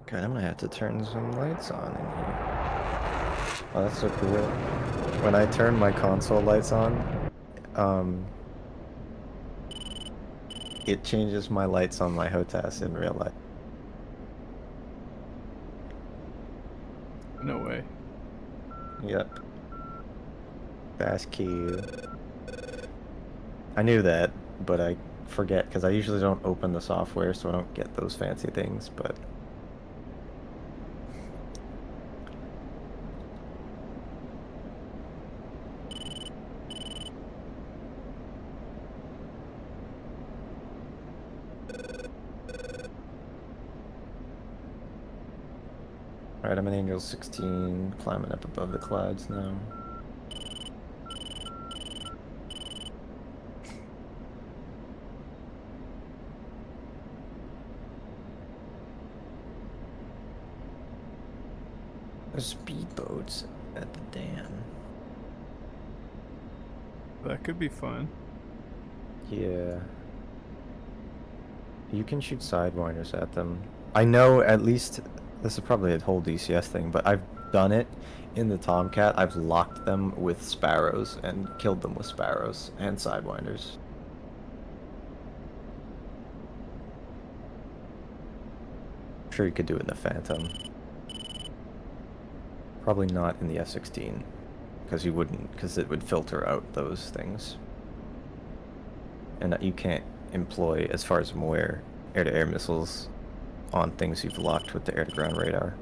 God, I'm gonna have to turn some lights on in here. Oh, that's so cool. When I turn my console lights on, it changes my lights on my HOTAS in real life. No way. Yep. Fast key. I knew that, but I forget because I usually don't open the software, so I don't get those fancy things, but... Alright, I'm in Angel 16, climbing up above the clouds now. There's speedboats at the dam. That could be fun. Yeah. You can shoot sidewinders at them. I know at least, this is probably a whole DCS thing, but I've done it in the Tomcat. I've locked them with sparrows and killed them with sparrows and sidewinders. I'm sure you could do it in the Phantom. Probably not in the F-16, because you wouldn't, because it would filter out those things. And you can't employ, as far as I'm aware, air-to-air missiles on things you've locked with the air-to-ground radar.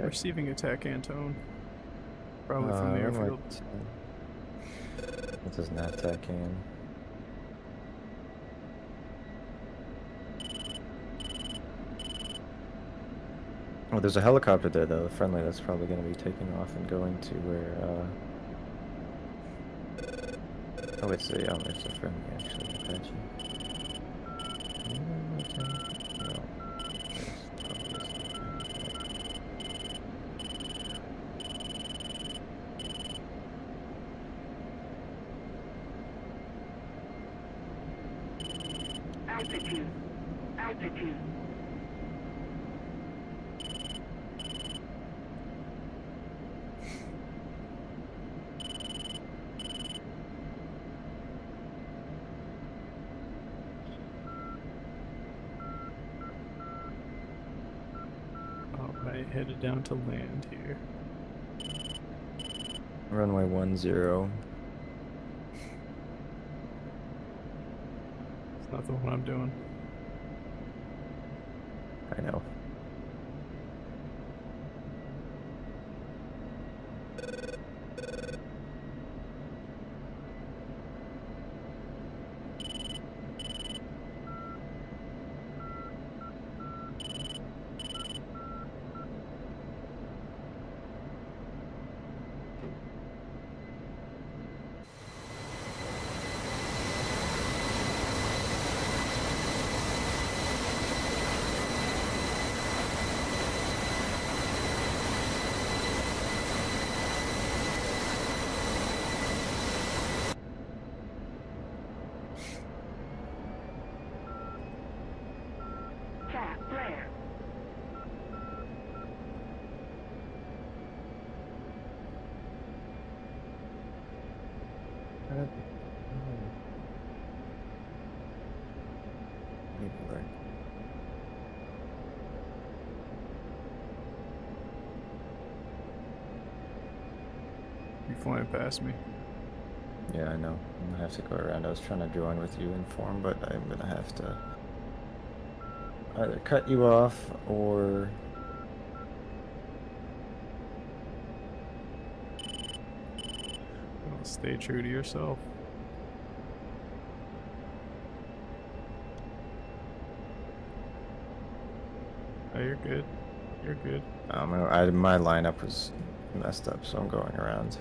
Receiving attack, Antone. Probably from the airfield. What does NAVTAC aim? Oh, there's a helicopter there, though, friendly, that's probably going to be taking off and going to where, Oh, it's a friendly, actually, Apache. No, there's probably a Altitude. Altitude. Alright, headed down to land here. Runway 10. It's not the one I'm doing. I know. Oh. Maybe alert. You flying past me? Yeah, I know. I'm gonna have to go around. I was trying to join with you in form, but I'm gonna have to either cut you off or Well, stay true to yourself. Oh, you're good. You're good. my lineup was messed up, so I'm going around.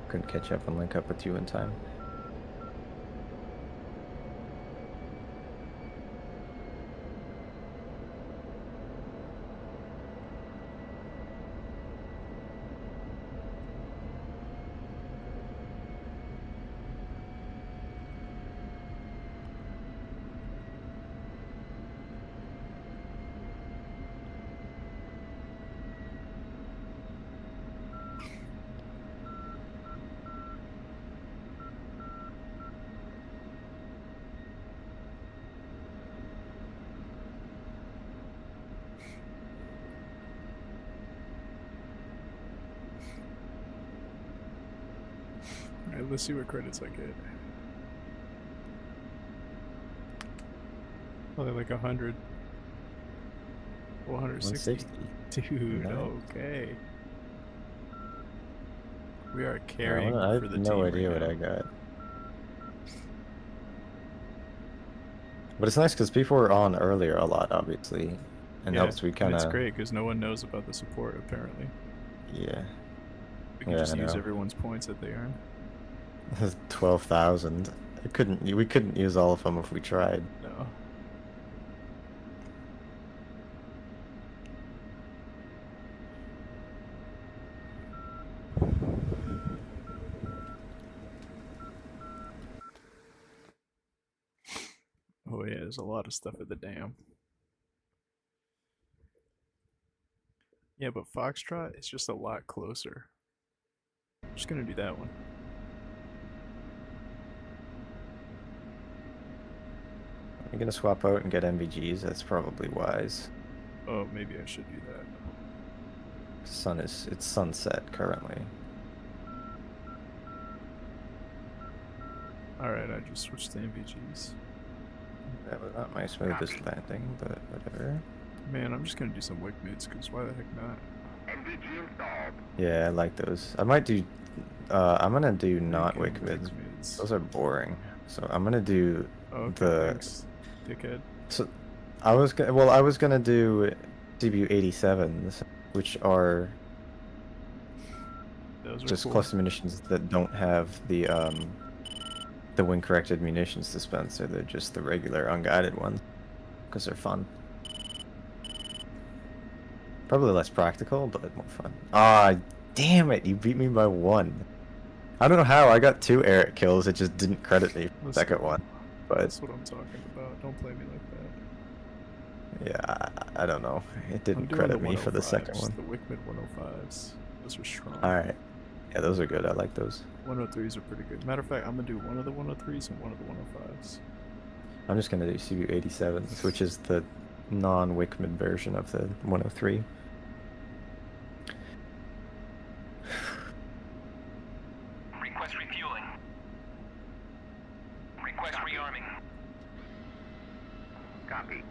Couldn't catch up and link up with you in time. Alright, let's see what credits I get. Oh, they're like 100. Well, 160. 160. Dude, Nice. okay. We are Yeah, carrying I for the have no team idea right what now. I got. But it's nice because people were on earlier a lot, obviously, and Yeah, helps we and kind it's of. great because no one knows about the support, apparently. Yeah. We can Yeah, just I use know. everyone's points that they earn. 12,000. We couldn't use all of them if we tried. No. Oh yeah, there's a lot of stuff at the dam. Yeah, but Foxtrot is just a lot closer. I'm just gonna do that one. You're gonna swap out and get MVGs. That's probably wise. Oh, maybe I should do that. It's sunset currently. Alright, I just switched to MVGs. That was not my smoothest landing, but whatever. Man, I'm just gonna do some wick moods, because why the heck not? NVG installed. Yeah, I like those. I might do. I'm gonna do not Freaking wick mids. moods. Those are boring. So I'm gonna do Oh, okay, the. thanks, dickhead. So I was gonna do CBU 87s, which are Those are just cool. cluster munitions that don't have the wing corrected munitions dispenser. They're just the regular unguided ones because they're fun. Probably less practical, but more fun. Ah, damn it! You beat me by 1. I don't know how. I got 2 Eric kills. It just didn't credit me for the Let's second go. one. But That's what I'm talking about. Don't play me like that. yeah, I don't know. It I'm didn't doing credit the me for the second 105s, one. the Wickman 105s. Those are strong. All right. Yeah, those are good. I like those. 103s are pretty good. Matter of fact, I'm gonna do one of the 103s and one of the 105s. I'm just gonna do CBU 87s, which is the non-Wickman version of the 103. Request refueling. Request rearming. Copy.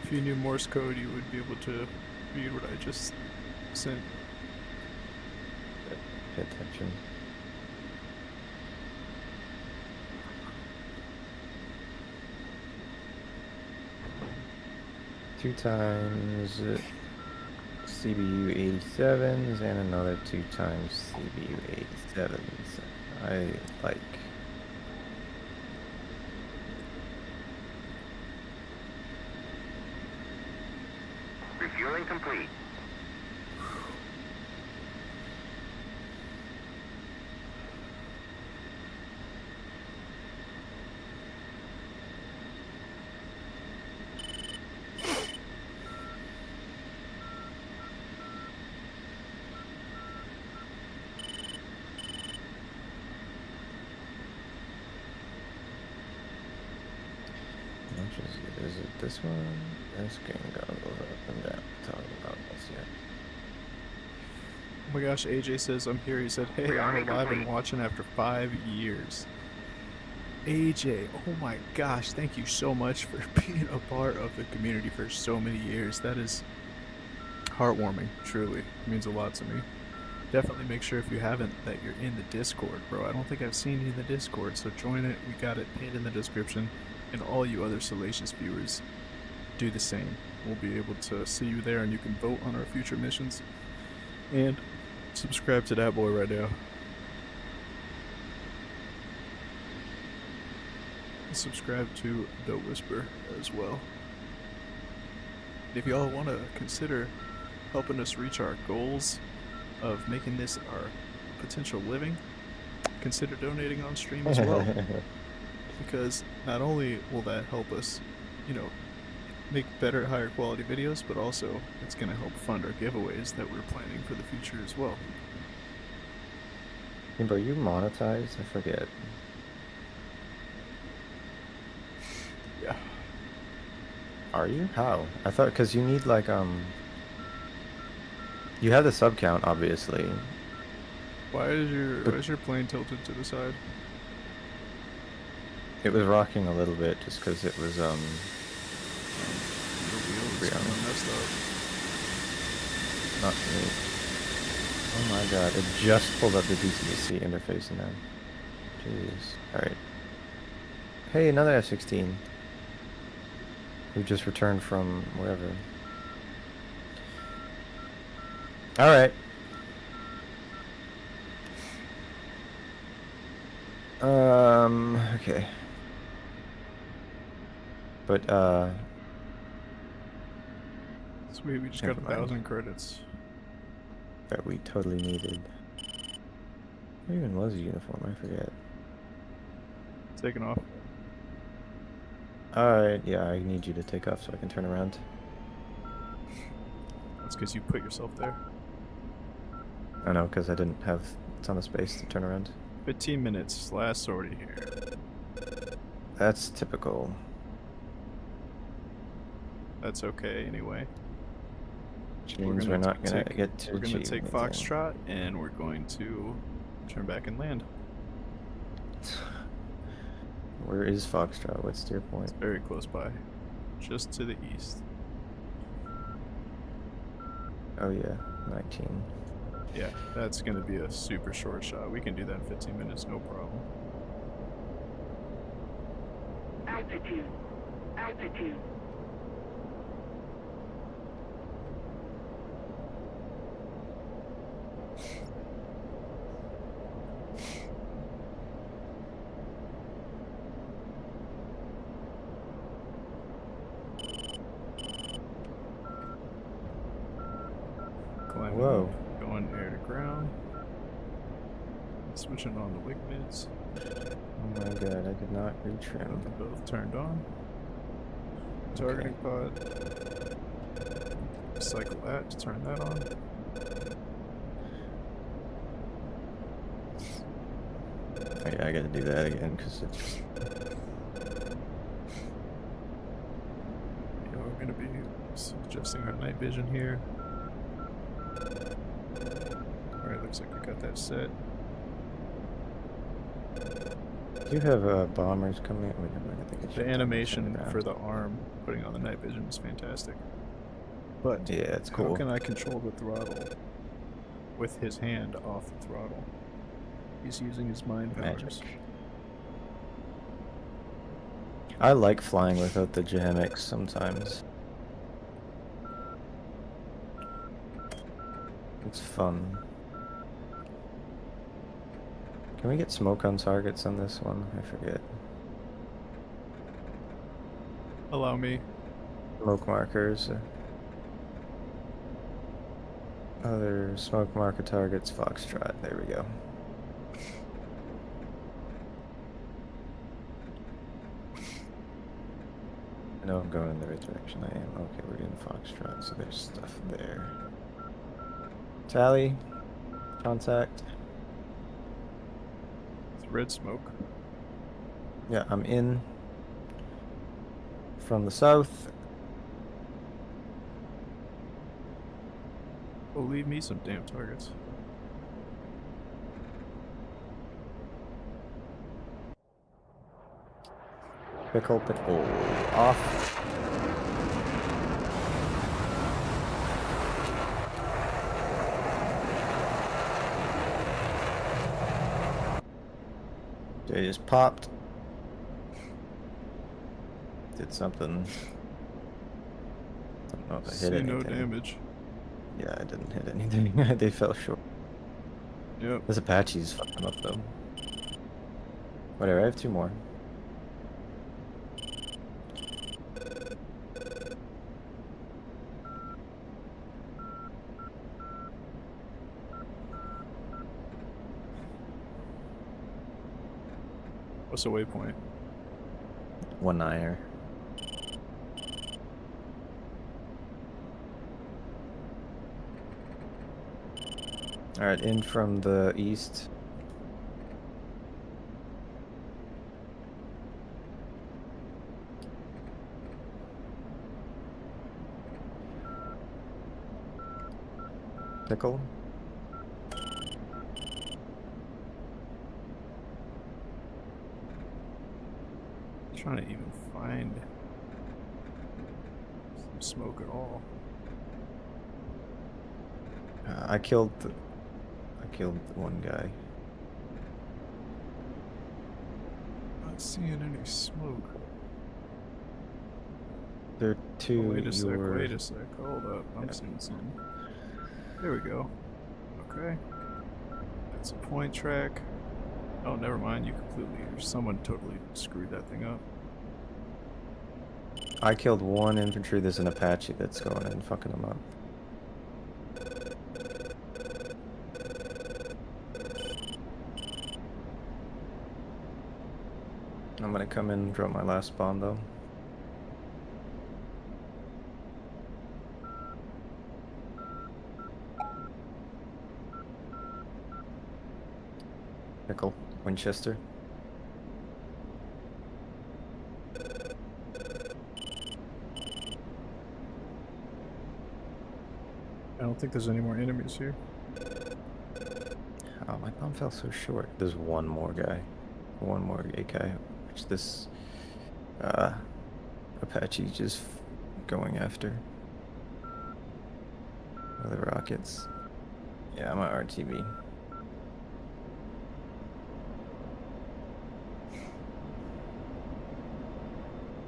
If you knew Morse code, you would be able to read what I just sent. Pay attention. Two times CBU 87s and another 2 times CBU 87s. I like. Refueling complete. Is it this one? This game goes up and down. Talking about this yet. Oh my gosh, AJ says I'm here. He said, hey, I'm alive and watching after 5 years. AJ, oh my gosh, thank you so much for being a part of the community for so many years. That is heartwarming, truly. It means a lot to me. Definitely make sure if you haven't that you're in the Discord, bro. I don't think I've seen you in the Discord, so join it. We got it pinned in the description. And all you other salacious viewers, do the same. We'll be able to see you there and you can vote on our future missions. And subscribe to that boy right now. And subscribe to The Whisper as well. If y'all want to consider helping us reach our goals of making this our potential living, consider donating on stream as well. Because not only will that help us, you know, make better, higher quality videos, but also it's going to help fund our giveaways that we're planning for the future as well. Hey, bro, you monetized? I forget. Yeah. Are you? How? I thought because you need like you have the sub count obviously. Why is your plane tilted to the side? It was rocking a little bit just because it was The wheels Yeah. kind of messed up. not me. Oh my god! It just pulled up the DTC interface now. Jeez. All right. Hey, another F-16. Who just returned from wherever. All right. Okay. But, Sweet, we just Never got mind. 1,000 credits. that we totally needed. What even was a uniform? I forget. Taking off. Alright, yeah, I need you to take off so I can turn around. That's because you put yourself there. I know, because I didn't have a ton of space to turn around. 15 minutes, last sortie here. That's typical. That's okay anyway. Which means we're not gonna get too We're gonna cheap take with it. Foxtrot and we're going to turn back and land. Where is Foxtrot? What's your point? It's very close by. Just to the east. Oh yeah, 19. Yeah, that's gonna be a super short shot. We can do that in 15 minutes, no problem. Altitude. Altitude. Climbing Whoa. up, going air to ground. Switching on the wing mids. Oh my god, I did not retrim. Got them both turned on. Targeting pod. Cycle that to turn that on. Oh, yeah, I gotta do that again because it's just... Yeah, we're gonna be adjusting our night vision here. Alright, looks like we got that set. Do you have bombers coming? Wait, never mind, I think it's The just animation around. for the arm putting on the night vision is fantastic. But Yeah, it's how cool. can I control the throttle with his hand off the throttle? He's using his mind powers. Magic. I like flying without the hammocks sometimes. It's fun. Can we get smoke on targets on this one? I forget. Allow me. Smoke markers. Other smoke marker targets, Foxtrot. There we go. I know I'm going in the right direction. I am. Okay, we're getting Foxtrot, so there's stuff there. Tally. Contact. It's red smoke. Yeah, I'm in. From the south. Oh, leave me some damn targets. Pickle, pickle. Off. They just popped. Did something. Don't know if I hit See anything. no damage. Yeah, I didn't hit anything. They fell short. Yep. This Apache's fucking up though. Whatever, I have 2 more. What's the waypoint? 1-9er. Alright, in from the east. Pickle. Trying to even find some smoke at all. I killed one guy. Not seeing any smoke. There are 2 Oh, wait a sec, your... wait a sec. Hold up. I'm Yeah. seeing something. There we go. Okay. That's a point track. Oh, never mind. You completely... Someone totally screwed that thing up. I killed 1 infantry. There's an Apache that's going in fucking them up. I'm gonna come in and drop my last bomb though. Pickle, Winchester. I don't think there's any more enemies here. Oh, my bomb fell so short. There's 1 more guy. 1 more AK, which this Apache just going after. With the rockets. Yeah, I'm at RTB.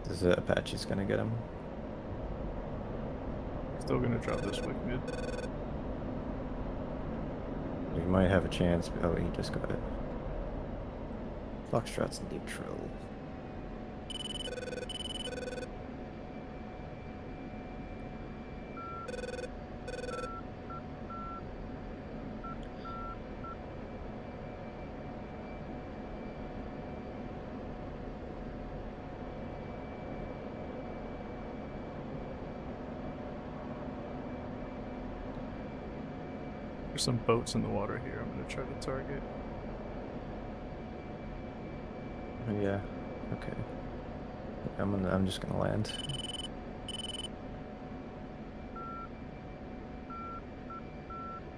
This Apache's gonna get him. Still gonna drop this wick mid. We might have a chance. Oh, he just got it. Foxtrot's neutral. There's some boats in the water here. I'm gonna try to target. Oh, yeah. Okay. I'm just gonna land.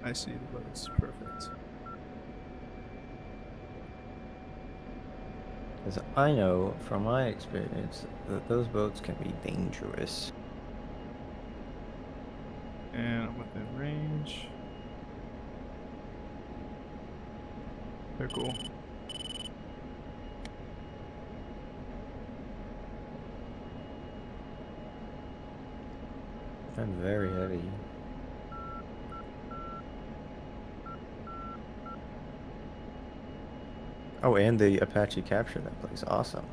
I see the boats. Perfect. Because I know from my experience that those boats can be dangerous. And I'm within range. Pickle. I'm very heavy. Oh, and the Apache captured that place. Awesome.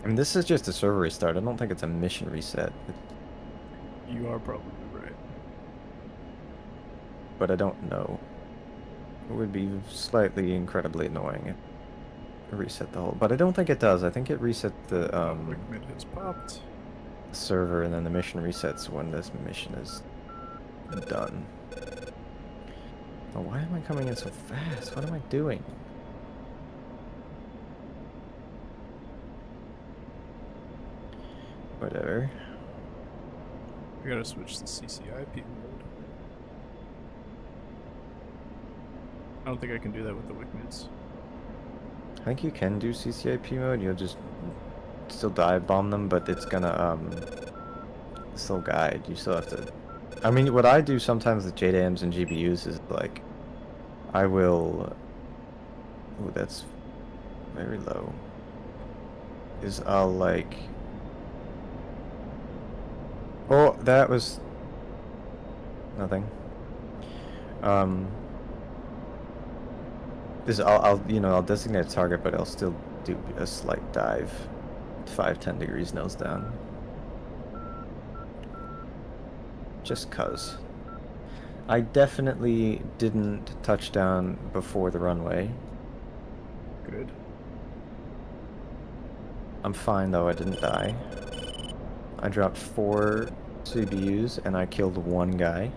I mean, this is just a server restart. I don't think it's a mission reset. You are probably right. But I don't know. It would be slightly incredibly annoying if it reset the whole. But I don't think it does. I think it reset the Wickman has popped. server, and then the mission resets when this mission is done. Oh, why am I coming in so fast? What am I doing? Whatever. I gotta switch to CCIP mode. I don't think I can do that with the Wickmans. I think you can do CCIP mode. You'll just still dive bomb them, but it's gonna still guide. You still have to. I mean, what I do sometimes with JDAMs and GBUs is like, I will. Ooh, that's very low. Is I'll like. Oh, that was nothing. Is I'll designate a target, but I'll still do a slight dive, 5-10 degrees nose down. Just cuz. I definitely didn't touch down before the runway. Good. I'm fine though, I didn't die. I dropped 4 CBUs and I killed 1 guy.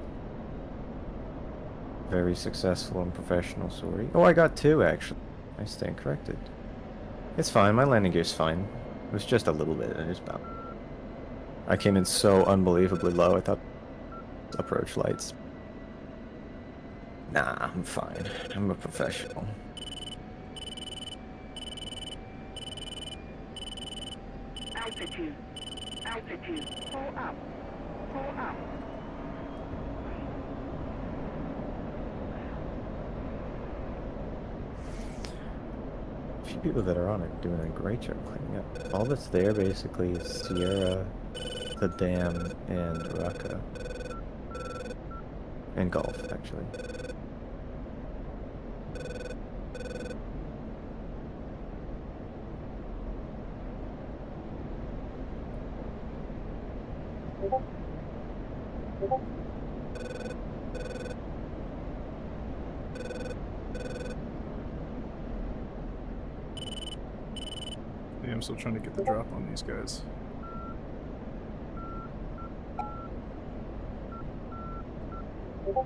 Very successful and professional, sorry. Oh, I got 2 actually. I stand corrected. It's fine, my landing gear's fine. It was just a little bit, I just bounced. I came in so unbelievably low, I thought approach lights. Nah, I'm fine. I'm a professional. Altitude. Altitude. Pull up. Pull up. A few people that are on it doing a great job cleaning up. All that's there basically is Sierra, the dam, and Raqqa. And Gulf, actually. Yeah, I'm still trying to get the drop on these guys.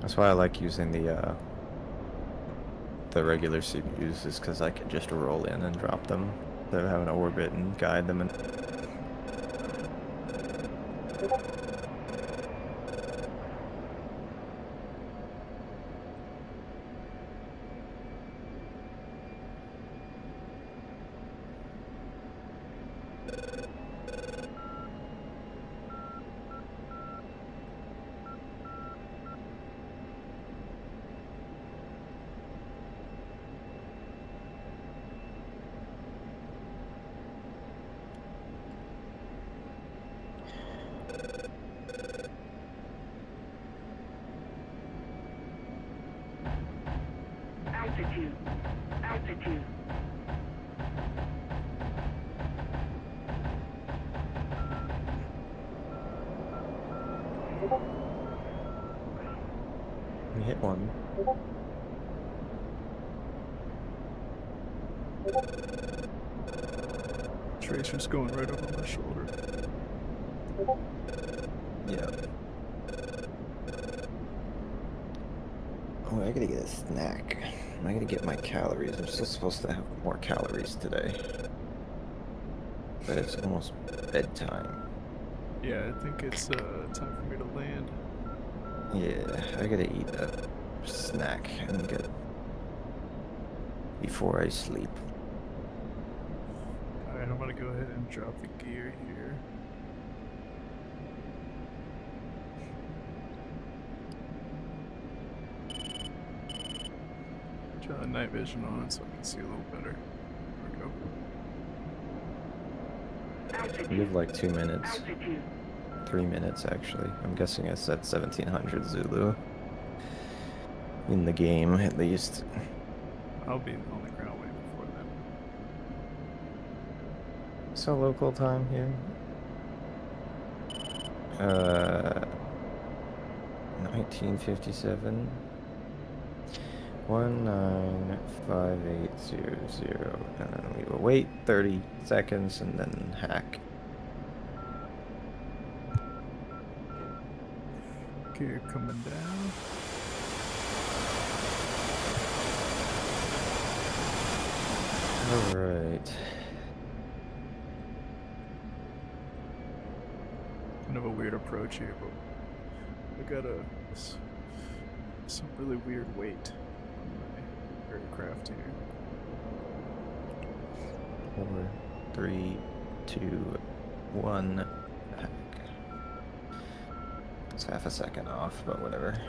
That's why I like using the regular CPUs, is because I can just roll in and drop them. Instead of having to orbit and guide them. And Altitude. Altitude. you hit one. Tracer's going right over my shoulder. Yeah. Oh, I gotta get a snack. I gotta get my calories. I'm still supposed to have more calories today. But it's almost bedtime. Yeah, I think it's time for me to land. Yeah, I gotta eat a snack and get before I sleep. Alright, I'm gonna go ahead and drop the gear here. Try the night vision on so I can see a little better. There we go. Altitude. You have like 2 minutes. Altitude. 3 minutes actually. I'm guessing I said 1700 Zulu. In the game, at least. I'll be on the ground way before then. So local time here. 1957. 195800, and then we will wait 30 seconds and then hack. Gear coming down. Alright. Kind of a weird approach here, but I got some really weird weight on my aircraft here. 4, 3, 2, 1, hack. It's half a second off, but whatever.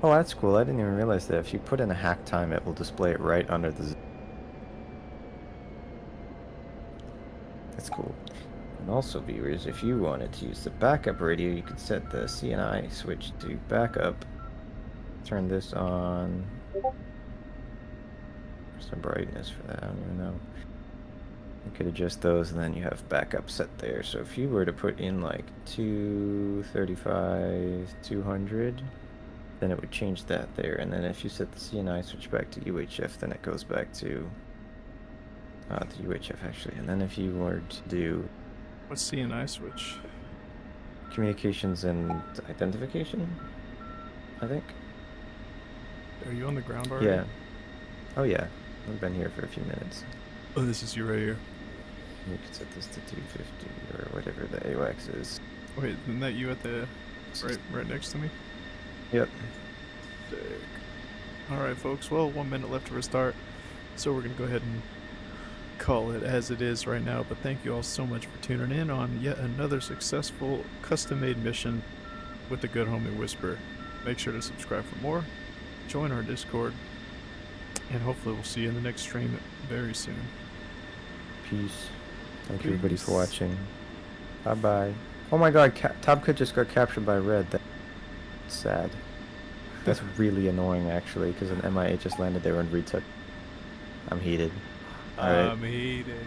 Oh, that's cool. I didn't even realize that if you put in a hack time, it will display it right under the... That's cool. And also, viewers, if you wanted to use the backup radio, you could set the CNI switch to backup. Turn this on. Some brightness for that, I don't even know. You could adjust those, and then you have backup set there. So if you were to put in like 235, 200, then it would change that there. And then if you set the CNI switch back to UHF, then it goes back to the UHF actually. And then if you were to do What's CNI switch? communications and identification, I think. Are you on the ground already? Yeah. Oh yeah. I've been here for a few minutes. Oh, this is you right here. You could set this to 250 or whatever the AWACS is. Wait, isn't that you at the right next to me? Yep. Sick. Alright, folks. Well, 1 minute left to restart. So we're going to go ahead and call it as it is right now. But thank you all so much for tuning in on yet another successful custom-made mission with the good homie Whisper. Make sure to subscribe for more. Join our Discord. And hopefully we'll see you in the next stream very soon. Peace. Thank you everybody for Peace. watching. Bye bye. Oh my god, Top Cut just got captured by Red. That's sad. That's really annoying actually, because an MIA just landed there and retook. I'm heated. Alright. Heated.